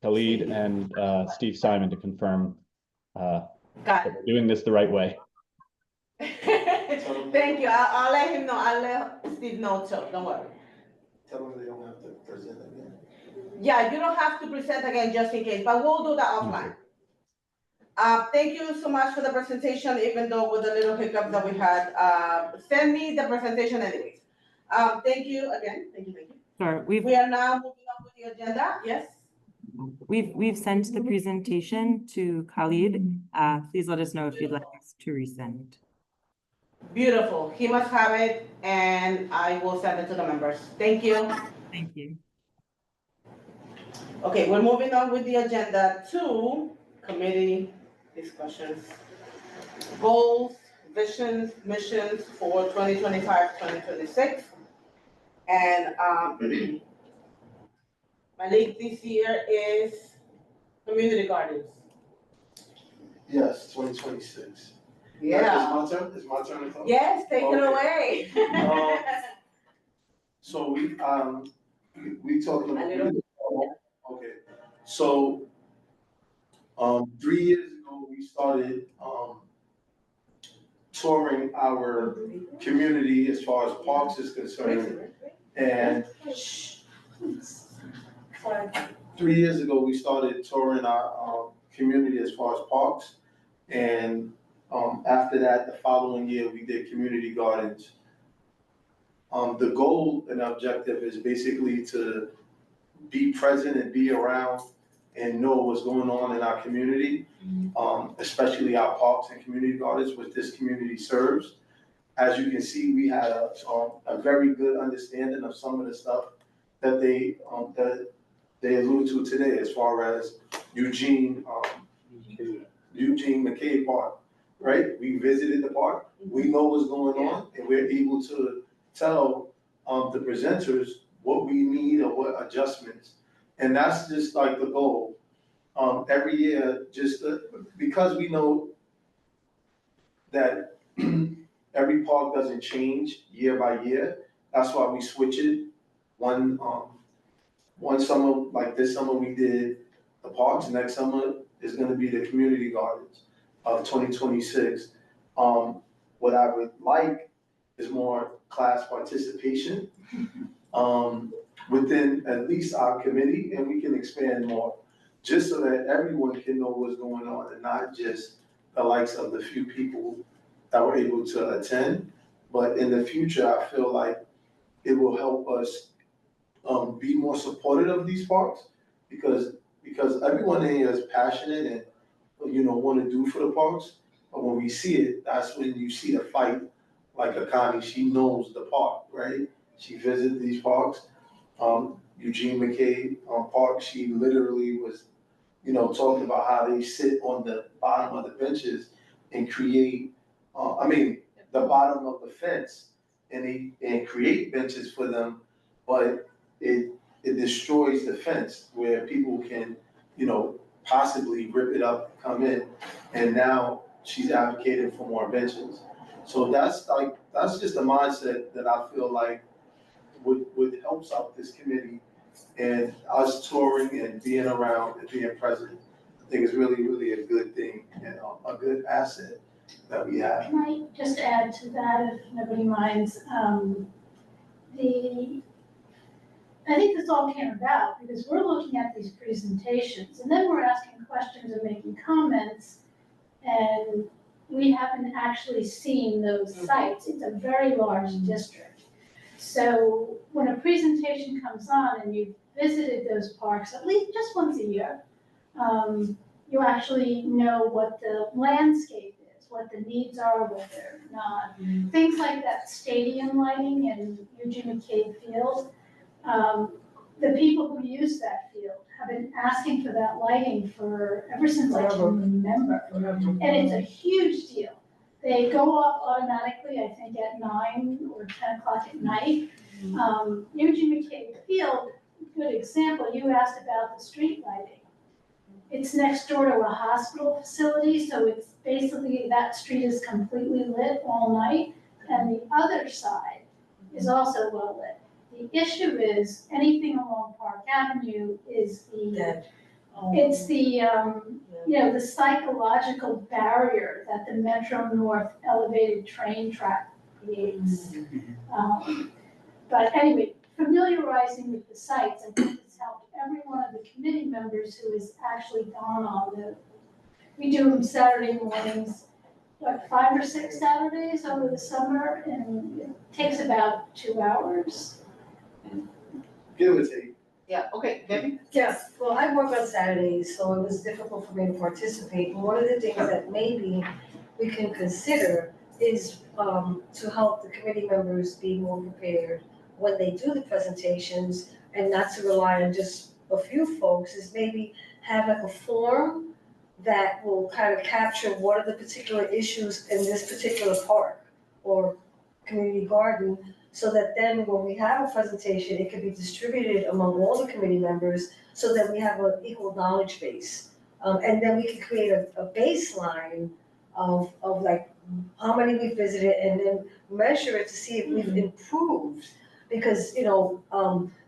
Khalid and Steve Simon to confirm that we're doing this the right way. Thank you. I'll let him know. I'll let Steve know too. Don't worry. Tell them they don't have to present again. Yeah, you don't have to present again just in case, but we'll do that offline. Thank you so much for the presentation, even though with the little hiccup that we had. Send me the presentation anyways. Thank you again. Thank you. Sure. We are now moving on with the agenda. Yes. We've sent the presentation to Khalid. Please let us know if you'd like us to resend. Beautiful. He must have it, and I will send it to the members. Thank you. Thank you. Okay, we're moving on with the agenda to committee discussions. Goals, visions, missions for 2025-2026. And Malik, this year is community gardens. Yes, 2026. Yeah. It's my turn to talk? Yes, take it away. So we talked about, okay. So 3 years ago, we started touring our community as far as parks is concerned. And 3 years ago, we started touring our community as far as parks. And after that, the following year, we did community gardens. The goal and objective is basically to be present and be around and know what's going on in our community, especially our parks and community gardens, which this community serves. As you can see, we had a very good understanding of some of the stuff that they allude to today, as far as Eugene McKay Park, right? We visited the park, we know what's going on, and we're able to tell the presenters what we need or what adjustments. And that's just like the goal. Every year, because we know that every park doesn't change year by year, that's why we switch it. One summer, like this summer, we did the parks. Next summer is gonna be the community gardens of 2026. What I would like is more class participation within at least our committee, and we can expand more, just so that everyone can know what's going on and not just the likes of the few people that were able to attend. But in the future, I feel like it will help us be more supportive of these parks, because everyone here is passionate and want to do for the parks. But when we see it, that's when you see the fight. Like Akani, she knows the park, right? She visited these parks. Eugene McKay Park, she literally was you know, talking about how they sit on the bottom of the benches and create, the bottom of the fence, and create benches for them, but it destroys the fence where people can, you know, possibly rip it up, come in, and now she's advocating for more benches. So that's just a mindset that I feel like would help out this committee, and us touring and being around and being present. I think it's really, really a good thing and a good asset that we have. Can I just add to that, if nobody minds? I think this all came about because we're looking at these presentations and then we're asking questions and making comments, and we haven't actually seen those sites. It's a very large district. So when a presentation comes on and you've visited those parks at least just once a year, you actually know what the landscape is, what the needs are, what they're not. Things like that stadium lighting in Eugene McCabe Field, the people who use that field have been asking for that lighting ever since I can remember. And it's a huge deal. They go off automatically, I think at 9 or 10 o'clock at night. Eugene McCabe Field, good example, you asked about the street lighting. It's next door to a hospital facility, so it's basically that street is completely lit all night, and the other side is also well lit. The issue is anything along Park Avenue is the the psychological barrier that the Metro North elevated train track creates. But anyway, familiarizing with the sites, I think it's helped every one of the committee members who has actually gone on we do them Saturday mornings, 5 or 6 Saturdays over the summer, and it takes about 2 hours. Give it to you. Yeah, okay, Debbie? Yes, well, I work on Saturdays, so it was difficult for me to participate. But one of the things that maybe we can consider is to help the committee members be more prepared when they do the presentations, and not to rely on just a few folks, is maybe have like a form that will kind of capture what are the particular issues in this particular park or community garden, so that then when we have a presentation, it can be distributed among all the committee members so that we have an equal knowledge base. And then we can create a baseline of like how many we visited, and then measure it to see if we've improved. Because,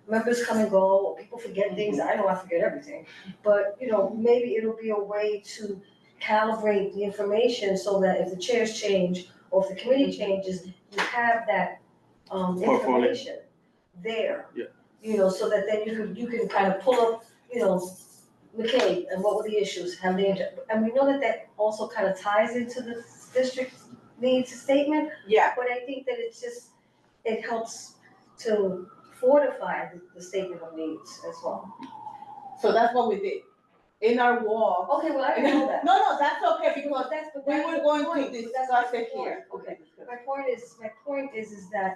members come and go, people forget things. I know I forget everything. But, maybe it'll be a way to calibrate the information so that if the chairs change or if the committee changes, you have that information there. Yeah. So that then you can kind of pull up, McCabe, and what were the issues, and we know that also kind of ties into the district needs statement. Yeah. But I think that it helps to fortify the statement of needs as well. So that's what we did. In our wall. Okay, well, I didn't know that. No, that's okay, because we were going to discuss it here. Okay, my point is that,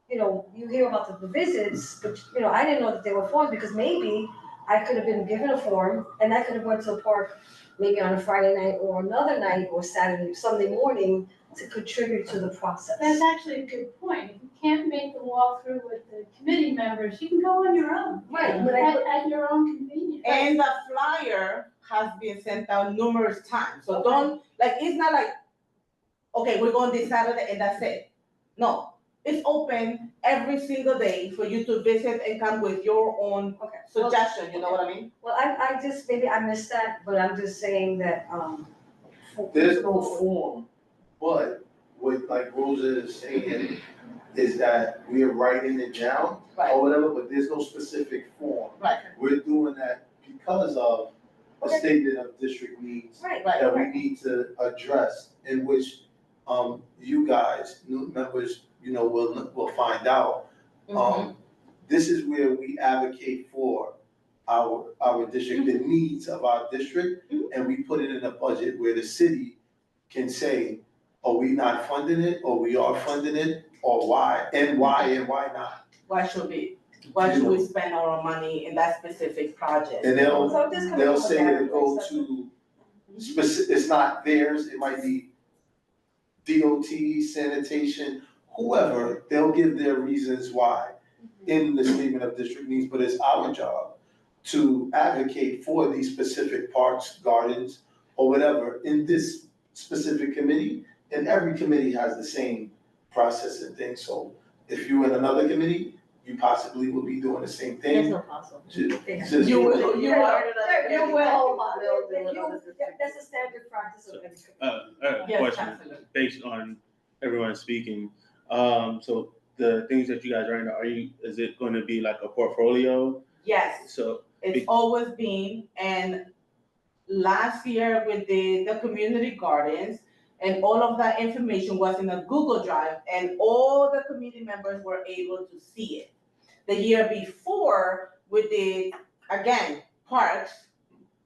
you hear about the visits, but, I didn't know that they were formed, because maybe I could have been given a form and I could have went to a park maybe on a Friday night or another night or Sunday morning to contribute to the process. That's actually a good point. If you can't make the walkthrough with the committee members, you can go on your own. Right. But at your own convenience. And the flyer has been sent out numerous times, so don't, it's not like, okay, we're going this Saturday and that's it. No, it's open every single day for you to visit and come with your own suggestion, you know what I mean? Well, I just, maybe I missed that, but I'm just saying that, There's no form, but what like Rosa is saying is that we are writing it down or whatever, but there's no specific form. Right. We're doing that because of a statement of district needs that we need to address, in which you guys, new members, will find out. This is where we advocate for our district, the needs of our district, and we put it in a budget where the city can say, are we not funding it, or we are funding it, or why, and why not? Why should be? what should we spend our money in that specific project? And So just come up they'll with say that. it'll go to it's not theirs, it might be DOT, sanitation, whoever, they'll give their reasons why in the statement of district needs, but it's our job to advocate for these specific parks, gardens, or whatever in this specific committee. And every committee has the same process and things, so if you're in another committee, you possibly will be doing the same thing. There's no possible. You will, you are. That's a standard practice of every Yes, question based on everyone speaking. So the things that you guys are in, is it going to be like a portfolio? Yes. So it's always been, and last year we did the community gardens, and all of that information was in a Google Drive, and all the community members were able to see it. The year before, we did, again, parks,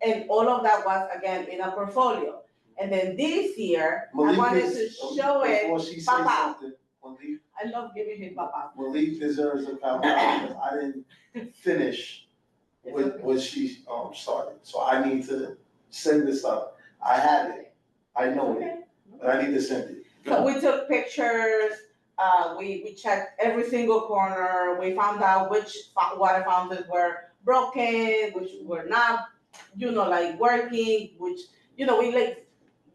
and all of that was, again, in a portfolio. And then this year, I wanted to show it, Papa. I love giving him Papa. Malik deserves a pound because I didn't finish what she started. So I need to send this up. I have it, I know it, but I need to send it. So we took pictures, we checked every single corner, we found out which water fountains were broken, which were not, like working, which, we like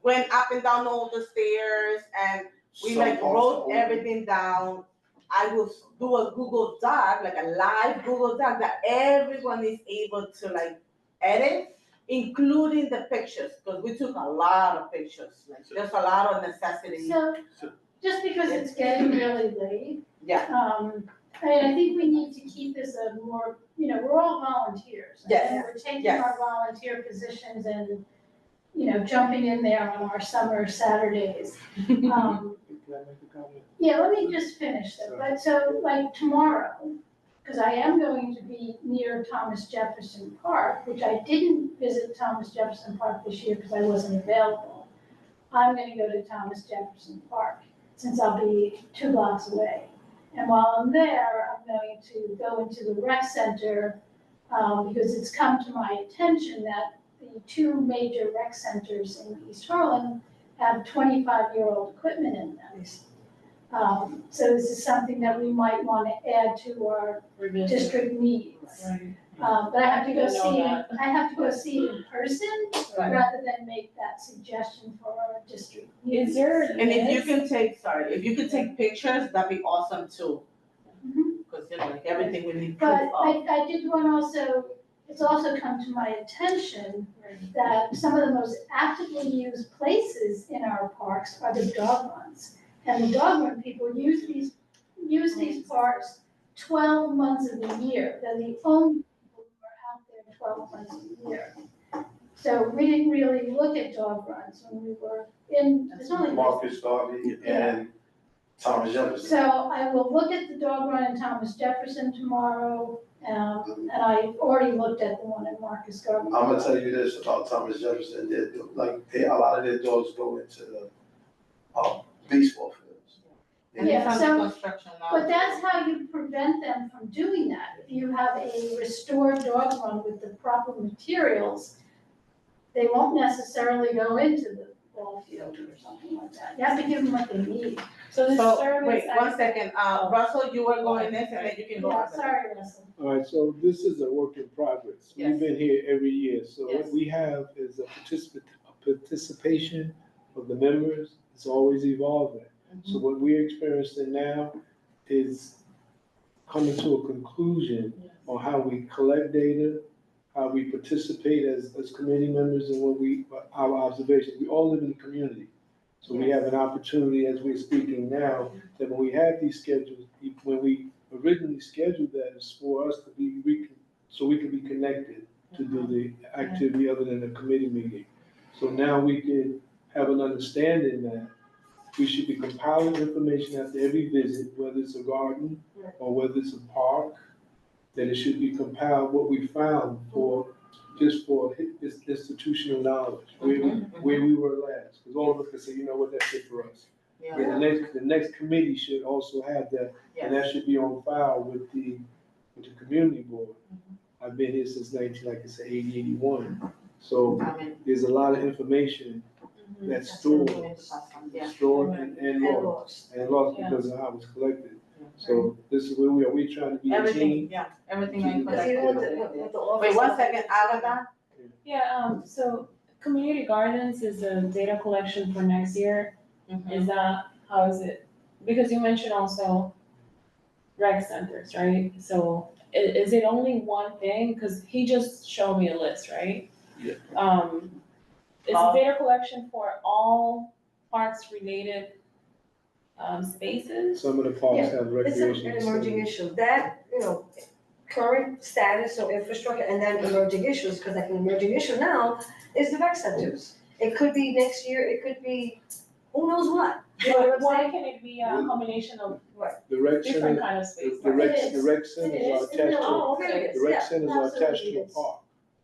went up and down all the stairs, and we like wrote everything down. I will do a Google Doc, like a live Google Doc that everyone is able to like edit, including the pictures, because we took a lot of pictures, like there's a lot of necessity. So, just because it's getting really late. Yeah. I think we need to keep this a more, we're all volunteers. Yes. And we're taking Yes. our volunteer positions and, jumping in there on our summer Saturdays. Yeah, let me just finish that. But so like tomorrow, because I am going to be near Thomas Jefferson Park, which I didn't visit Thomas Jefferson Park this year because I wasn't available. I'm gonna go to Thomas Jefferson Park since I'll be 2 blocks away. And while I'm there, I'm going to go into the rec center because it's come to my attention that the 2 major rec centers in East Harlem have 25-year-old equipment in them. So this is something that we might want to add to our district needs. But I have to go see it. I have to go see it in person rather than make that suggestion for our district needs. Is there? And if you can take pictures, that'd be awesome too. Because like everything we need proof But of. I did want also. It's also come to my attention that some of the most actively used places in our parks are the dog runs. And the dog run people use these parks 12 months of the year. They're the only people who are out there 12 months of the year. So we didn't really look at dog runs when we were in, there's only. Marcus Garvey and Thomas Jefferson. So I will look at the dog run in Thomas Jefferson tomorrow. And I already looked at the one in Marcus Garvey. I'm gonna tell you this about Thomas Jefferson, a lot of their dogs go into the baseball fields. Yeah, so, but that's how you prevent them from doing that. If you have a restored dog run with the proper materials, they won't necessarily go into the ball field or something like that. You have to give them what they need. So wait, 1 second, Russell, you were going next, and then you can go. Yeah, sorry, Russell. All right, so this is a work in progress. Yes. We've been here every year, so Yes. what we have is a participation of the members. It's always evolving. So what we're experiencing now is coming to a conclusion on how we collect data, how we participate as community members, and our observations. We all live in the community. So we have an opportunity, as we're speaking now, that when we have these schedules, when we originally scheduled that, is for us to be, so we can be connected to do the activity other than a committee meeting. So now we can have an understanding that we should be compiling information after every visit, whether it's a garden or whether it's a park, that it should be compiled what we found just for institutional knowledge, where we were last. Because all of us can say, you know what, that's it for us. Yeah. And the next committee should also have that, and that should be on file with with the community board. I've been here since 81. So there's a lot of information that's stored and lost because of how it's collected. So this is where we are. We're trying to be a team. Yeah, everything I Because collected. you want the office. Wait, 1 second, Agatha. Yeah, so community gardens is a data collection for next year. Is that, how is it? Because you mentioned also rec centers, right? So is it only one thing? Because he just showed me a list, right? Yeah. Is it data collection for all parks related spaces? Some of the parks have It's recreation. an emerging issue. That, current status or infrastructure and then emerging issues, because like an emerging issue now is the rec centers. It could be next year, it could be, who knows what. You know what I'm Why saying? can it be a combination of The rec different center, kind of space? the rec centers are attached Oh, to, okay. the rec centers are attached to a park.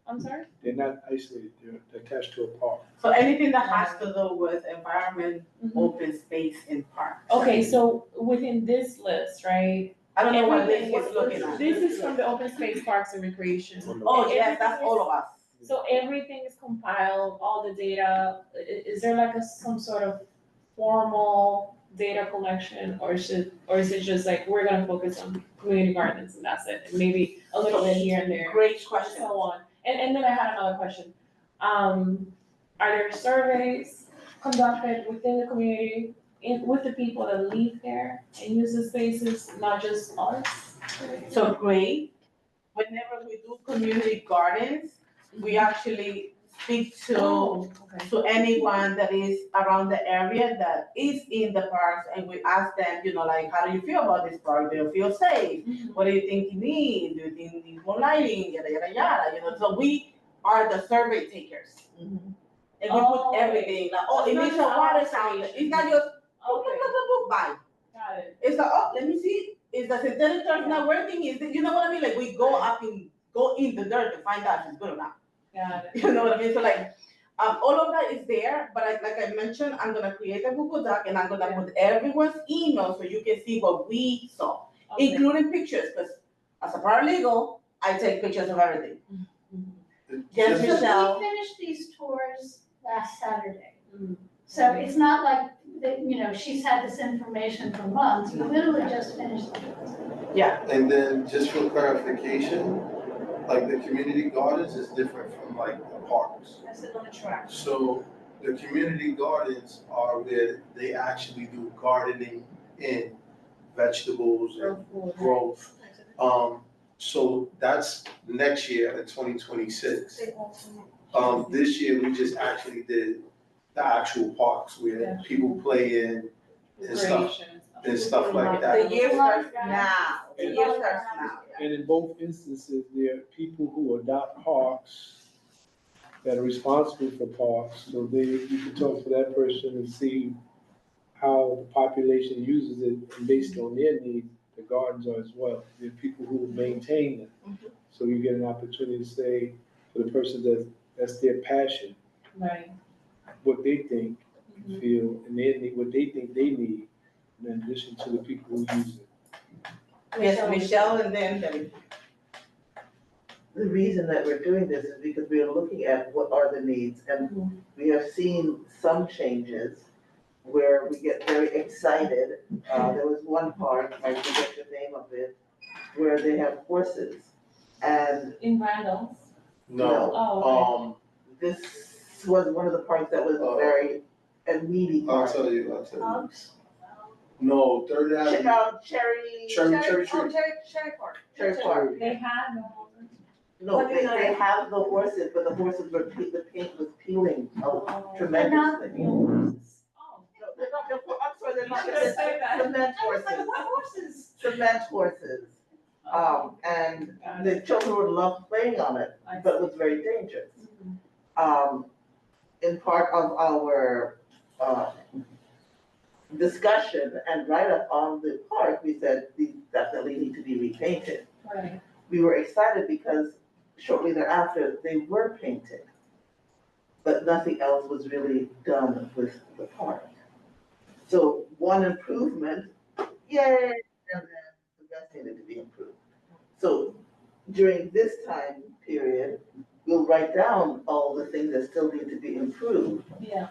I'm sorry? They're not isolated, they're attached to a park. So anything that has to do with environment, open space in parks. Okay, so within this list, right? I don't know what this everything is looking at. This is from the open space parks and recreation. Oh, yes, that's all of us. So everything is compiled, all the data, is there like some sort of formal data collection, or is it just like, we're gonna focus on community gardens and that's it, and maybe a little bit here and there? Great question. And so on. And then I had another question. Are there surveys conducted within the community, with the people that live there and use the spaces, not just us? So great. Whenever we do community gardens, we actually speak to anyone that is around the area that is in the parks, and we ask them, like, how do you feel about this park? Do you feel safe? What do you think you need? Do you think you need more lighting? Yada, yada, yada, so we are the survey takers. And we put everything, like, initial water sound, it's not just, bye. Got it. It's like, let me see, is the synthetic turf not working? Is it, you know what I mean? Like, we go in the dirt to find out if it's good or not. Got it. You know what I mean? So like, all of that is there, but like I mentioned, I'm gonna create a Google Doc and I'm gonna put everyone's email so you can see what we saw, including pictures, because as a paralegal, I take pictures of everything. Yes, So Michelle. we finished these tours last Saturday. So it's not like that, she's had this information for months, we literally just finished the tours. Yeah. And then just for clarification, like the community gardens is different from like the parks. That's it on the track. So the community gardens are where they actually do gardening in vegetables and growth. So that's next year in 2026. This year we just actually did the actual parks where people play in and stuff like that. The year starts now. The year starts now. And in both instances, there are people who adopt parks that are responsible for parks, so you can talk to that person and see how the population uses it, and based on their needs, the gardens are as well. There are people who maintain them. So you get an opportunity to say, for the person that's their passion, right, what they think, feel, and what they think they need, in addition to the people who use it. Yes, Michelle, and then Debbie. The reason that we're doing this is because we are looking at what are the needs, and we have seen some changes where we get very excited. There was one park, I forget the name of it, where they have horses, and in Randall's? no, Oh, this was one of the parks that was very a needy park. I'll tell you. No, Third Avenue. Cherry Park. Cherry Park. They had no. No, they have the horses, but the horses were, the paint was peeling tremendously. No, they're not, I'm sorry, they're not, cement horses. Cement horses. And the children would love playing on it, but it was very dangerous. In part of our, discussion and write-up on the park, we said these definitely need to be repainted. Right. We were excited because shortly thereafter, they were painted, but nothing else was really done with the park. So one improvement, yay, and then the rest needed to be improved. So during this time period, we'll write down all the things that still need to be improved. Yeah.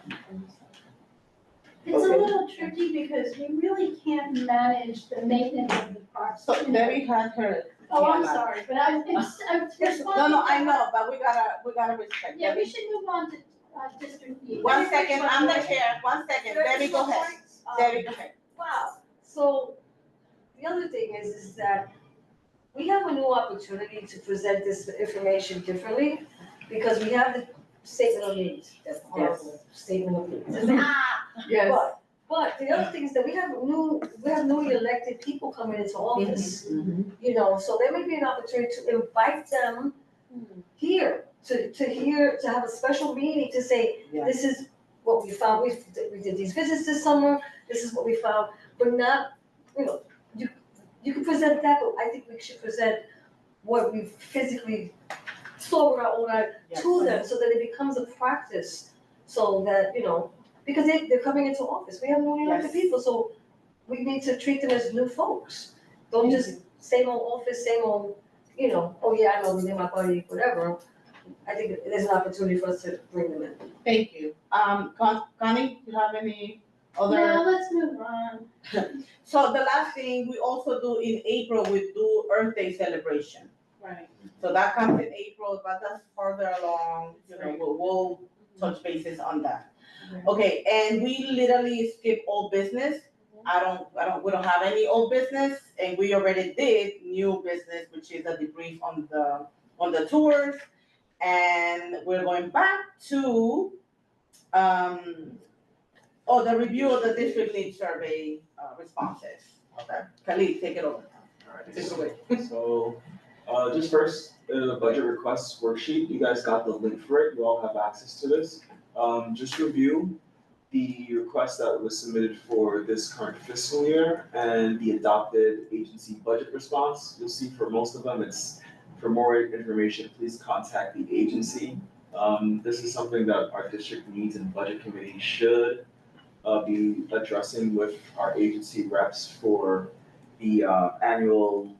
It's a Okay. little tricky because we really can't manage the maintenance of the parks. So Debbie had her. Oh, I'm hand up. sorry, but I'm responding. No, I know, but we gotta respect Yeah, we Debbie. should move on to District B. One second, I'm the chair, one second, Debbie, go ahead. Debbie, go ahead. Wow, so the other thing is that we have a new opportunity to present this information differently because we have the statement of needs, that horrible statement of needs. It's like, Yes. But the other thing is that we have newly elected people coming into office, you know, so there may be an opportunity to invite them here, to have a special meeting to say, this is what we found, we did these visits this summer, this is what we found, but not, you know, you can present that, but I think we should present what we physically saw with our own eye to them, so that it becomes a practice, so that, you know, because they're coming into office, we have newly elected people, so we need to treat them as new folks. Don't just same old office, same old, you know, oh yeah, I know, they're my buddy, whatever. I think there's an opportunity for us to bring them in. Thank you. Connie, you have any other? No, let's move on. So the last thing, we also do in April, we do Earth Day celebration. Right. So that comes in April, but that's further along, you know, we'll touch bases on that. Okay, and we literally skip old business. We don't have any old business, and we already did new business, which is a debrief on the tours. And we're going back to, the review of the district needs survey responses. Okay, Khalid, take it over. Take it away. So, just first, the budget requests worksheet, you guys got the link for it, you all have access to this. Just review the request that was submitted for this current fiscal year and the adopted agency budget response. You'll see for most of them, it's for more information, please contact the agency. This is something that our district needs and budget committee should be addressing with our agency reps for the annual,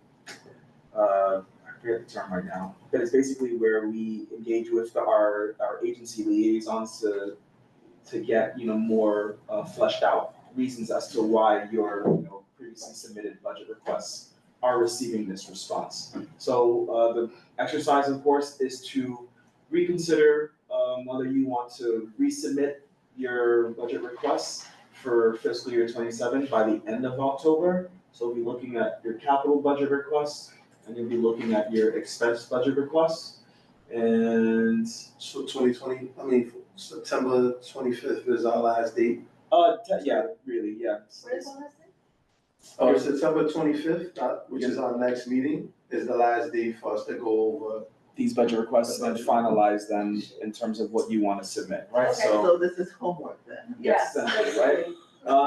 I forget the term right now, but it's basically where we engage with our agency liaisons to get, you know, more fleshed out reasons as to why your, you know, previously submitted budget requests are receiving this response. So the exercise, of course, is to reconsider whether you want to resubmit your budget requests for fiscal year 27 by the end of October. So we'll be looking at your capital budget requests, and you'll be looking at your expense budget requests. And So September 25th is our last date. Yeah, really, yeah. What is the last thing? Oh, September 25th, which is our next meeting, is the last day for us to go over these budget requests and finalize them in terms of what you want to submit, right? Okay, so this is homework then. Yes, essentially, right?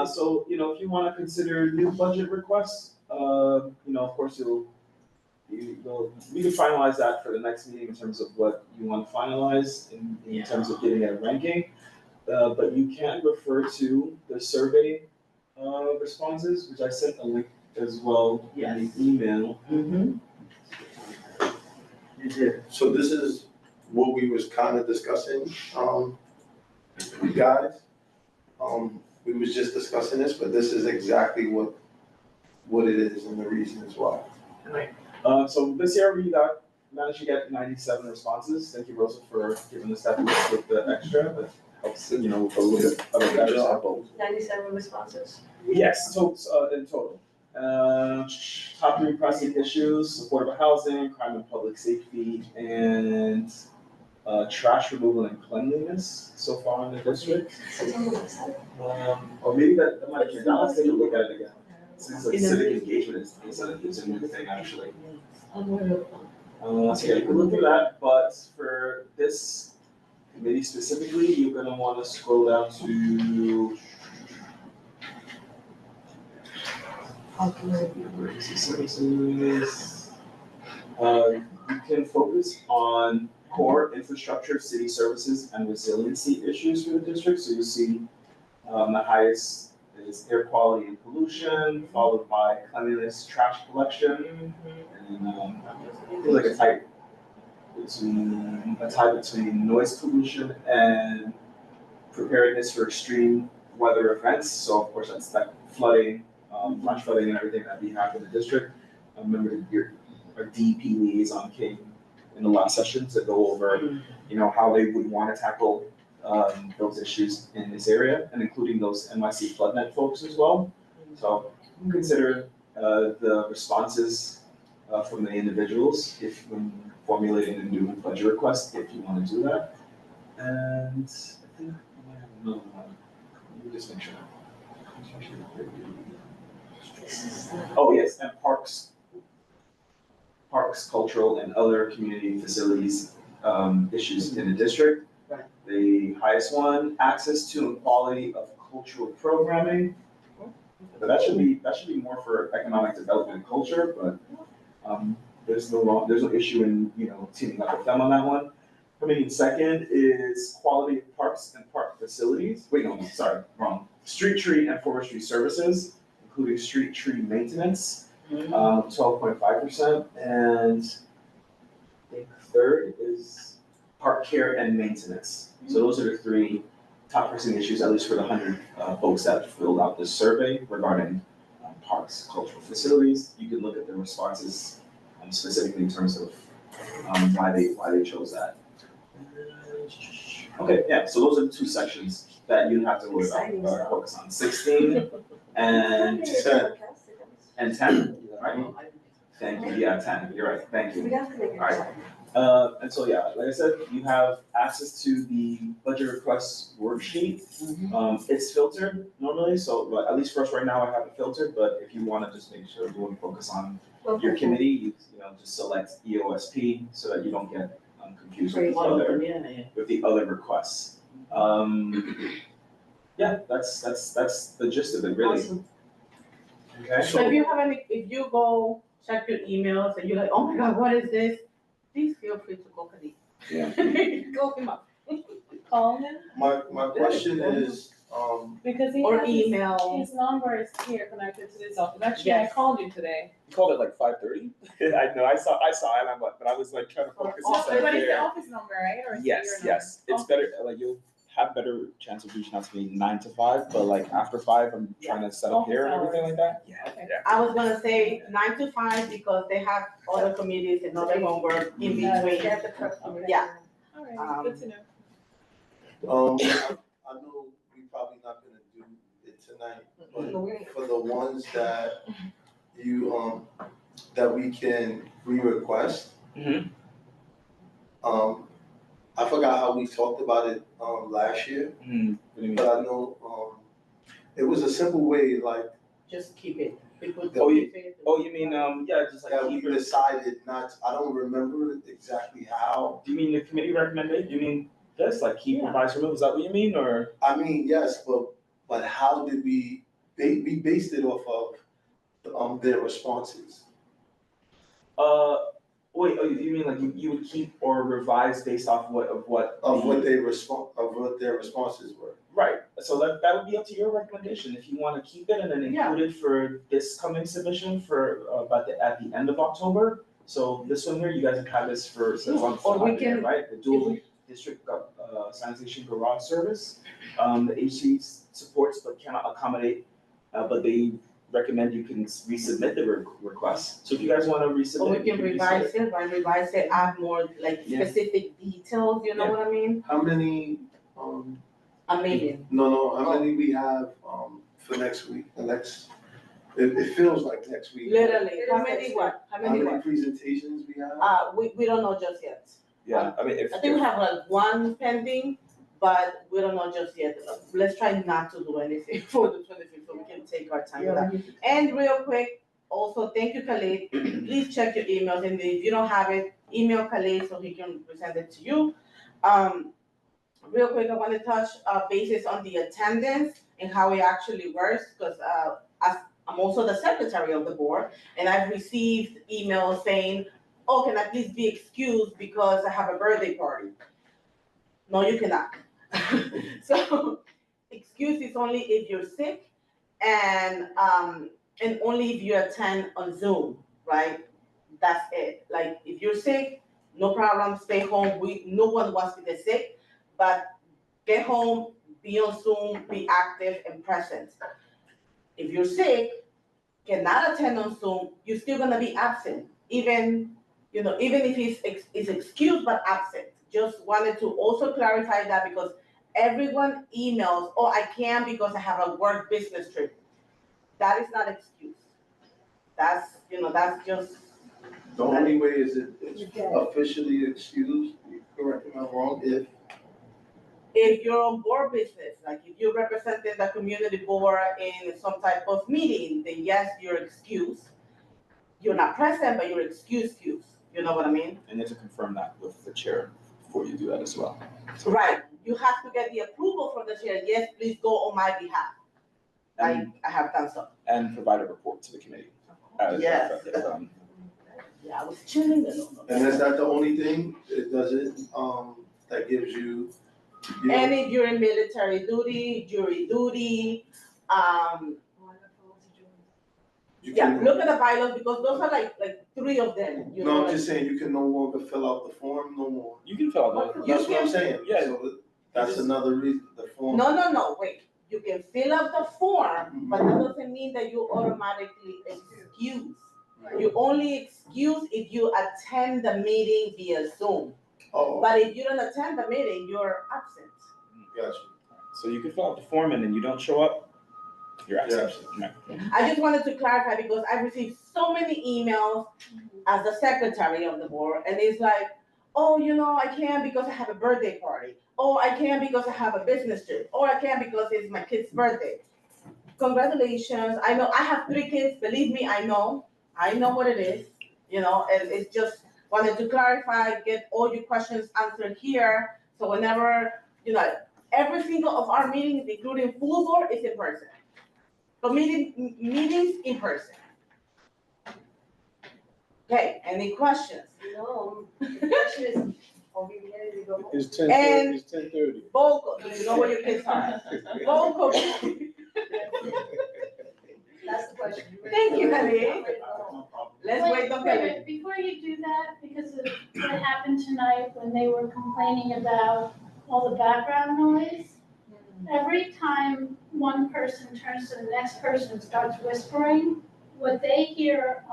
So, you know, if you want to consider new budget requests, you know, of course, we can finalize that for the next meeting in terms of what you want to finalize in terms of getting a ranking. But you can refer to the survey responses, which I sent a link as well in the email. You did. So this is what we was kind of discussing, you guys. We was just discussing this, but this is exactly what it is and the reason as well. Right. So this year we managed to get 97 responses. Thank you, Rosa, for giving us that list with the extra. That helps, you know, with a little bit of a better sample. 97 responses? Yes, so in total. Top 3 pressing issues: affordable housing, crime and public safety, and trash removal and cleanliness so far in the district. Or maybe that might change. Let's take a look at it again. Seems like civic engagement is a new thing, actually. So yeah, you can look at that, but for this committee specifically, you're gonna wanna scroll down to emergency services. You can focus on core infrastructure, city services, and resiliency issues for the district. So you'll see the highest is air quality and pollution, followed by cleanliness, trash collection, and like a tie between noise pollution and preparedness for extreme weather events. So of course that's like flooding, flash flooding and everything that we have in the district. I remember our DEP liaison came in the last session to go over, how they would want to tackle those issues in this area, and including those NYC FloodNet folks as well. So consider the responses from the individuals if when formulating a new budget request, if you want to do that. And I think I might have another one. Let me just make sure. Oh yes, and parks, cultural, and other community facilities issues in the district. The highest one, access to and quality of cultural programming. But that should be more for economic development and culture, but there's no issue in teaming up with them on that one. Coming in second is quality of parks and park facilities. Wait, no, sorry, wrong. Street tree and forestry services, including street tree maintenance, 12.5%, and I think third is park care and maintenance. So those are the three top pressing issues, at least for the 100 folks that filled out this survey regarding parks, cultural facilities. You can look at the responses specifically in terms of why they chose that. Okay, yeah, so those are the two sections that you have to worry about, focus on, 16 and 10. And 10, right? Thank you, yeah, 10, you're right, thank you. All right. And so, yeah, like I said, you have access to the budget request worksheet. It's filtered normally, so but at least for us right now, I have it filtered, but if you want to just make sure you want to focus on your committee, you just select EOSP so that you don't get confused with the other requests. Yeah, that's the gist of it, really. Awesome. Okay. So if you go check your emails and you're like, oh my God, what is this? Please feel free to call Khalid. Yeah. Call him up. Call him. My question is, Because he or has email. His number is here connected to this office. Actually, Yes. I called you today. You called it like 5:30? I know, I saw it, and but I was like trying to focus instead of But it's the there. office number, right? Or is it Yes, your yes, it's better, like you'll have better chance of reaching out to me 9 to 5, but like after 5, I'm trying to set up here and everything like that. Yeah, Okay. yeah. I was gonna say 9 to 5 because they have other committees and other homework in between. Yeah. All right, good to know. I know we probably not gonna do it tonight, but for the ones that you, that we can re-request. I forgot how we talked about it, last year, but I know, it was a simple way, like. Just keep it. You mean, yeah, just like that we decided not, I don't remember exactly how. Do you mean the committee recommended? You mean this, like keep revised removal? Is that what you mean, or? I mean, yes, but how did we based it off of their responses. Wait, you mean like you would keep or revise based off what their responses were? Right, so that would be up to your recommendation, if you wanna keep it and then include it for this coming submission for, at the end of October. So this one here, you guys have had this for, so it's on there, right? The dual district sanitation garage service. The HC supports but cannot accommodate, but they recommend you can resubmit the request. So if you guys wanna resubmit. Or we can revise it, add more like specific details, you know what I mean? How many, A million. No, how many we have, for next week, it feels like next week. Literally, how many what? How many presentations we have? We don't know just yet. Yeah, I mean, I think we have like one pending, but we don't know just yet. Let's try not to do anything for the 25th, so we can take our time with that. And real quick, also, thank you, Khalid. Please check your emails, and if you don't have it, email Khalid so he can present it to you. Real quick, I want to touch bases on the attendance and how it actually works, because I'm also the secretary of the board, and I've received emails saying, oh, can I please be excused because I have a birthday party? No, you cannot. So, excuse is only if you're sick, and only if you attend on Zoom, right? That's it. Like if you're sick, no problem, stay home. No one wants to get sick, but get home, be on Zoom, be active and present. If you're sick, cannot attend on Zoom, you're still gonna be absent, even if it's excused but absent. Just wanted to also clarify that because everyone emails, oh, I can't because I have a work business trip. That is not excuse. That's just. The only way is it's officially excused, correct me if I'm wrong, If you're on board business, like if you're representing the community board in some type of meeting, then yes, you're excused. You're not present, but you're excused. You know what I mean? And you have to confirm that with the chair before you do that as well. Right. You have to get the approval from the chair. Yes, please go on my behalf. I have done so. And provide a report to the committee. Yes. Yeah, I was chilling. and is that the only thing? It doesn't, that gives you know, Any during military duty, jury duty, yeah, look at the bylaws because those are like 3 of them. No, I'm just saying you can no longer fill out the form no more. You can fill out the. That's what I'm saying. Yeah. So that's another reason, the form. No, wait. You can fill out the form, but that doesn't mean that you automatically excuse. You only excuse if you attend the meeting via Zoom. Oh. But if you don't attend the meeting, you're absent. Gotcha. So you can fill out the form and then you don't show up, you're absent. Yeah. I just wanted to clarify because I received so many emails as the secretary of the board, and it's like, oh, I can't because I have a birthday party. Oh, I can't because I have a business trip. Or I can't because it's my kid's birthday. Congratulations. I know I have 3 kids. Believe me, I know what it is, and it's just wanted to clarify, get all your questions answered here. So whenever, every single of our meetings, including full board, is in person. So meetings in person. Okay, any questions? No, the question is, are we ready to go home? It's 10:30, it's 10:30. Vocal, do you know where your kids are? Vocal. That's the question. Thank you, Kelly. Let's wait on Kelly. Wait, before you do that, because of what happened tonight when they were complaining about all the background noise, every time one person turns to the next person and starts whispering, what they hear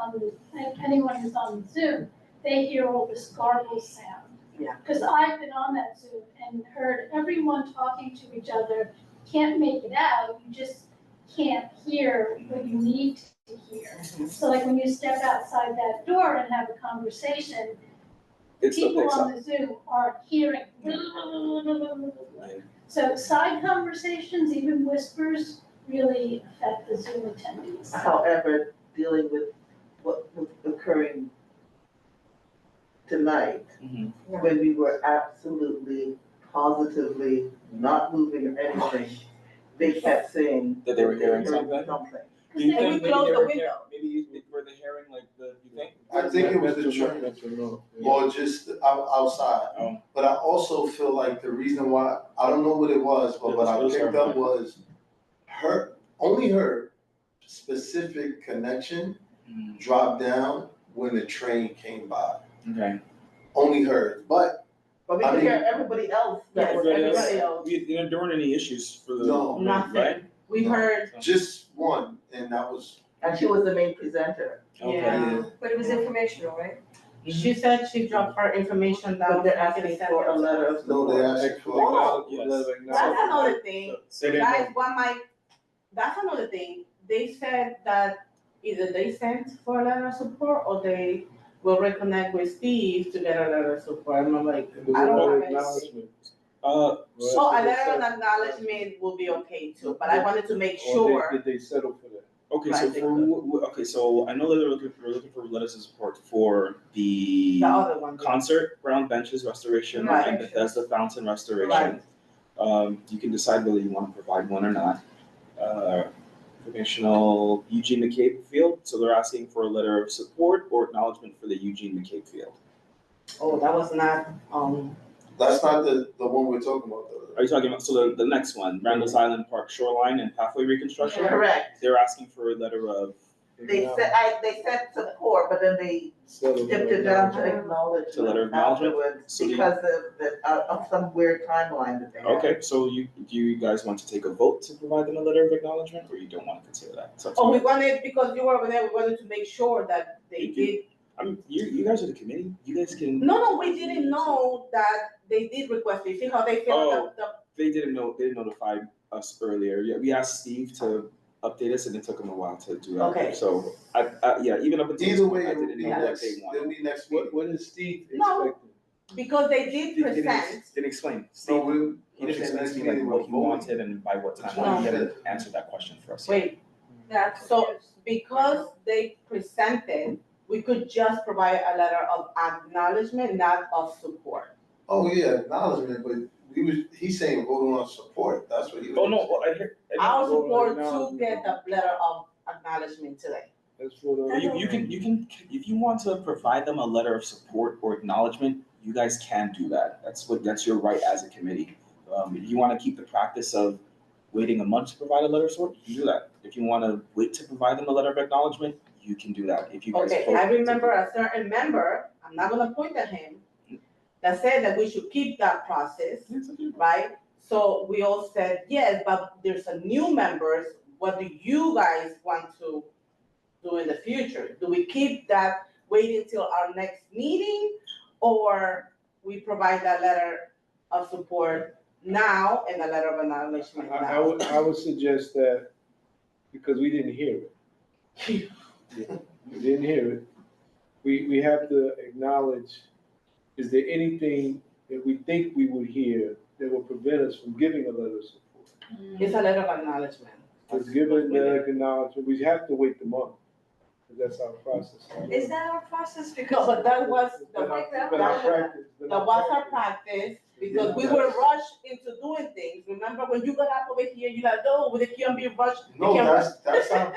anyone who's on Zoom, they hear all this garble sound. Yeah. Because I've been on that Zoom and heard everyone talking to each other, can't make it out, you just can't hear what you need to hear. So like when you step outside that door and have a conversation, people on the Zoom are hearing. So side conversations, even whispers, really affect the Zoom attendees. However, dealing with what was occurring tonight, when we were absolutely, positively not moving or anything, they kept saying that they were hearing something. Do you think maybe they were hearing, were they hearing like you think? I think it was the train, or just outside. Oh. But I also feel like the reason why, I don't know what it was, but what I picked up was only her specific connection dropped down when the train came by. Okay. Only her, but we could hear everybody else. Everybody else. There weren't any issues for the. No. Nothing. Right? We heard. Just one, and that was. And she was the main presenter. Okay. Yeah. But it was informational, right? She said she dropped her information down. But they're asking for a letter of No, support. they asked for. That's another thing. Say that Guys, that's another thing. They said that either they sent for a letter of support or they will reconnect with Steve to get a letter of support. I'm like, I don't have anything. So a letter of acknowledgement will be okay too, but I wanted to make sure. Did they settle for that? Okay, Right, so I know that we're looking for letters of support for the other one. concert ground benches restoration Right. and Bethesda fountain restoration. You can decide whether you want to provide one or not. Informational Eugene McCabe Field, so they're asking for a letter of support or acknowledgement for the Eugene McCabe Field. Oh, that was not, That's not the one we're talking about, though. Are you talking about, so the next one, Randall's Island Park shoreline and pathway reconstruction? Correct. They're asking for a letter of. They said support, but then they dipped it down to acknowledge. To letter of acknowledgement? Afterwards, because of some weird timeline that they had. Okay, so do you guys want to take a vote to provide them a letter of acknowledgement, or you don't want to consider that? It's up to Oh, you. we wanted, because you were over there, we wanted to make sure that they did. I mean, you guys are the committee, you guys can. No, we didn't know that they did request it. You see how they feel They didn't notify us earlier. Yeah, we asked Steve to update us and it took him a while to do that. Okay. So yeah, even up until this Either point, way, I didn't know what they wanted. it'll be next week. What is Steve No. expecting? Because they did present. Didn't explain. So Steve, he didn't explain to me like what he wanted and by what time. No. He hadn't answered that question for us. Wait, so because they presented, we could just provide a letter of acknowledgement, not of support. Oh, yeah, acknowledgement, but he's saying voting on support, that's what he was. Oh, no, well, I heard. Our support to get the letter of acknowledgement today. You can, if you want to provide them a letter of support or acknowledgement, you guys can do that. That's your right as a committee. If you want to keep the practice of waiting a month to provide a letter of support, you can do that. If you want to wait to provide them a letter of acknowledgement, you can do that. If you guys. Okay, I remember a certain member, I'm not gonna point at him, that said that we should keep that process, right? So we all said yes, but there's a new members, what do you guys want to do in the future? Do we keep that, wait until our next meeting? Or we provide that letter of support now and a letter of acknowledgement now? I would suggest that, because we didn't hear it. We didn't hear it. We have to acknowledge, is there anything that we think we would hear that will prevent us from giving a letter of support? It's a letter of acknowledgement. Because given the acknowledgement, we have to wait the month, because that's our process. Is that our process? No, but that was, But our practice. that was our practice, because we were rushed into doing things. Remember when you got up over here, you like, oh, with the QMB rush. No, that's our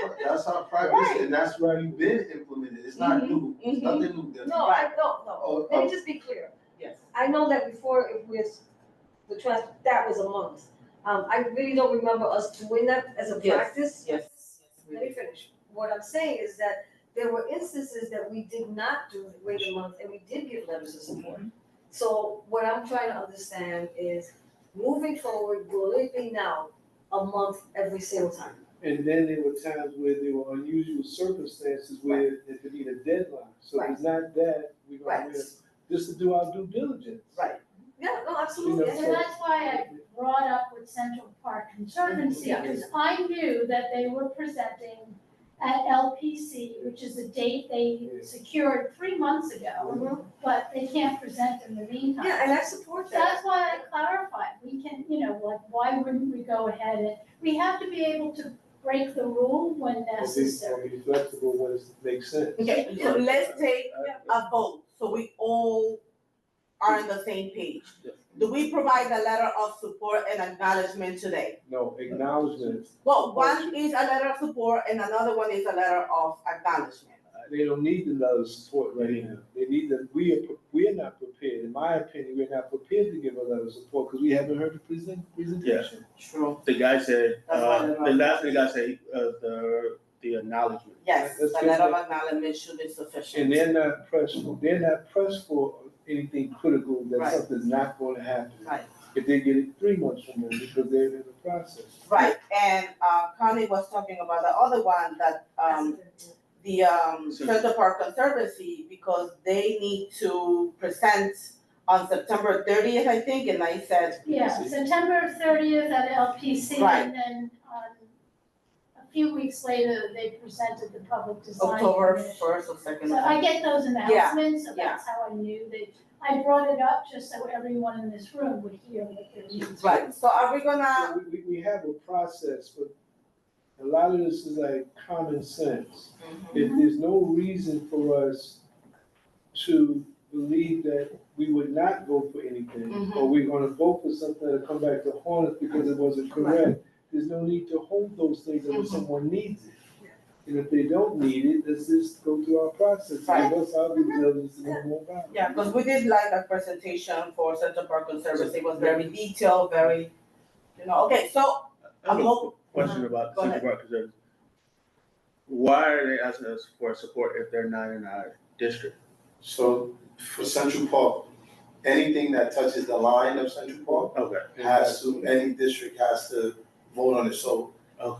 practice, Right. and that's where you've been implemented, it's not new, it's nothing new. That's- No, no, let me just be clear. Yes. I know that before it was that was a month. I really don't remember us doing that as a practice. Yes. Let me finish. What I'm saying is that there were instances that we did not wait a month and we did give letters of support. So what I'm trying to understand is, moving forward, will it be now a month every single time? And then there were times where there were unusual circumstances where there could be a deadline. So it's not that we're gonna wait, just to do our due diligence. Right. Yeah, no, absolutely. And that's why I brought up with Central Park Conservancy, because I knew that they were presenting at LPC, which is a date they secured 3 months ago, but they can't present in the meantime. Yeah, and I support that. That's why I clarified, we can, like, why wouldn't we go ahead and, we have to be able to break the rule when necessary. Or be flexible when it makes sense. Okay, so let's take a vote, so we all are on the same page. Do we provide a letter of support and acknowledgement today? No, acknowledgement. Well, one is a letter of support and another one is a letter of acknowledgement. They don't need the letter of support right now. They need we are not prepared. In my opinion, we're not prepared to give a letter of support because we haven't heard the presentation. True. The guy said, That's why the last thing the guy said, the acknowledgement. Yes, the letter of acknowledgement should be sufficient. And they're not pressed for anything critical that something's not going to happen. Right. If they get it 3 months from now, because they're in the process. Right, and Connie was talking about the other one, that the Central Park Conservancy, because they need to present on September 30th, I think, and I said. Yeah, September 30th at LPC, Right. and then a few weeks later, they presented the public design. October Commission. 1st or 2nd. So I get those announcements, so Yeah. that's how I knew that, I brought it up just so everyone in this room would hear what their needs were. Right, so are we gonna? So we have a process, but a lot of this is like common sense. If there's no reason for us to believe that we would not vote for anything, or we're gonna vote for something that'll come back to haunt us because it wasn't correct, there's no need to hold those things unless someone needs it. And if they don't need it, let's just go through our process. Right. And what's our due diligence to know more about it? Yeah, because we did like a presentation for Central Park Conservancy. It was very detailed, very, okay, so. I have I'm a hope- question about Go Central ahead. Park Conservancy. Why are they asking us for support if they're not in our district? So for Central Park, anything that touches the line of Central Park any district has to vote on it. So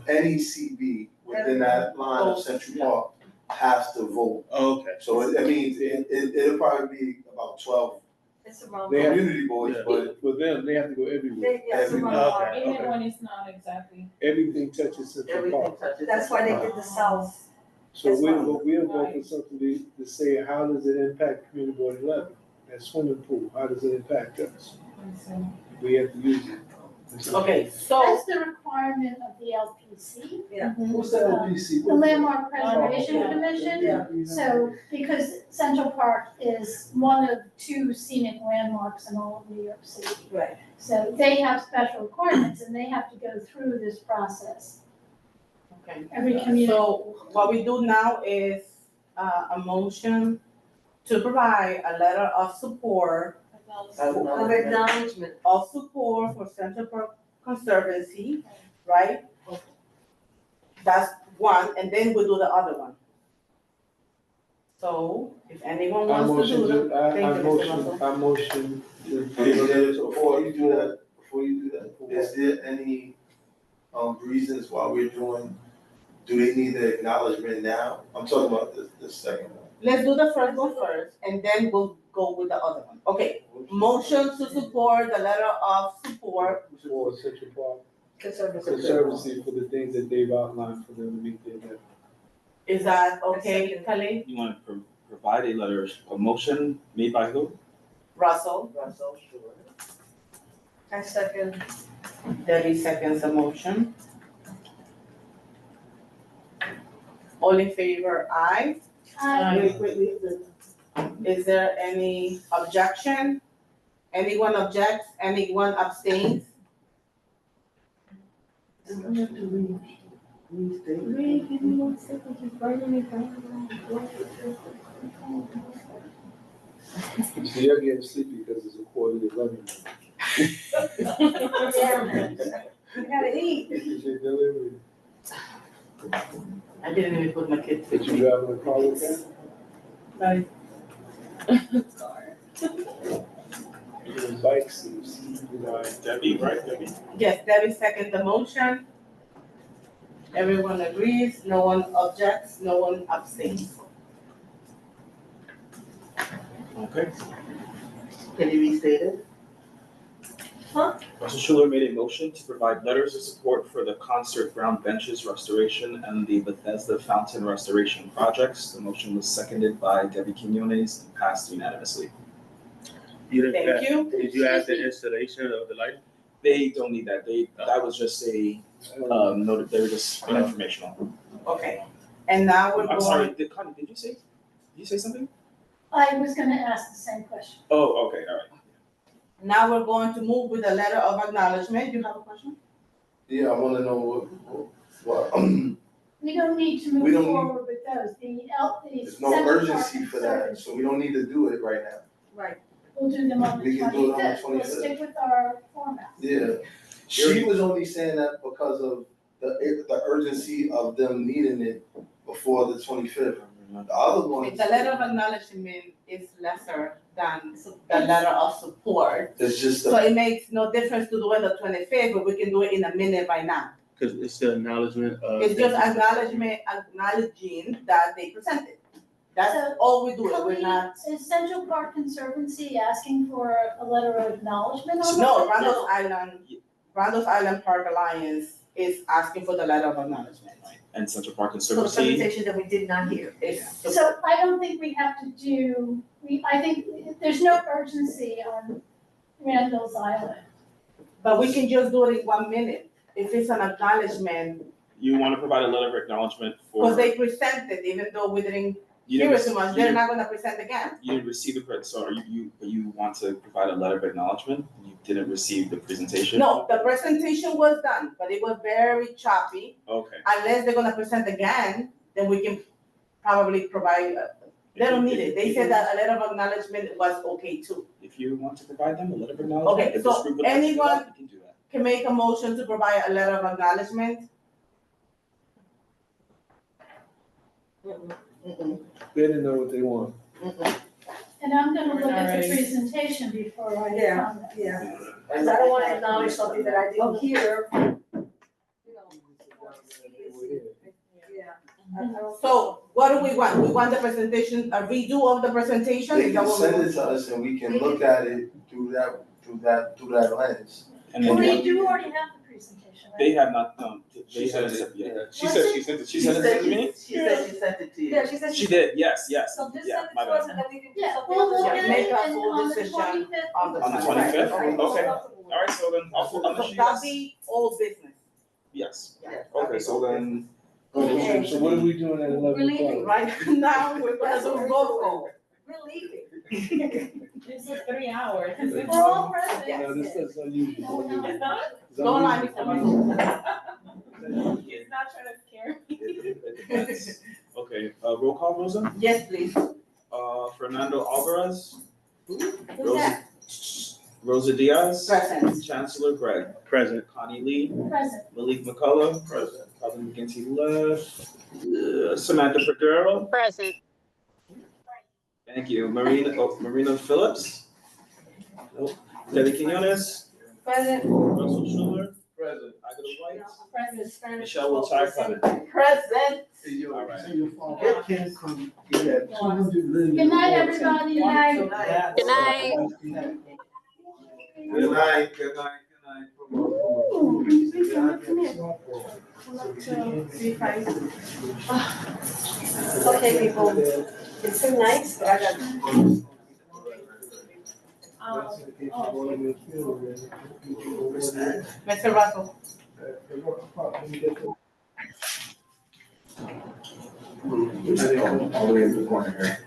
any CB within that line of Central Park has to vote. Okay. So it means it'll probably be about 12 It's around. They have- community boards, but For them, they have to go everywhere. Even when it's not exactly. Everything touches Central Everything Park. touches. That's why they did the south. So That's we'll fine. go for something to say, how does it impact Community Board 11? That swimming pool, how does it impact us? We have to use it. Okay, so. That's the requirement of the LPC. Yeah. What's the LPC? The Landmark Preservation Oh, okay. Commission. Yeah. So, because Central Park is one of 2 scenic landmarks in all of New York City. Right. So they have special requirements and they have to go through this process. Okay. Every community. So what we do now is a motion to provide a letter of support. Of acknowledgement. Of support for Central Park Conservancy, right? That's one, and then we'll do the other one. So if anyone wants to do them, thank you, Mr. Russell. I motion. before you do that, is there any reasons why we're doing, do they need the acknowledgement now? I'm talking about the second one. Let's do the first one first, and then we'll go with the other one. Okay, motion to support the letter of support. For Central Park Conservancy. Conservancy for the things that they've outlined for them to meet their deadline. Is that okay, Khalid? You want to provide a letter, a motion made by who? Russell? Russell, sure. I second. Debbie seconds the motion. All in favor, aye? Wait. Is there any objection? Anyone objects? Anyone abstains? So you're getting sleepy because it's 11:15. You gotta eat. It's your delivery. I didn't even put my kids. Did you drive in a car with them? Right. Bike seats. Debbie, right, Debbie? Yes, Debbie seconds the motion. Everyone agrees, no one objects, no one abstains. Okay. Can you restate it? Russell Schuler made a motion to provide letters of support for the concert ground benches restoration and the Bethesda fountain restoration projects. The motion was seconded by Debbie Quinones and passed unanimously. Thank you. Did you add the installation of the light? They don't need that. That was just a, note, they were just informational. Okay, and now we're I'm sorry, going, Connie, did you say something? I was gonna ask the same question. Oh, okay, all right. now we're going to move with a letter of acknowledgement. You have a question? Yeah, I wanna know what, We don't need to We move don't need- forward with those. The there's no Central Park urgency for that, Conservancy, so we don't need to do it right now. Right. we'll do them on the We can do it on the 25th. We'll 25th. stick with our format. Yeah, she was only saying that because of the urgency of them needing it before the 25th. The other one, The letter of acknowledgement is lesser than the letter of support. it's just, So it makes no difference to do it the 25th, but we can do it in a minute right now. Because it's the acknowledgement of. It's just acknowledging that they presented. That's all we do, we're not. Is Central Park Conservancy asking for a letter of acknowledgement on that? No, Randall's Island Park Alliance is asking for the letter of acknowledgement. And Central Park So the Conservancy, presentation that we did not hear. So I don't think we have to do, I think there's no urgency on Randall's Island. But we can just do it in 1 minute, if it's an acknowledgement, you want to provide a letter of acknowledgement for. because they presented, even though we didn't You hear didn't it too much, you they're didn't- not gonna present again. You didn't receive the credit, so you want to provide a letter of acknowledgement? You didn't receive the presentation? No, the presentation was done, but it was very choppy. Okay, Unless they're gonna present again, then we can probably provide, they don't need it. They said that a letter of acknowledgement was okay too. If you want to provide them a letter of acknowledgement, Okay, if this so group would like to do anyone that, we can do that. can make a motion to provide a letter of acknowledgement? They didn't know what they want. And I'm gonna look at the Alright. presentation before I Yeah, comment. yeah. Because I don't want to acknowledge something that I didn't hear. Yeah. So what do we want? We want the presentation, a redo of the presentation? They Is that can what we send want? it to us and we can look at it through that lens. And then We do already have the presentation, right? they have not, they She haven't said said it, yet. yeah. She said she sent it, she sent it to me? She said she sent it to you. Yeah, she said. She did, yes, So just yeah, send it my to us bad. and then we can do Yeah, something we'll else. look at Make it a and full on the decision 25th. on the On the 25th. 25th? Right. Okay. All right, so then I'll put on the So sheet. that'll be old business. Yes, Yeah, okay, so then. Okay. So what are we doing at 11 We're leaving, o'clock? Right now, we're gonna do roll call. We're leaving. This is 3 hours. We're all present. No, this is unusual. It's not? Don't lie, Mr. Russell. He's not trying to scare me. It depends. Okay, roll call, Rosa? Yes, please. Fernando Alvarez, Who's Rosa, that? Rosa Diaz, Present. Chancellor Greg, Present. Connie Lee, Present. Malik McCullough, President. Calvin McGinty left, Samantha Figueroa. Present. Thank you. Marina Phillips. Nope. Kelly Quinones. Present. Russell Schuler. Present. Agatha White. Present. Michelle Wiltshire present. Present. All right. It can come, you had 200 million. Good night, everybody. Good night. Good night. Good night. Good night. Ooh, come here. Okay, people. It's been nice, but I got. Mr. Russell. All the way in the corner here.